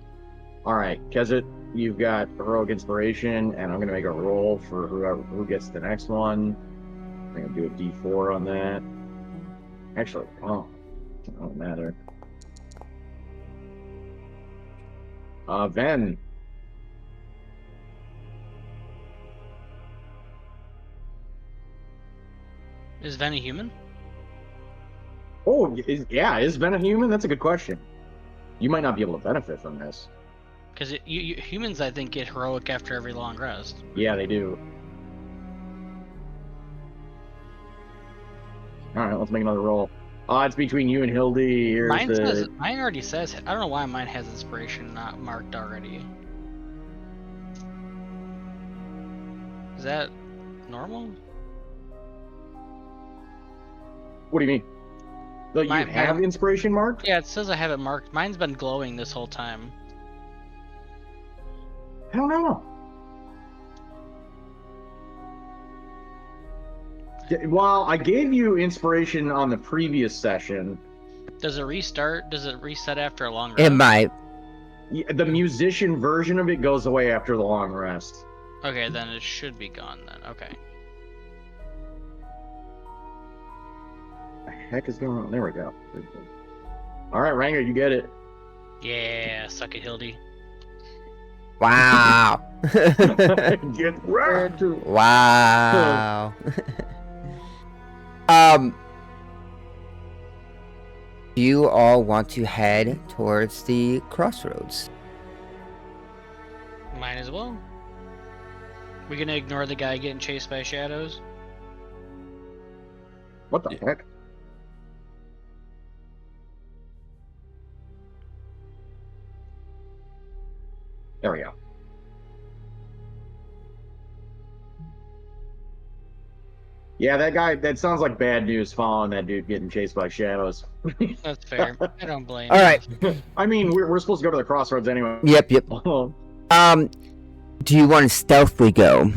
All right, Kezit, you've got heroic inspiration, and I'm gonna make a roll for who gets the next one. I'm gonna do a D4 on that. Actually, oh, it don't matter. Ven. Is Ven a human? Oh, is Ven a human? That's a good question. You might not be able to benefit from this. Because humans, I think, get heroic after every long rest. Yeah, they do. All right, let's make another roll. It's between you and Hildy. Here's Mine already says. I don't know why mine has inspiration not marked already. Is that normal? What do you mean? You have inspiration marked? Yeah, it says I have it marked. Mine's been glowing this whole time. I don't know. Well, I gave you inspiration on the previous session. Does it restart? Does it reset after a long rest? It might. Yeah, the musician version of it goes away after the long rest. Okay, then it should be gone then. Okay. The heck is going on? There we go. All right, Ranger, you get it. Yeah, suck it, Hildy. Wow. Get wrecked. Wow. Do you all want to head towards the crossroads? Might as well. We gonna ignore the guy getting chased by shadows? What the heck? There we go. Yeah, that sounds like bad news following that dude getting chased by shadows. That's fair. I don't blame All right. I mean, we're supposed to go to the crossroads anyway. Yep. Do you want to stealthily go?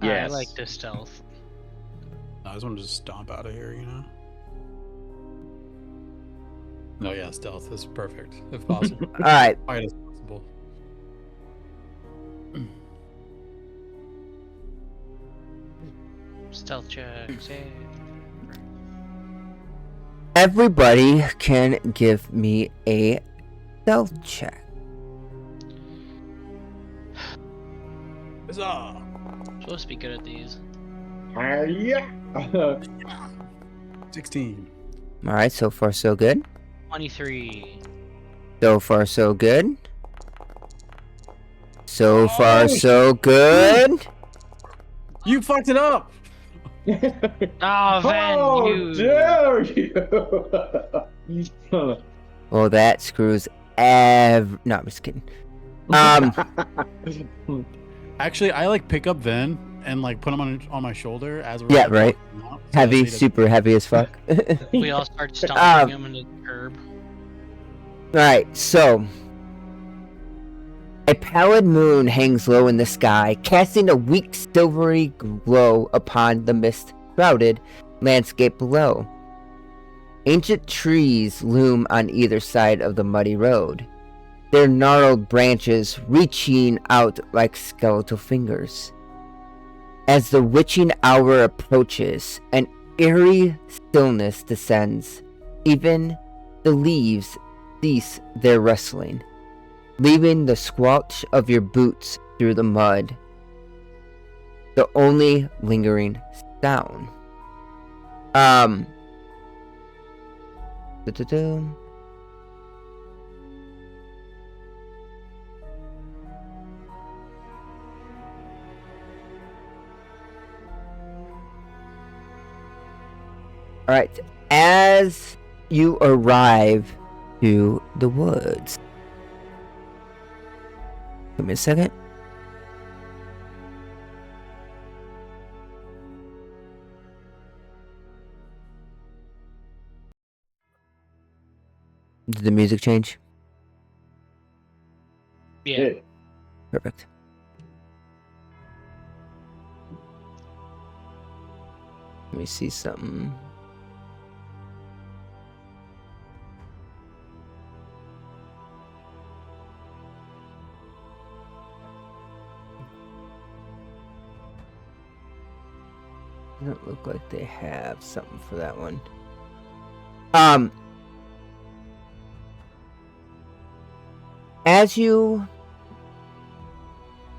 Yes. I like this stealth. I just want to just stomp out of here, you know? No, yeah, stealth is perfect, if possible. All right. Quiet as possible. Stealth checks, yeah. Everybody can give me a stealth check. Huzzah! Supposed to be good at these. Yeah. 16. All right. So far, so good. 23. So far, so good. So far, so good. You fucked it up! Oh, Ven, How you. dare you! Well, that screws No, I'm just kidding. Actually, I like pick up Ven and like put him on my shoulder as we're Yeah, like, right. walking out, so Heavy, he doesn't- super heavy as fuck. We all start stomping him into the curb. Alright, so a pallid moon hangs low in the sky, casting a weak silvery glow upon the mist-shrouded landscape below. Ancient trees loom on either side of the muddy road, their gnarled branches reaching out like skeletal fingers. As the witching hour approaches, an eerie stillness descends. Even the leaves cease their rustling, leaving the squelch of your boots through the mud, the only lingering sound. Alright, as you arrive to the woods. Give me a second. Did the music change? Yeah. Perfect. Let me see something. Doesn't look like they have something for that one.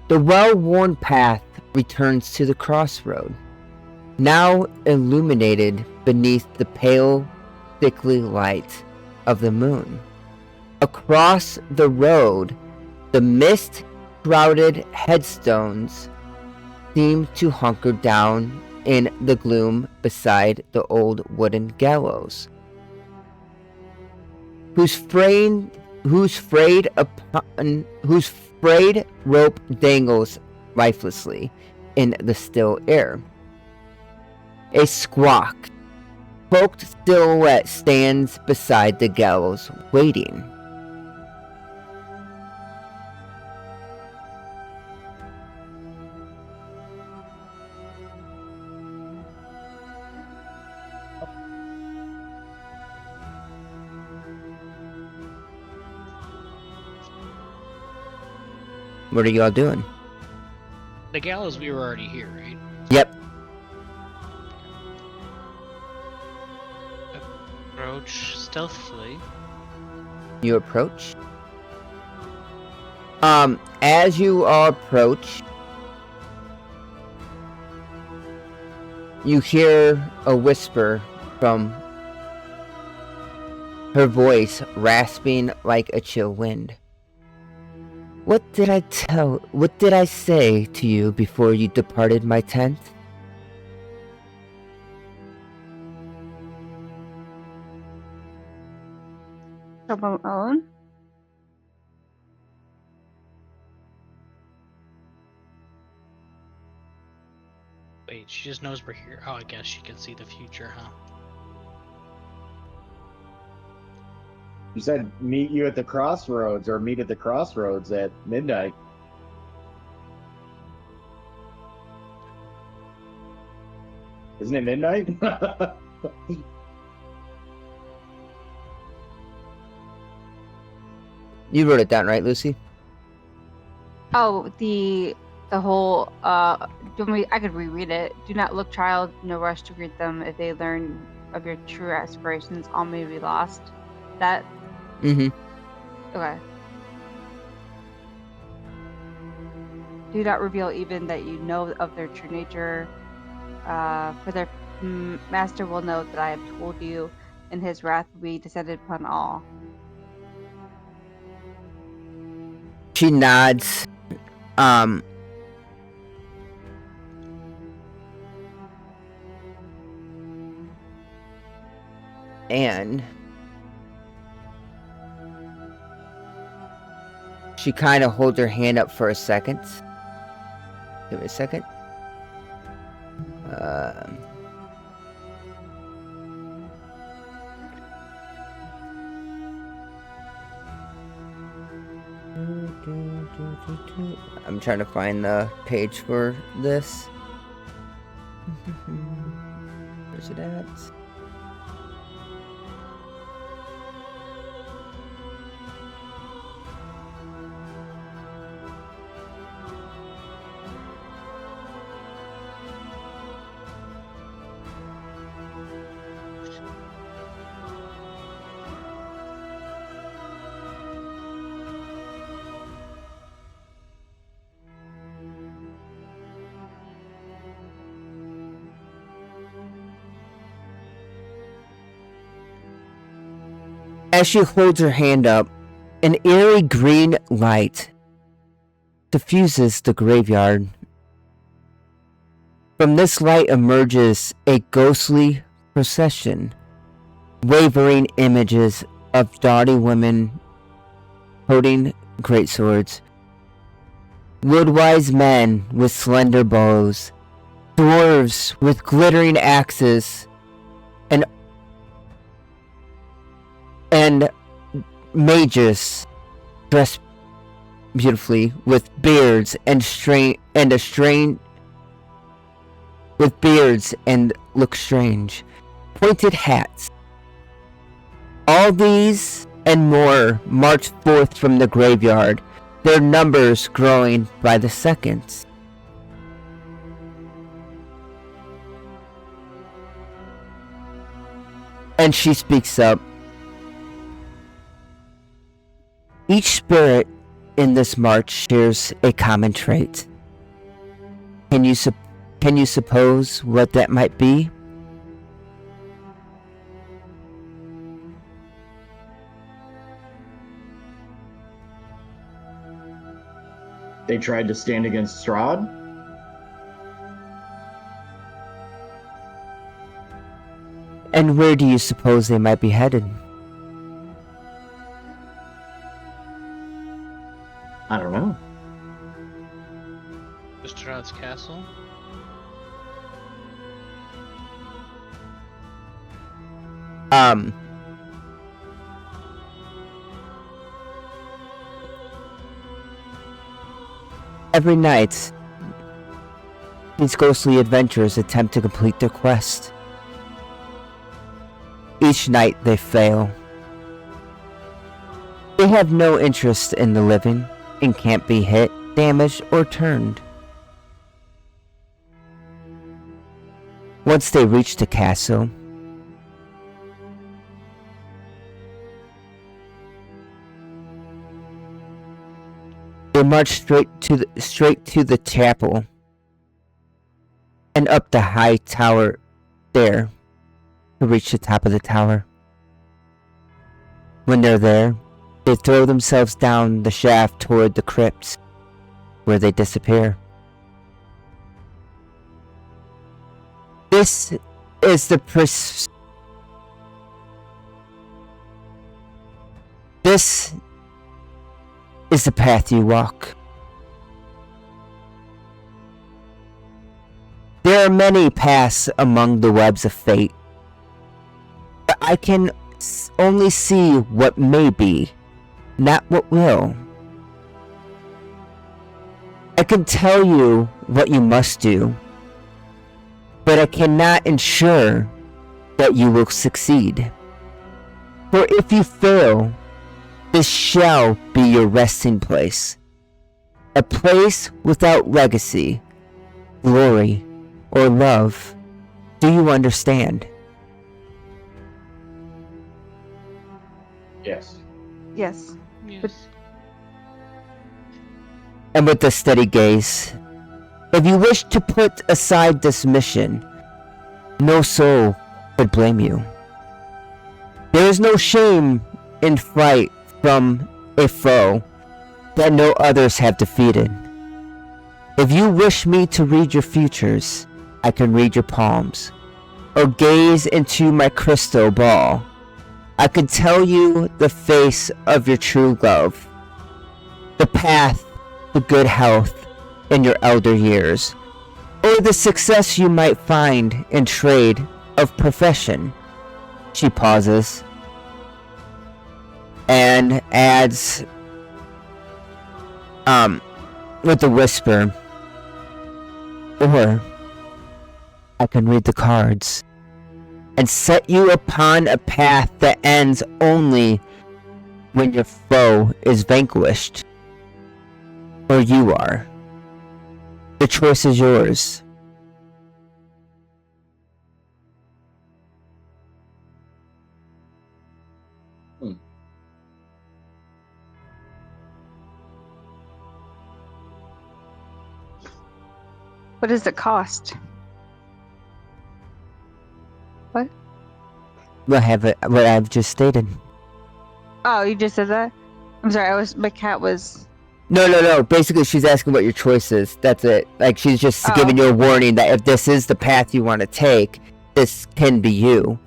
The well-worn path returns to the crossroad, now illuminated beneath the pale, sickly light of the moon. Across the road, the mist-shrouded headstones seem to hunker down in the gloom beside the old wooden gallows, whose frayed rope dangles lifelessly in the still air. A squawk, cloaked silhouette stands beside the gallows, waiting. What are y'all doing? The gallows, we were already here, right? Yep. Approach stealthily. You approach. As you all approach, you hear a whisper from her voice, rasping like a chill wind. What did I say to you before you departed my tent? Come on. Wait, she just knows we're here. Oh, I guess she can see the future, huh? You said meet you at the crossroads or meet at the crossroads at midnight. Isn't it midnight? You wrote it down, right, Lucy? Oh, the whole I could reread it. Do not look, child, no rush to greet them. If they learn of your true aspirations, all may be lost. That Mm-hmm. okay. Do not reveal even that you know of their true nature, for their master will know that I have told you, and his wrath will be descended upon all. She nods. And she kind of holds her hand up for a second. Give me a second. I'm trying to find the page for this. Where's it at? As she holds her hand up, an eerie green light diffuses the graveyard. From this light emerges a ghostly procession, wavering images of doughty women holding greatswords, wood-wise men with slender bows, dwarves with glittering axes, and mages dressed beautifully with beards and look strange. Pointed hats. All these and more march forth from the graveyard, their numbers growing by the seconds. And she speaks up. Each spirit in this march shares a common trait. Can you suppose what that might be? They tried to stand against Strahd. And where do you suppose they might be headed? I don't know. Strahd's castle? Every night, these ghostly adventurers attempt to complete their quest. Each night they fail. They have no interest in the living and can't be hit, damaged, or turned. Once they reach the castle, they march straight to the chapel and up the high tower there to reach the top of the tower. When they're there, they throw themselves down the shaft toward the crypt, where they disappear. This is the path you walk. There are many paths among the webs of fate, but I can only see what may be, not what will. I can tell you what you must do, but I cannot ensure that you will succeed. For if you fail, this shall be your resting place. A place without legacy, glory, or love. Do you understand? Yes. Yes. Yes. And with a steady gaze, if you wish to put aside this mission, no soul could blame you. There is no shame in flight from a foe that no others have defeated. If you wish me to read your futures, I can read your palms, or gaze into my crystal ball. I can tell you the face of your true love, the path to good health in your elder years, or the success you might find in trade of profession. She pauses and adds, with a whisper, or I can read the cards and set you upon a path that ends only when your foe is vanquished, or you are. The choice is yours. What does it cost? What? What I've just stated. Oh, you just said that? I'm sorry, my cat was... No. Basically, she's asking what your choice is. That's it. Like, she's just giving you a warning that if this is the path you want to take, this can be you.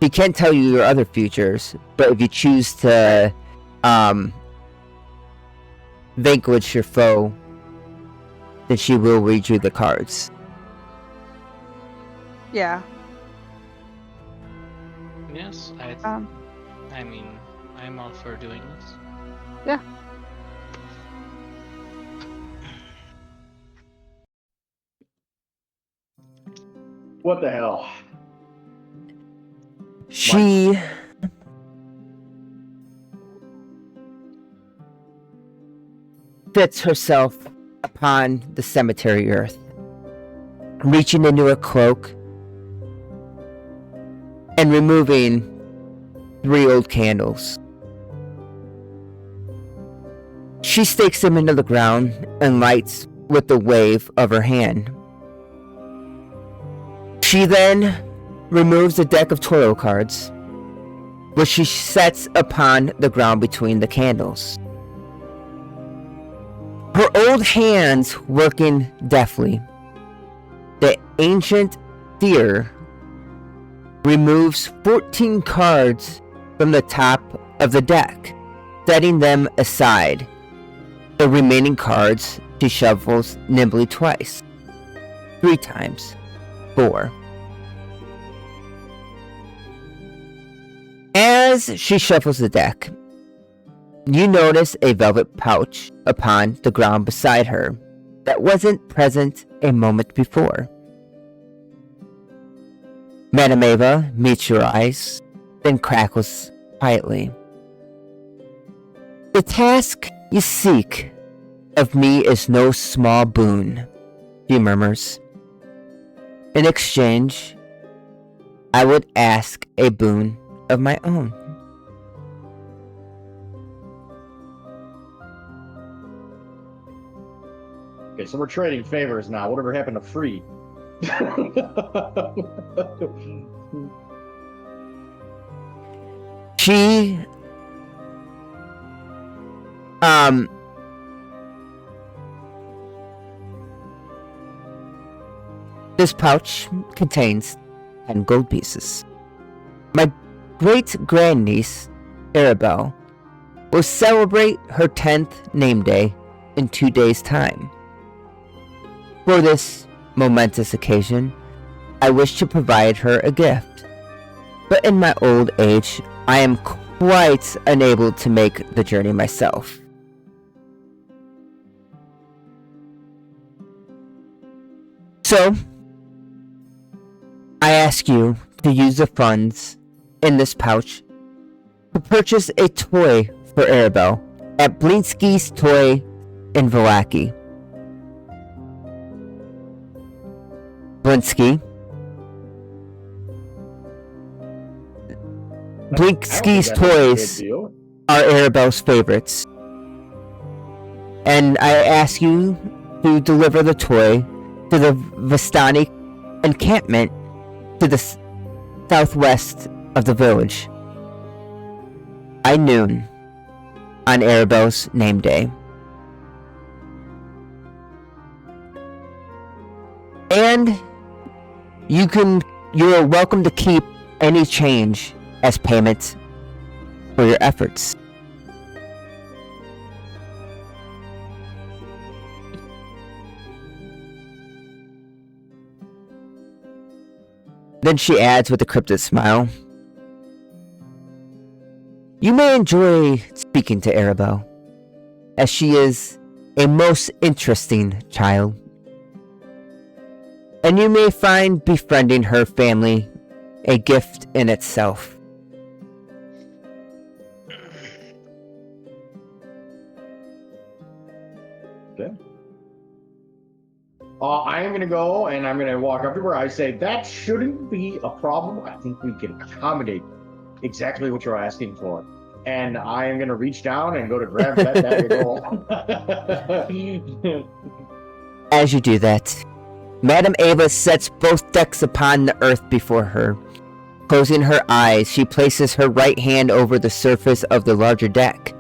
She can't tell you your other futures, but if you choose to, vanquish your foe, then she will read you the cards. Yeah. Yes, I mean, I'm all for doing this. Yeah. What the hell? She sits herself upon the cemetery earth, reaching into her cloak and removing 3 old candles. She stakes them into the ground and lights with the wave of her hand. She then removes a deck of tarot cards, which she sets upon the ground between the candles. Her old hands working deftly, the ancient seer removes 14 cards from the top of the deck, setting them aside. The remaining cards she shuffles nimbly twice, 3 times, 4. As she shuffles the deck, you notice a velvet pouch upon the ground beside her that wasn't present a moment before. Madame Ava meets your eyes, then crackles quietly. The task you seek of me is no small boon, she murmurs. In exchange, I would ask a boon of my own. Okay, so we're trading favors now. Whatever happened to free? She this pouch contains 10 gold pieces. My great-grandniece, Arabelle, will celebrate her 10th name day in 2 days' time. For this momentous occasion, I wish to provide her a gift. But in my old age, I am quite unable to make the journey myself. So, I ask you to use the funds in this pouch to purchase a toy for Arabelle at Blinsky's Toy in Valaki. Blinsky's toys are Arabelle's favorites. And I ask you to deliver the toy to the Vistani encampment to the southwest of the village by noon on Arabelle's name day. And you are welcome to keep any change as payment for your efforts. Then she adds with a cryptic smile, you may enjoy speaking to Arabelle, as she is a most interesting child. And you may find befriending her family a gift in itself. Okay. I am going to go and I'm going to walk up to her. I say, that shouldn't be a problem. I think we can accommodate exactly what you're asking for. And I am going to reach down and go to grab that bag of gold. As you do that, Madame Ava sets both decks upon the earth before her. Closing her eyes, she places her right hand over the surface of the larger deck.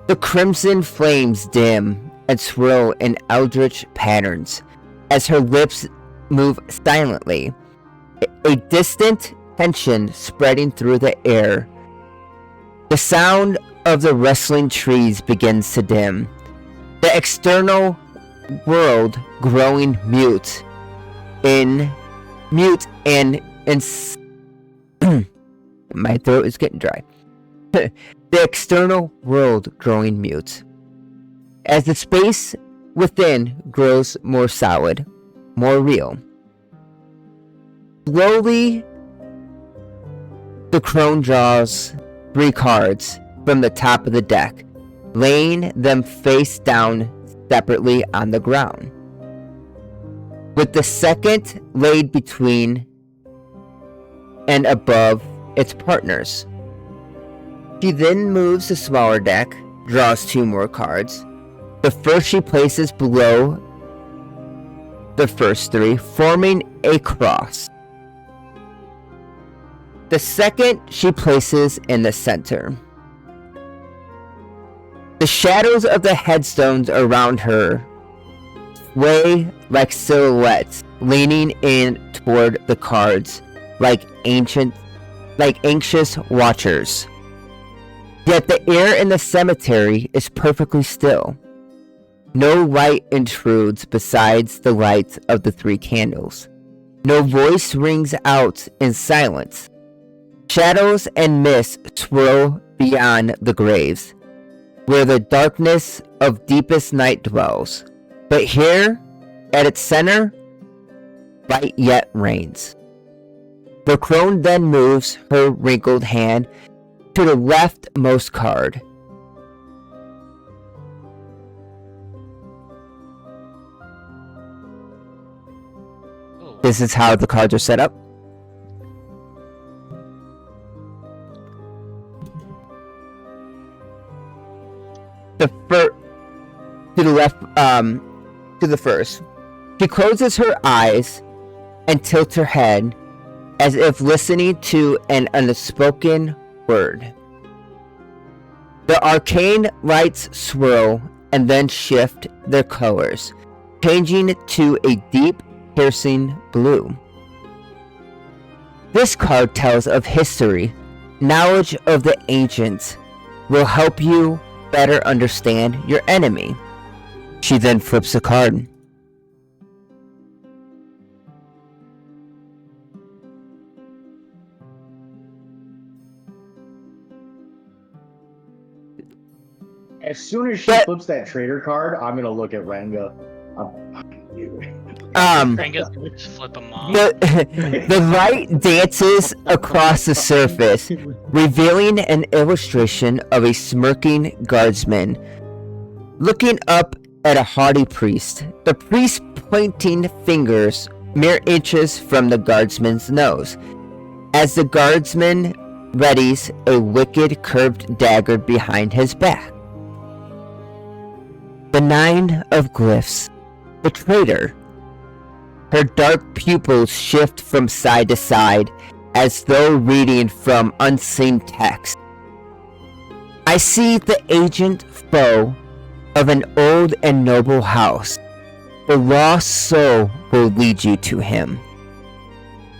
The crimson flames dim and swirl in eldritch patterns as her lips move silently, a distant tension spreading through the air. The sound of the rustling trees begins to dim, the external world growing mute and my throat is getting dry. the external world growing mute. As the space within grows more solid, more real. Slowly, the crone draws 3 cards from the top of the deck, laying them face down separately on the ground, with the second laid between and above its partners. She then moves the smaller deck, draws 2 more cards. The first she places below the first 3, forming a cross. The second she places in the center. The shadows of the headstones around her sway like silhouettes, leaning in toward the cards like anxious watchers. Yet the air in the cemetery is perfectly still. No light intrudes besides the light of the 3 candles. No voice rings out in silence. Shadows and mist swirl beyond the graves, where the darkness of deepest night dwells. But here, at its center, light yet reigns. The crone then moves her wrinkled hand to the leftmost card. Oh, This is how the cards are set up. To the left, to the first. She closes her eyes and tilts her head as if listening to an unspoken word. The arcane lights swirl and then shift their colors, changing to a deep, piercing blue. This card tells of history. Knowledge of the ancients will help you better understand your enemy. She then flips a card. As soon as she But- flips that trader card, I'm gonna look at Renga. I'm fucking you. Ranga's gonna just flip them off. The light dances across the surface, revealing an illustration of a smirking guardsman looking up at a haughty priest. The priest pointing fingers mere inches from the guardsman's nose, as the guardsman readies a wicked curved dagger behind his back. The 9 of glyphs. The traitor. Her dark pupils shift from side to side as though reading from unseen text. I see the ancient foe of an old and noble house. The lost soul will lead you to him.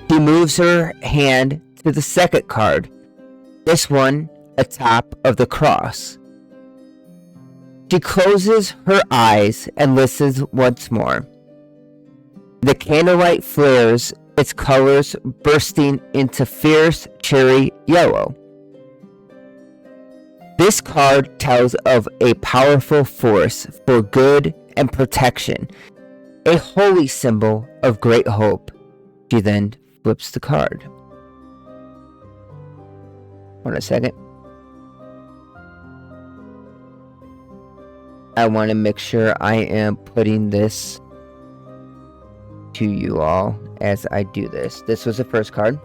She moves her hand to the second card, this one atop of the cross. She closes her eyes and listens once more. The candlelight flares, its colors bursting into fierce cherry yellow. This card tells of a powerful force for good and protection, a holy symbol of great hope. She then flips the card. Hold on a second. I want to make sure I am putting this to you all as I do this. This was the first card.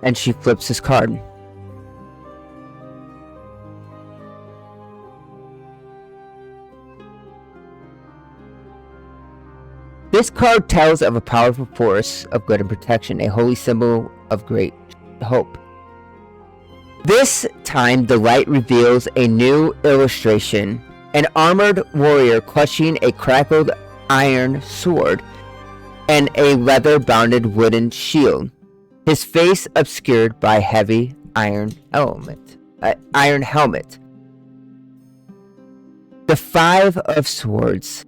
And she flips this card. This card tells of a powerful force of good and protection, a holy symbol of great hope. This time, the light reveals a new illustration. An armored warrior clutching a crackled iron sword and a leather-bounded wooden shield. His face obscured by heavy iron helmet. The 5 of Swords.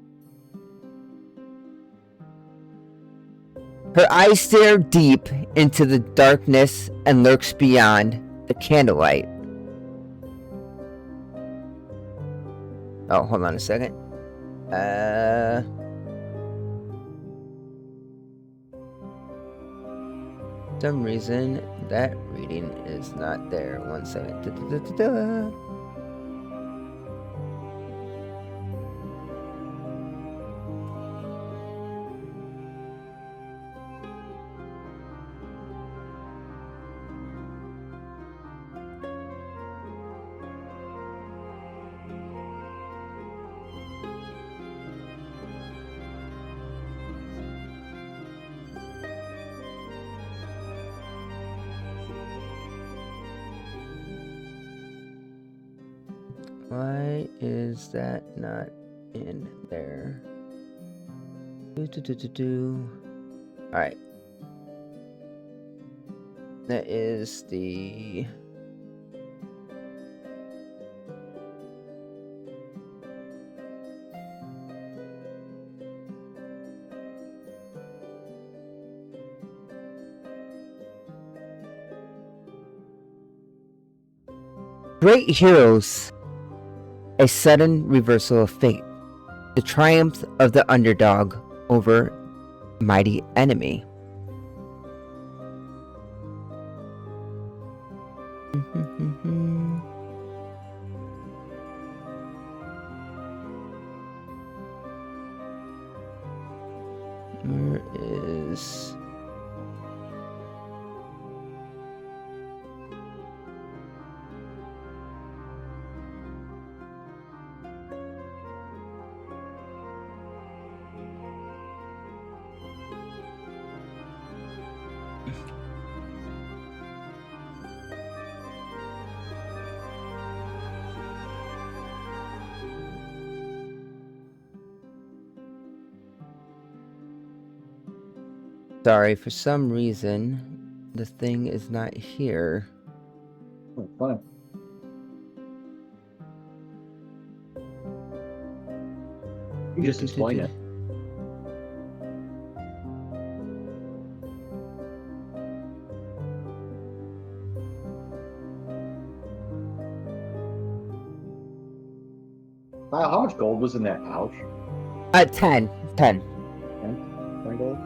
Her eyes stare deep into the darkness and lurks beyond the candlelight. Oh, hold on a second. For some reason, that reading is not there. 1 second. Why is that not in there? Alright. That is the... Great heroes. A sudden reversal of fate. The triumph of the underdog over mighty enemy. Where is... Sorry, for some reason, the thing is not here. Oh, fine. You just explain it. Wow, how much gold was in that pouch? 10. 10. 10 gold?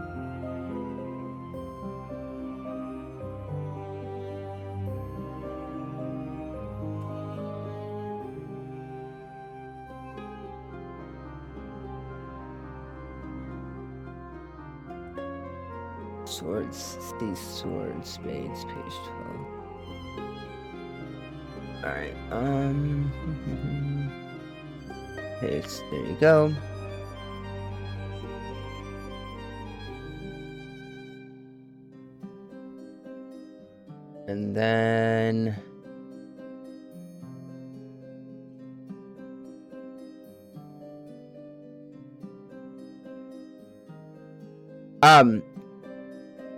Swords, these swords, spades, page 12. Alright, paste, there you go. And then...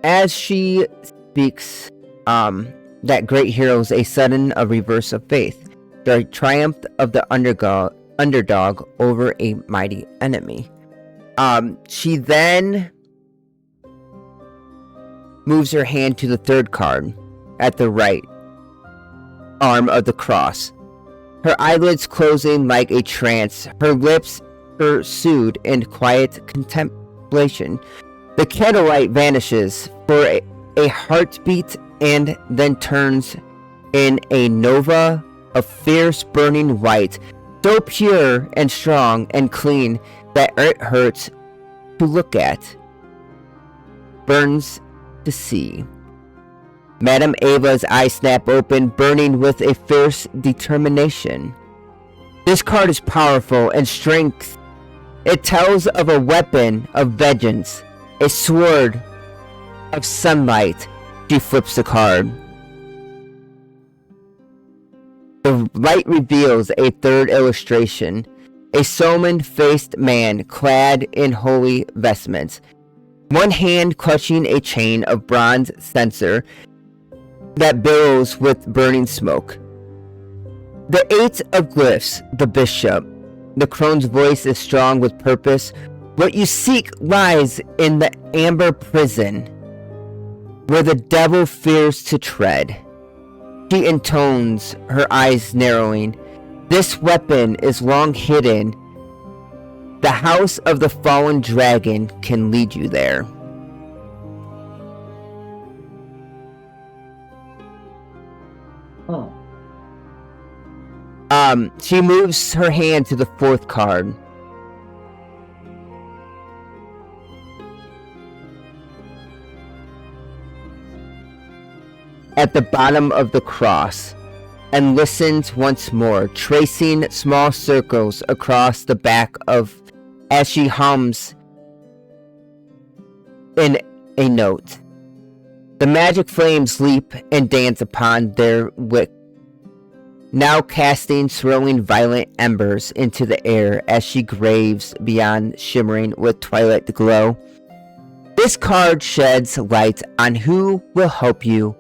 as she speaks, that great heroes a sudden reverse of faith, the triumph of the underdog over a mighty enemy. She then moves her hand to the third card at the right arm of the cross, her eyelids closing like a trance, her lips pursued in quiet contemplation. The candlelight vanishes for a heartbeat and then turns in a nova of fierce burning white, so pure and strong and clean that it hurts to look at, burns to see. Madame Ava's eyes snap open, burning with a fierce determination. This card is powerful and strength. It tells of a weapon of vengeance, a sword of sunlight. She flips the card. The light reveals a third illustration. A salmon-faced man clad in holy vestments. One hand clutching a chain of bronze censer that billows with burning smoke. The Eight of Glyphs, the bishop. The crone's voice is strong with purpose. What you seek lies in the amber prison, where the devil fears to tread. She intones, her eyes narrowing. This weapon is long hidden. The house of the fallen dragon can lead you there. Huh. She moves her hand to the fourth card. At the bottom of the cross, and listens once more, tracing small circles across the back of as she hums in a note. The magic flames leap and dance upon their wick, now casting swirling violet embers into the air as she graves beyond, shimmering with twilight glow. This card sheds light on who will help you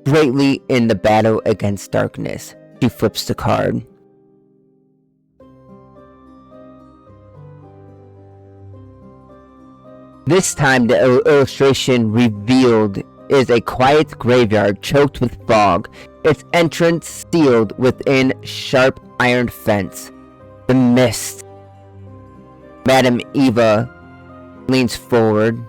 greatly in the battle against darkness. She flips the card. This time the illustration revealed is a quiet graveyard choked with fog, its entrance sealed within sharp iron fence. The mist. Madame Eva leans forward.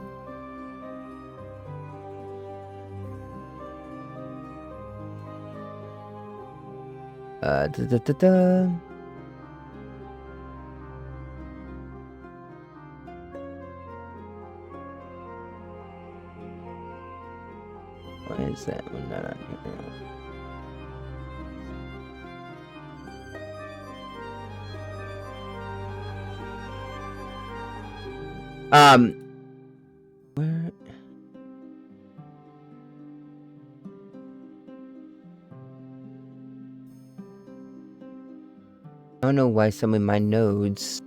Why is that one not on here? Where? I don't know why some of my notes,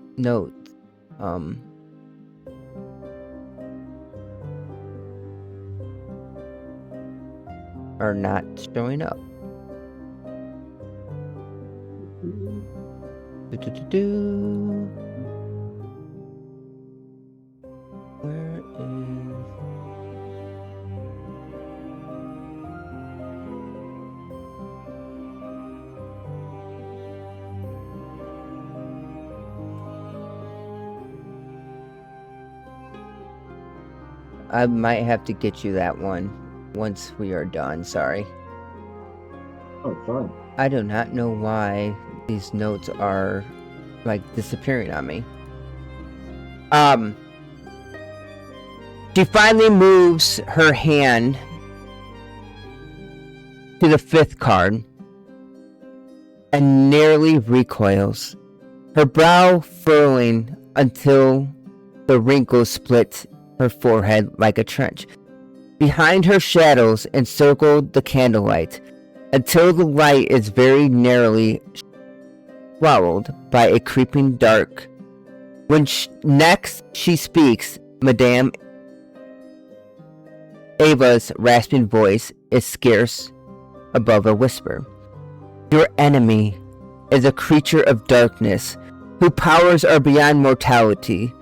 are not showing up. Where is... I might have to get you that one once we are done, sorry. Oh, fun. I do not know why these notes are, like, disappearing on me. She finally moves her hand to the fifth card and nearly recoils, her brow furrowing until the wrinkles split her forehead like a trench. Behind her shadows encircle the candlelight, until the light is very narrowly swallowed by a creeping dark. When next she speaks, Madame Ava's rasping voice is scarce above a whisper. Your enemy is a creature of darkness, whose powers are beyond mortality.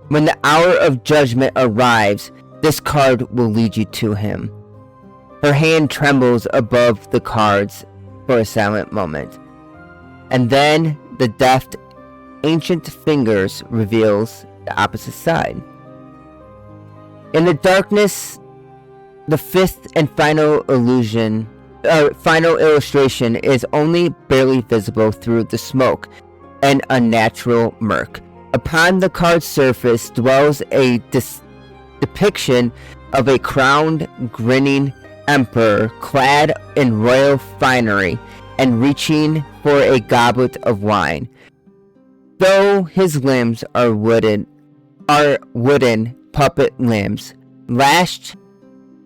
When the hour of judgment arrives, this card will lead you to him. Her hand trembles above the cards for a silent moment, and then the deft, ancient fingers reveals the opposite side. In the darkness, the fifth and final illustration is only barely visible through the smoke and unnatural murk. Upon the card's surface dwells a depiction of a crowned, grinning emperor clad in royal finery and reaching for a goblet of wine. Though his limbs are wooden puppet limbs, lashed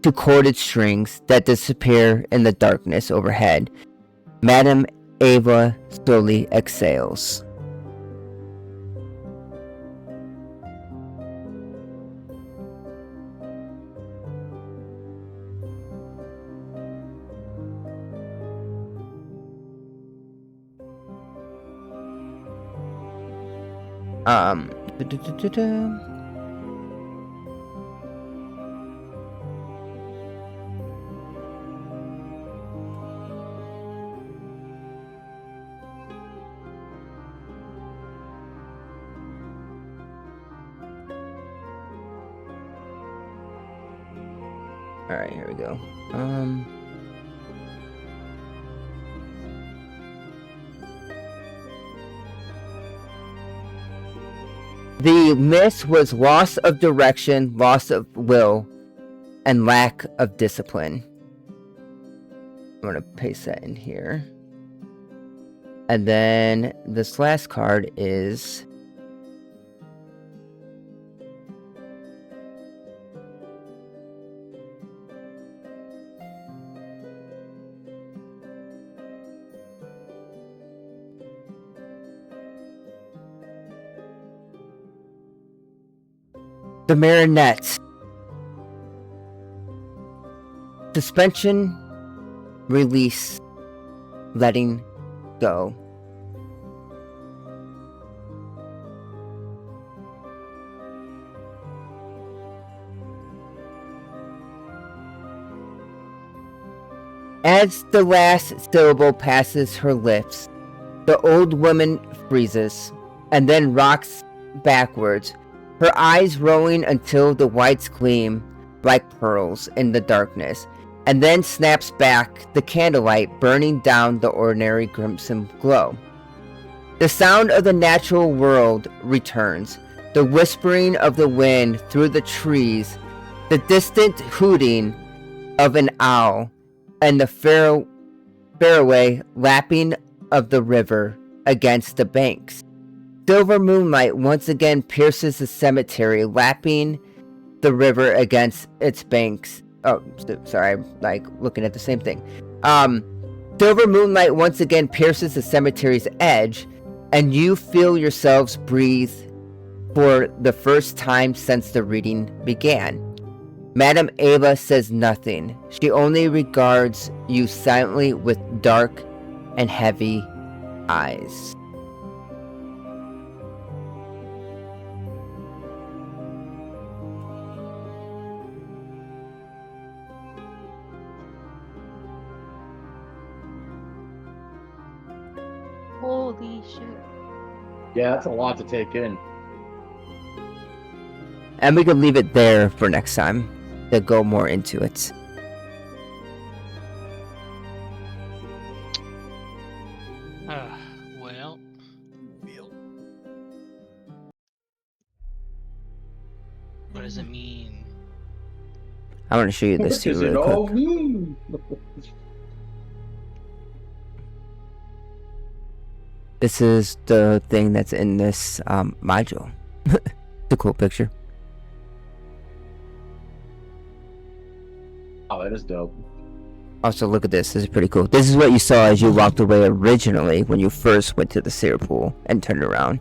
to corded strings that disappear in the darkness overhead, Madame Ava slowly exhales. Um. du-du-du-du-du. All right, here we go. The miss was loss of direction, loss of will, and lack of discipline. I'm gonna paste that in here. And then this last card is the Marionette. Suspension, release, letting go. As the last syllable passes her lips, the old woman freezes and then rocks backwards, her eyes rolling until the whites gleam like pearls in the darkness, and then snaps back, the candlelight burning down the ordinary crimson glow. The sound of the natural world returns, the whispering of the wind through the trees, the distant hooting of an owl, and the faraway lapping of the river against the banks. Silver moonlight once again pierces the cemetery, lapping the river against its banks. Oh, sorry, I'm like looking at the same thing. Silver moonlight once again pierces the cemetery's edge, and you feel yourselves breathe for the first time since the reading began. Madame Ava says nothing. She only regards you silently with dark and heavy eyes. Holy shit. Yeah, that's a lot to take in. And we can leave it there for next time to go more into it. Well. What does it mean? I want to show you this What too does it really all quick. mean? This is the thing that's in this module. It's a cool picture. Oh, that is dope. Also, look at this. This is pretty cool. This is what you saw as you walked away originally when you first went to the Tser Pool and turned around.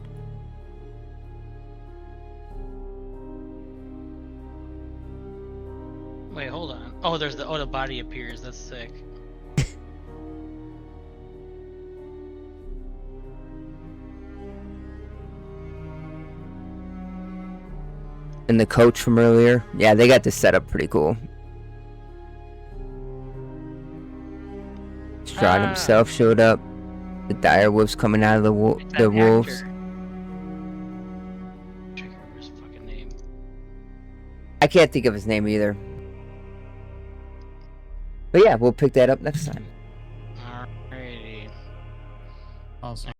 Wait, hold on. Oh, there's the body appears. That's sick. And the coach from earlier. Yeah, they got this set up pretty cool. Strahd himself showed up. The dire wolves coming out of the wolves. Check his fucking name. I can't think of his name either. But yeah, we'll pick that up next time. Alrighty. Awesome.